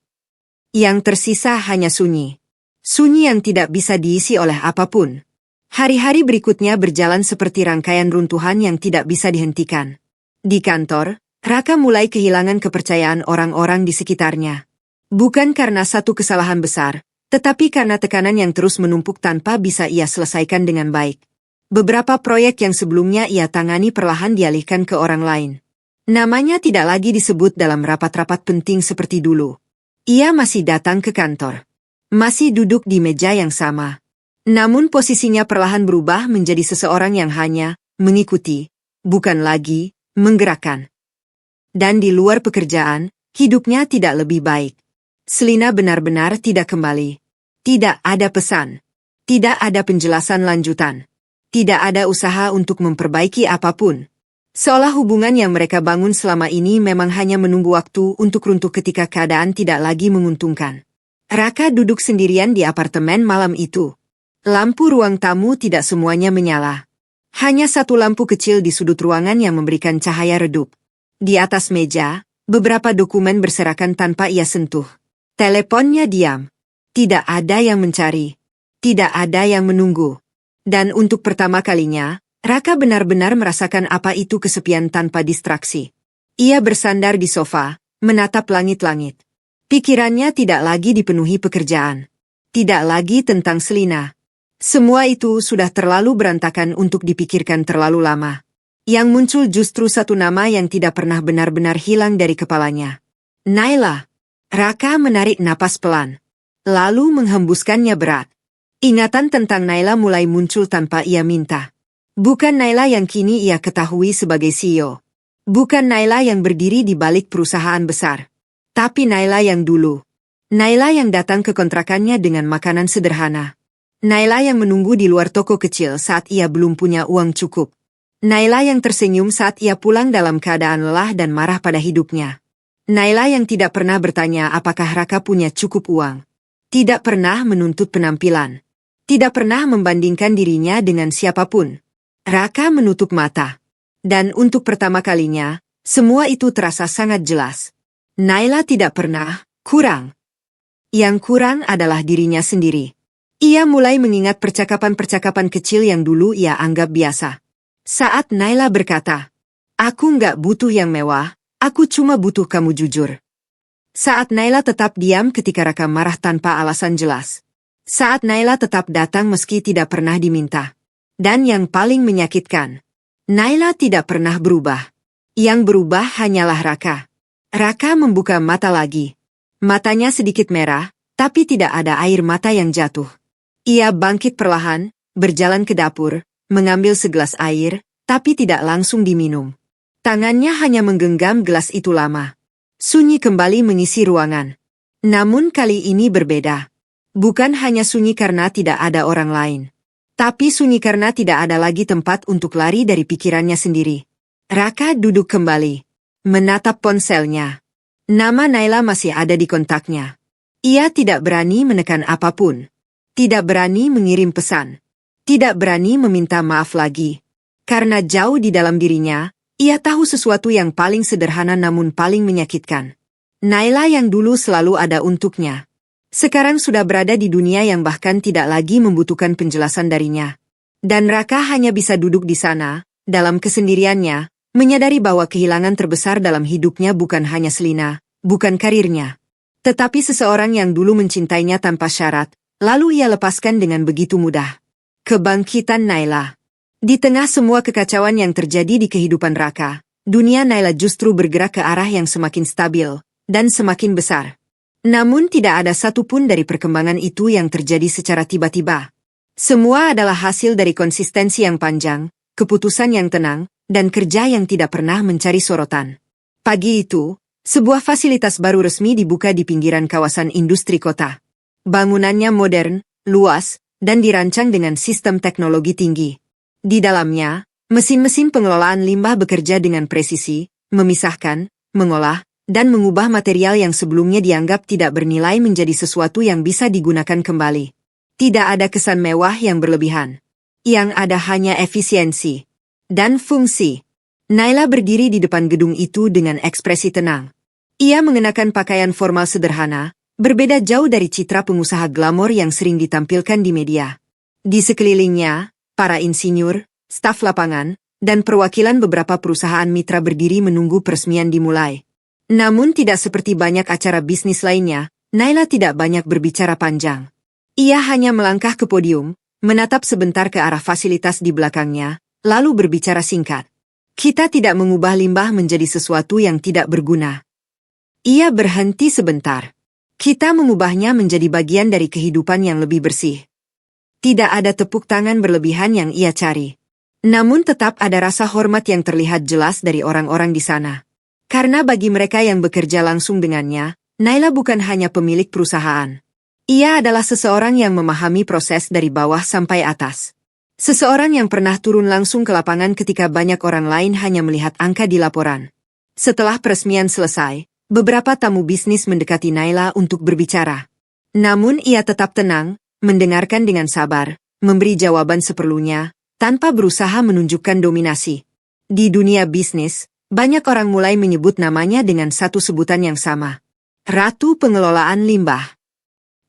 Yang tersisa hanya sunyi. Sunyi yang tidak bisa diisi oleh apapun. Hari-hari berikutnya berjalan seperti rangkaian runtuhan yang tidak bisa dihentikan. Di kantor, Raka mulai kehilangan kepercayaan orang-orang di sekitarnya. Bukan karena satu kesalahan besar, tetapi karena tekanan yang terus menumpuk tanpa bisa ia selesaikan dengan baik. Beberapa proyek yang sebelumnya ia tangani perlahan dialihkan ke orang lain. Namanya tidak lagi disebut dalam rapat-rapat penting seperti dulu. Ia masih datang ke kantor. Masih duduk di meja yang sama. Namun posisinya perlahan berubah menjadi seseorang yang hanya mengikuti, bukan lagi menggerakkan. Dan di luar pekerjaan, hidupnya tidak lebih baik. Selina benar-benar tidak kembali. Tidak ada pesan. Tidak ada penjelasan lanjutan. Tidak ada usaha untuk memperbaiki apapun. Seolah hubungan yang mereka bangun selama ini memang hanya menunggu waktu untuk runtuh ketika keadaan tidak lagi menguntungkan. Raka duduk sendirian di apartemen malam itu. Lampu ruang tamu tidak semuanya menyala. Hanya satu lampu kecil di sudut ruangan yang memberikan cahaya redup. Di atas meja, beberapa dokumen berserakan tanpa ia sentuh. Teleponnya diam. Tidak ada yang mencari. Tidak ada yang menunggu. Dan untuk pertama kalinya, Raka benar-benar merasakan apa itu kesepian tanpa distraksi. Ia bersandar di sofa, menatap langit-langit. Pikirannya tidak lagi dipenuhi pekerjaan. Tidak lagi tentang Selina. Semua itu sudah terlalu berantakan untuk dipikirkan terlalu lama. Yang muncul justru satu nama yang tidak pernah benar-benar hilang dari kepalanya. Naila. Raka menarik napas pelan. Lalu menghembuskannya berat. Ingatan tentang Naila mulai muncul tanpa ia minta. Bukan Naila yang kini ia ketahui sebagai CEO. Bukan Naila yang berdiri di balik perusahaan besar. Tapi Naila yang dulu. Naila yang datang ke kontrakannya dengan makanan sederhana. Naila yang menunggu di luar toko kecil saat ia belum punya uang cukup. Naila yang tersenyum saat ia pulang dalam keadaan lelah dan marah pada hidupnya. Naila yang tidak pernah bertanya apakah Raka punya cukup uang. Tidak pernah menuntut penampilan. Tidak pernah membandingkan dirinya dengan siapapun. Raka menutup mata. Dan untuk pertama kalinya, semua itu terasa sangat jelas. Naila tidak pernah kurang. Yang kurang adalah dirinya sendiri. Ia mulai mengingat percakapan-percakapan kecil yang dulu ia anggap biasa. Saat Naila berkata, "Aku nggak butuh yang mewah, aku cuma butuh kamu jujur." Saat Naila tetap diam ketika Raka marah tanpa alasan jelas. Saat Naila tetap datang meski tidak pernah diminta. Dan yang paling menyakitkan, Naila tidak pernah berubah. Yang berubah hanyalah Raka. Raka membuka mata lagi. Matanya sedikit merah, tapi tidak ada air mata yang jatuh. Ia bangkit perlahan, berjalan ke dapur, mengambil segelas air, tapi tidak langsung diminum. Tangannya hanya menggenggam gelas itu lama. Sunyi kembali mengisi ruangan. Namun kali ini berbeda. Bukan hanya sunyi karena tidak ada orang lain. Tapi sunyi karena tidak ada lagi tempat untuk lari dari pikirannya sendiri. Raka duduk kembali. Menatap ponselnya. Nama Naila masih ada di kontaknya. Ia tidak berani menekan apapun. Tidak berani mengirim pesan. Tidak berani meminta maaf lagi. Karena jauh di dalam dirinya, ia tahu sesuatu yang paling sederhana namun paling menyakitkan. Naila yang dulu selalu ada untuknya. Sekarang sudah berada di dunia yang bahkan tidak lagi membutuhkan penjelasan darinya. Dan Raka hanya bisa duduk di sana, dalam kesendiriannya, menyadari bahwa kehilangan terbesar dalam hidupnya bukan hanya Selina, bukan karirnya. Tetapi seseorang yang dulu mencintainya tanpa syarat, lalu ia lepaskan dengan begitu mudah. Kebangkitan Naila. Di tengah semua kekacauan yang terjadi di kehidupan Raka, dunia Naila justru bergerak ke arah yang semakin stabil dan semakin besar. Namun tidak ada satupun dari perkembangan itu yang terjadi secara tiba-tiba. Semua adalah hasil dari konsistensi yang panjang, keputusan yang tenang, dan kerja yang tidak pernah mencari sorotan. Pagi itu, sebuah fasilitas baru resmi dibuka di pinggiran kawasan industri kota. Bangunannya modern, luas, dan dirancang dengan sistem teknologi tinggi. Di dalamnya, mesin-mesin pengelolaan limbah bekerja dengan presisi, memisahkan, mengolah, dan mengubah material yang sebelumnya dianggap tidak bernilai menjadi sesuatu yang bisa digunakan kembali. Tidak ada kesan mewah yang berlebihan. Yang ada hanya efisiensi dan fungsi. Naila berdiri di depan gedung itu dengan ekspresi tenang. Ia mengenakan pakaian formal sederhana, berbeda jauh dari citra pengusaha glamor yang sering ditampilkan di media. Di sekelilingnya, para insinyur, staf lapangan, dan perwakilan beberapa perusahaan mitra berdiri menunggu peresmian dimulai. Namun tidak seperti banyak acara bisnis lainnya, Naila tidak banyak berbicara panjang. Ia hanya melangkah ke podium, menatap sebentar ke arah fasilitas di belakangnya, lalu berbicara singkat. Kita tidak mengubah limbah menjadi sesuatu yang tidak berguna. Ia berhenti sebentar. Kita mengubahnya menjadi bagian dari kehidupan yang lebih bersih. Tidak ada tepuk tangan berlebihan yang ia cari. Namun tetap ada rasa hormat yang terlihat jelas dari orang-orang di sana. Karena bagi mereka yang bekerja langsung dengannya, Naila bukan hanya pemilik perusahaan. Ia adalah seseorang yang memahami proses dari bawah sampai atas. Seseorang yang pernah turun langsung ke lapangan ketika banyak orang lain hanya melihat angka di laporan. Setelah peresmian selesai, beberapa tamu bisnis mendekati Naila untuk berbicara. Namun ia tetap tenang, mendengarkan dengan sabar, memberi jawaban seperlunya, tanpa berusaha menunjukkan dominasi. Di dunia bisnis, banyak orang mulai menyebut namanya dengan satu sebutan yang sama. Ratu Pengelolaan Limbah.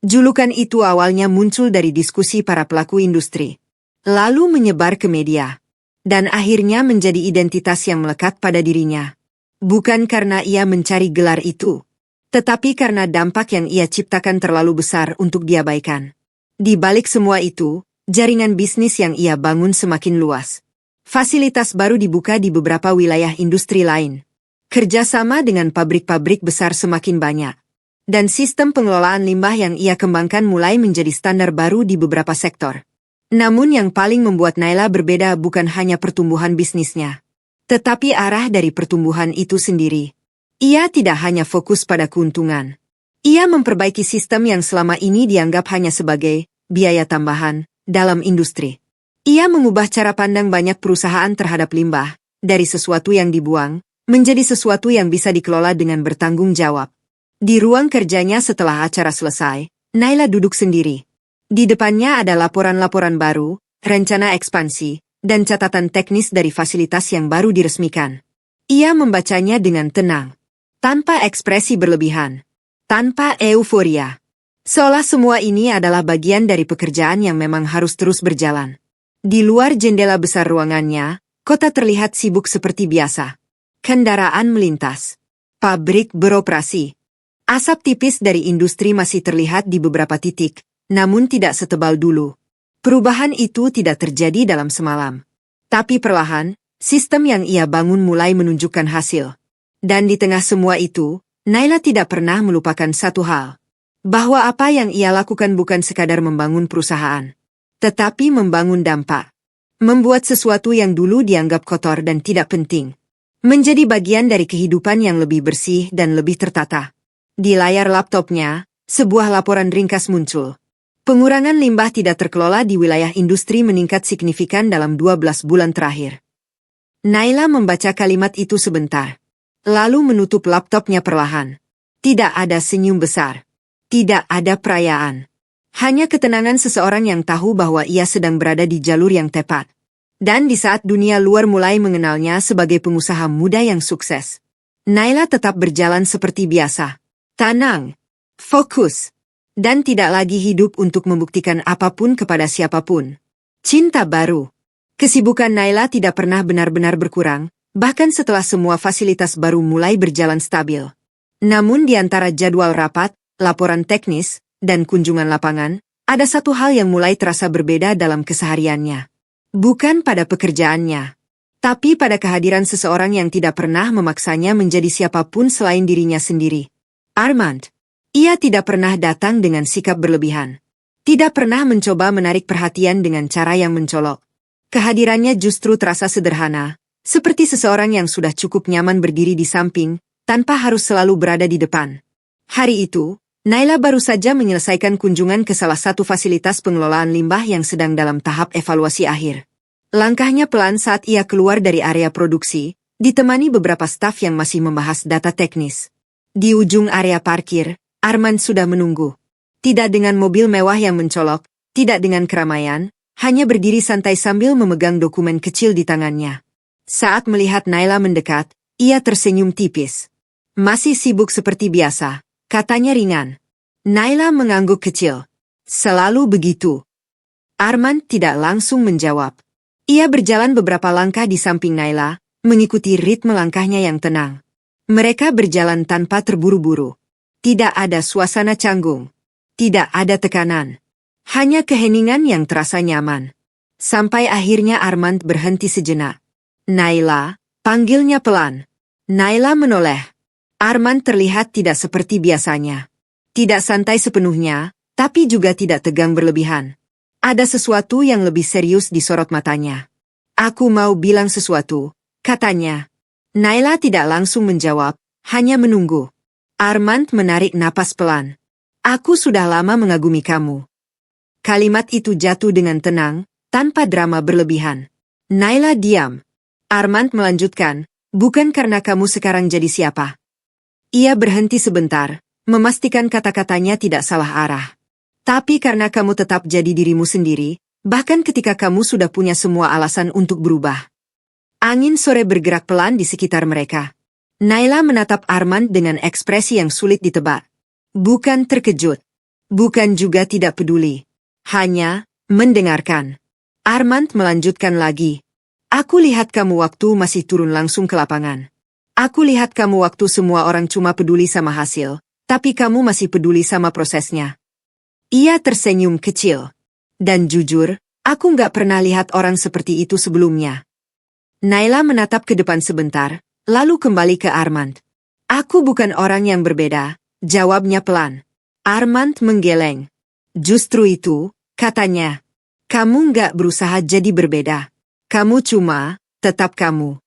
Julukan itu awalnya muncul dari diskusi para pelaku industri. Lalu menyebar ke media. Dan akhirnya menjadi identitas yang melekat pada dirinya. Bukan karena ia mencari gelar itu, tetapi karena dampak yang ia ciptakan terlalu besar untuk diabaikan. Di balik semua itu, jaringan bisnis yang ia bangun semakin luas. Fasilitas baru dibuka di beberapa wilayah industri lain. Kerjasama dengan pabrik-pabrik besar semakin banyak. Dan sistem pengelolaan limbah yang ia kembangkan mulai menjadi standar baru di beberapa sektor. Namun yang paling membuat Naila berbeda bukan hanya pertumbuhan bisnisnya, tetapi arah dari pertumbuhan itu sendiri. Ia tidak hanya fokus pada keuntungan. Ia memperbaiki sistem yang selama ini dianggap hanya sebagai biaya tambahan dalam industri. Ia mengubah cara pandang banyak perusahaan terhadap limbah, dari sesuatu yang dibuang, menjadi sesuatu yang bisa dikelola dengan bertanggung jawab. Di ruang kerjanya setelah acara selesai, Naila duduk sendiri. Di depannya ada laporan-laporan baru, rencana ekspansi, dan catatan teknis dari fasilitas yang baru diresmikan. Ia membacanya dengan tenang, tanpa ekspresi berlebihan, tanpa euforia. Seolah semua ini adalah bagian dari pekerjaan yang memang harus terus berjalan. Di luar jendela besar ruangannya, kota terlihat sibuk seperti biasa. Kendaraan melintas. Pabrik beroperasi. Asap tipis dari industri masih terlihat di beberapa titik, namun tidak setebal dulu. Perubahan itu tidak terjadi dalam semalam. Tapi perlahan, sistem yang ia bangun mulai menunjukkan hasil. Dan di tengah semua itu, Naila tidak pernah melupakan satu hal. Bahwa apa yang ia lakukan bukan sekadar membangun perusahaan, tetapi membangun dampak. Membuat sesuatu yang dulu dianggap kotor dan tidak penting menjadi bagian dari kehidupan yang lebih bersih dan lebih tertata. Di layar laptopnya, sebuah laporan ringkas muncul. Pengurangan limbah tidak terkelola di wilayah industri meningkat signifikan dalam 12 bulan terakhir. Naila membaca kalimat itu sebentar, lalu menutup laptopnya perlahan. Tidak ada senyum besar. Tidak ada perayaan. Hanya ketenangan seseorang yang tahu bahwa ia sedang berada di jalur yang tepat. Dan di saat dunia luar mulai mengenalnya sebagai pengusaha muda yang sukses, Naila tetap berjalan seperti biasa. Tenang, fokus, dan tidak lagi hidup untuk membuktikan apapun kepada siapapun. Cinta baru. Kesibukan Naila tidak pernah benar-benar berkurang, bahkan setelah semua fasilitas baru mulai berjalan stabil. Namun di antara jadwal rapat, laporan teknis, dan kunjungan lapangan, ada satu hal yang mulai terasa berbeda dalam kesehariannya. Bukan pada pekerjaannya, tapi pada kehadiran seseorang yang tidak pernah memaksanya menjadi siapapun selain dirinya sendiri. Armand. Ia tidak pernah datang dengan sikap berlebihan. Tidak pernah mencoba menarik perhatian dengan cara yang mencolok. Kehadirannya justru terasa sederhana, seperti seseorang yang sudah cukup nyaman berdiri di samping, tanpa harus selalu berada di depan. Hari itu, Naila baru saja menyelesaikan kunjungan ke salah satu fasilitas pengelolaan limbah yang sedang dalam tahap evaluasi akhir. Langkahnya pelan saat ia keluar dari area produksi, ditemani beberapa staf yang masih membahas data teknis. Di ujung area parkir, Armand sudah menunggu. Tidak dengan mobil mewah yang mencolok, tidak dengan keramaian, hanya berdiri santai sambil memegang dokumen kecil di tangannya. Saat melihat Naila mendekat, ia tersenyum tipis. Masih sibuk seperti biasa, katanya ringan. Naila mengangguk kecil. Selalu begitu. Armand tidak langsung menjawab. Ia berjalan beberapa langkah di samping Naila, mengikuti ritme langkahnya yang tenang. Mereka berjalan tanpa terburu-buru. Tidak ada suasana canggung. Tidak ada tekanan. Hanya keheningan yang terasa nyaman. Sampai akhirnya Armand berhenti sejenak. Naila, panggilnya pelan. Naila menoleh. Armand terlihat tidak seperti biasanya. Tidak santai sepenuhnya, tapi juga tidak tegang berlebihan. Ada sesuatu yang lebih serius di sorot matanya. Aku mau bilang sesuatu, katanya. Naila tidak langsung menjawab, hanya menunggu. Armand menarik napas pelan. Aku sudah lama mengagumi kamu. Kalimat itu jatuh dengan tenang, tanpa drama berlebihan. Naila diam. Armand melanjutkan, bukan karena kamu sekarang jadi siapa. Ia berhenti sebentar, memastikan kata-katanya tidak salah arah. Tapi karena kamu tetap jadi dirimu sendiri, bahkan ketika kamu sudah punya semua alasan untuk berubah. Angin sore bergerak pelan di sekitar mereka. Naila menatap Armand dengan ekspresi yang sulit ditebak. Bukan terkejut. Bukan juga tidak peduli. Hanya mendengarkan. Armand melanjutkan lagi. Aku lihat kamu waktu masih turun langsung ke lapangan. Aku lihat kamu waktu semua orang cuma peduli sama hasil, tapi kamu masih peduli sama prosesnya. Ia tersenyum kecil. Dan jujur, aku nggak pernah lihat orang seperti itu sebelumnya. Naila menatap ke depan sebentar, lalu kembali ke Armand. Aku bukan orang yang berbeda, jawabnya pelan. Armand menggeleng. Justru itu, katanya. Kamu nggak berusaha jadi berbeda. Kamu cuma, tetap kamu.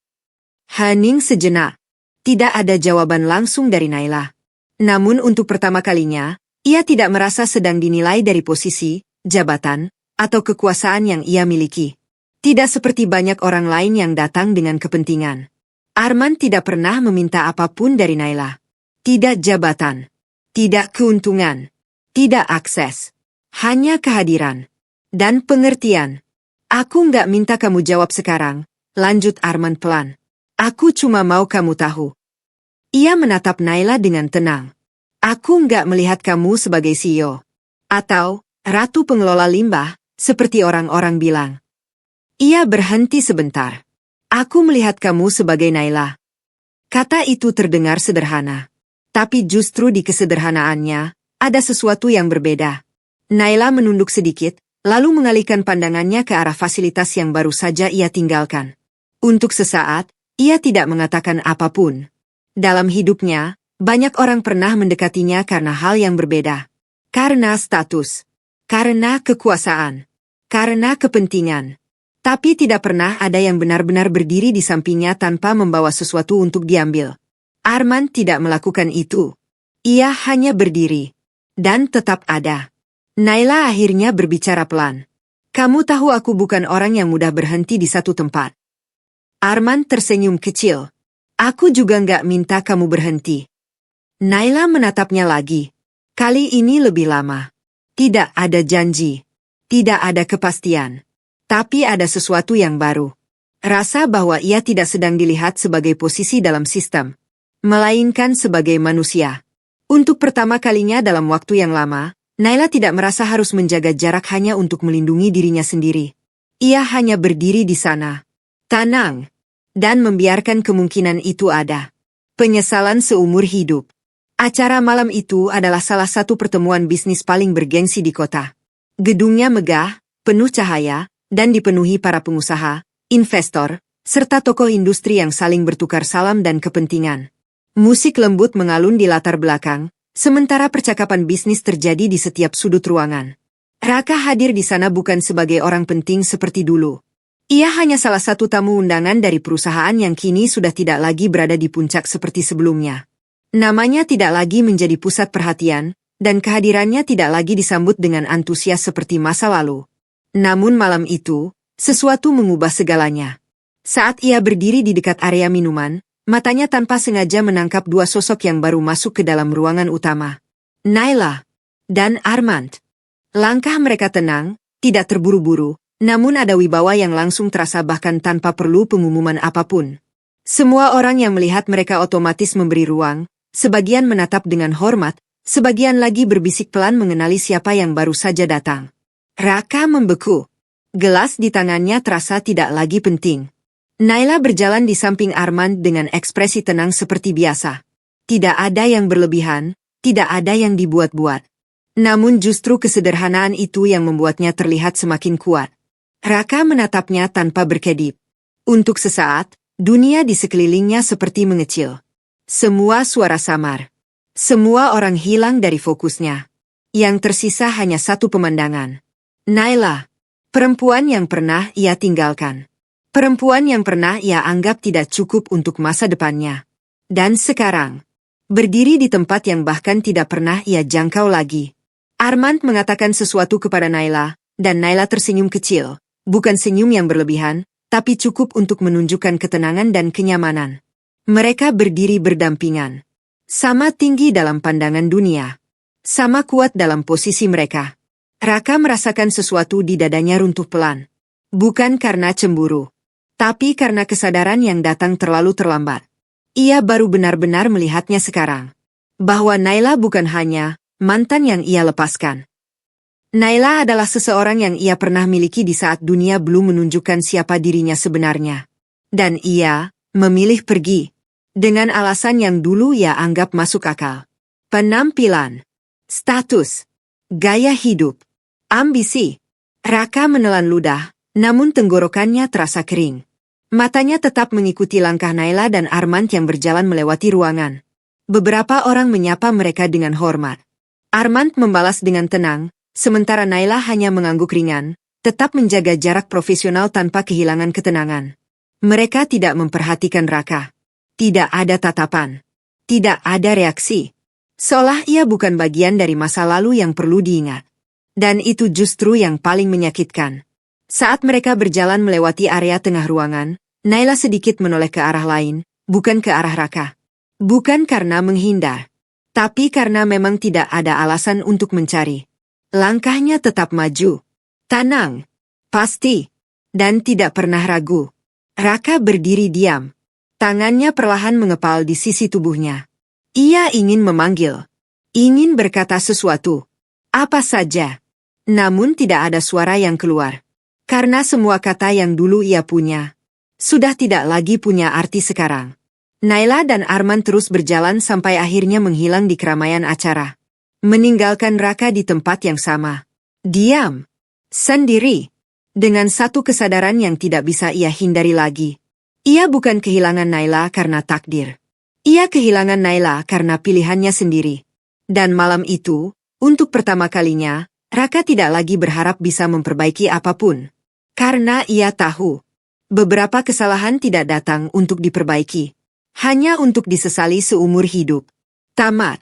Hening sejenak. Tidak ada jawaban langsung dari Naila. Namun untuk pertama kalinya, ia tidak merasa sedang dinilai dari posisi, jabatan, atau kekuasaan yang ia miliki. Tidak seperti banyak orang lain yang datang dengan kepentingan. Arman tidak pernah meminta apapun dari Naila. Tidak jabatan. Tidak keuntungan. Tidak akses. Hanya kehadiran. Dan pengertian. Aku nggak minta kamu jawab sekarang, lanjut Arman pelan. Aku cuma mau kamu tahu. Ia menatap Naila dengan tenang. Aku nggak melihat kamu sebagai CEO. Atau ratu pengelola limbah, seperti orang-orang bilang. Ia berhenti sebentar. Aku melihat kamu sebagai Naila. Kata itu terdengar sederhana. Tapi justru di kesederhanaannya, ada sesuatu yang berbeda. Naila menunduk sedikit, lalu mengalihkan pandangannya ke arah fasilitas yang baru saja ia tinggalkan. Untuk sesaat, ia tidak mengatakan apapun. Dalam hidupnya, banyak orang pernah mendekatinya karena hal yang berbeda. Karena status. Karena kekuasaan. Karena kepentingan. Tapi tidak pernah ada yang benar-benar berdiri di sampingnya tanpa membawa sesuatu untuk diambil. Arman tidak melakukan itu. Ia hanya berdiri. Dan tetap ada. Naila akhirnya berbicara pelan. Kamu tahu aku bukan orang yang mudah berhenti di satu tempat. Arman tersenyum kecil. Aku juga nggak minta kamu berhenti. Naila menatapnya lagi. Kali ini lebih lama. Tidak ada janji. Tidak ada kepastian. Tapi ada sesuatu yang baru. Rasa bahwa ia tidak sedang dilihat sebagai posisi dalam sistem, melainkan sebagai manusia. Untuk pertama kalinya dalam waktu yang lama, Naila tidak merasa harus menjaga jarak hanya untuk melindungi dirinya sendiri. Ia hanya berdiri di sana, tenang, dan membiarkan kemungkinan itu ada. Penyesalan seumur hidup. Acara malam itu adalah salah satu pertemuan bisnis paling bergengsi di kota. Gedungnya megah, penuh cahaya, dan dipenuhi para pengusaha, investor, serta tokoh industri yang saling bertukar salam dan kepentingan. Musik lembut mengalun di latar belakang, sementara percakapan bisnis terjadi di setiap sudut ruangan. Raka hadir di sana bukan sebagai orang penting seperti dulu. Ia hanya salah satu tamu undangan dari perusahaan yang kini sudah tidak lagi berada di puncak seperti sebelumnya. Namanya tidak lagi menjadi pusat perhatian, dan kehadirannya tidak lagi disambut dengan antusias seperti masa lalu. Namun malam itu, sesuatu mengubah segalanya. Saat ia berdiri di dekat area minuman, matanya tanpa sengaja menangkap dua sosok yang baru masuk ke dalam ruangan utama. Naila dan Arman. Langkah mereka tenang, tidak terburu-buru, namun ada wibawa yang langsung terasa bahkan tanpa perlu pengumuman apapun. Semua orang yang melihat mereka otomatis memberi ruang, sebagian menatap dengan hormat, sebagian lagi berbisik pelan mengenali siapa yang baru saja datang. Raka membeku. Gelas di tangannya terasa tidak lagi penting. Naila berjalan di samping Arman dengan ekspresi tenang seperti biasa. Tidak ada yang berlebihan, tidak ada yang dibuat-buat. Namun justru kesederhanaan itu yang membuatnya terlihat semakin kuat. Raka menatapnya tanpa berkedip. Untuk sesaat, dunia di sekelilingnya seperti mengecil. Semua suara samar. Semua orang hilang dari fokusnya. Yang tersisa hanya satu pemandangan. Naila, perempuan yang pernah ia tinggalkan. Perempuan yang pernah ia anggap tidak cukup untuk masa depannya. Dan sekarang, berdiri di tempat yang bahkan tidak pernah ia jangkau lagi. Arman mengatakan sesuatu kepada Naila, dan Naila tersenyum kecil. Bukan senyum yang berlebihan, tapi cukup untuk menunjukkan ketenangan dan kenyamanan. Mereka berdiri berdampingan. Sama tinggi dalam pandangan dunia. Sama kuat dalam posisi mereka. Raka merasakan sesuatu di dadanya runtuh pelan. Bukan karena cemburu, tapi karena kesadaran yang datang terlalu terlambat. Ia baru benar-benar melihatnya sekarang. Bahwa Naila bukan hanya mantan yang ia lepaskan. Naila adalah seseorang yang ia pernah miliki di saat dunia belum menunjukkan siapa dirinya sebenarnya. Dan ia memilih pergi. Dengan alasan yang dulu ia anggap masuk akal. Penampilan, status, gaya hidup, ambisi. Raka menelan ludah, namun tenggorokannya terasa kering. Matanya tetap mengikuti langkah Naila dan Arman yang berjalan melewati ruangan. Beberapa orang menyapa mereka dengan hormat. Arman membalas dengan tenang, sementara Naila hanya mengangguk ringan, tetap menjaga jarak profesional tanpa kehilangan ketenangan. Mereka tidak memperhatikan Raka. Tidak ada tatapan. Tidak ada reaksi. Seolah ia bukan bagian dari masa lalu yang perlu diingat. Dan itu justru yang paling menyakitkan. Saat mereka berjalan melewati area tengah ruangan, Naila sedikit menoleh ke arah lain, bukan ke arah Raka. Bukan karena menghindar, tapi karena memang tidak ada alasan untuk mencari. Langkahnya tetap maju. Tenang, pasti, dan tidak pernah ragu. Raka berdiri diam. Tangannya perlahan mengepal di sisi tubuhnya. Ia ingin memanggil. Ingin berkata sesuatu. Apa saja. Namun tidak ada suara yang keluar. Karena semua kata yang dulu ia punya sudah tidak lagi punya arti sekarang. Naila dan Arman terus berjalan sampai akhirnya menghilang di keramaian acara. Meninggalkan Raka di tempat yang sama. Diam. Sendiri. Dengan satu kesadaran yang tidak bisa ia hindari lagi. Ia bukan kehilangan Naila karena takdir. Ia kehilangan Naila karena pilihannya sendiri. Dan malam itu, untuk pertama kalinya, Raka tidak lagi berharap bisa memperbaiki apapun. Karena ia tahu, beberapa kesalahan tidak datang untuk diperbaiki. Hanya untuk disesali seumur hidup. Tamat.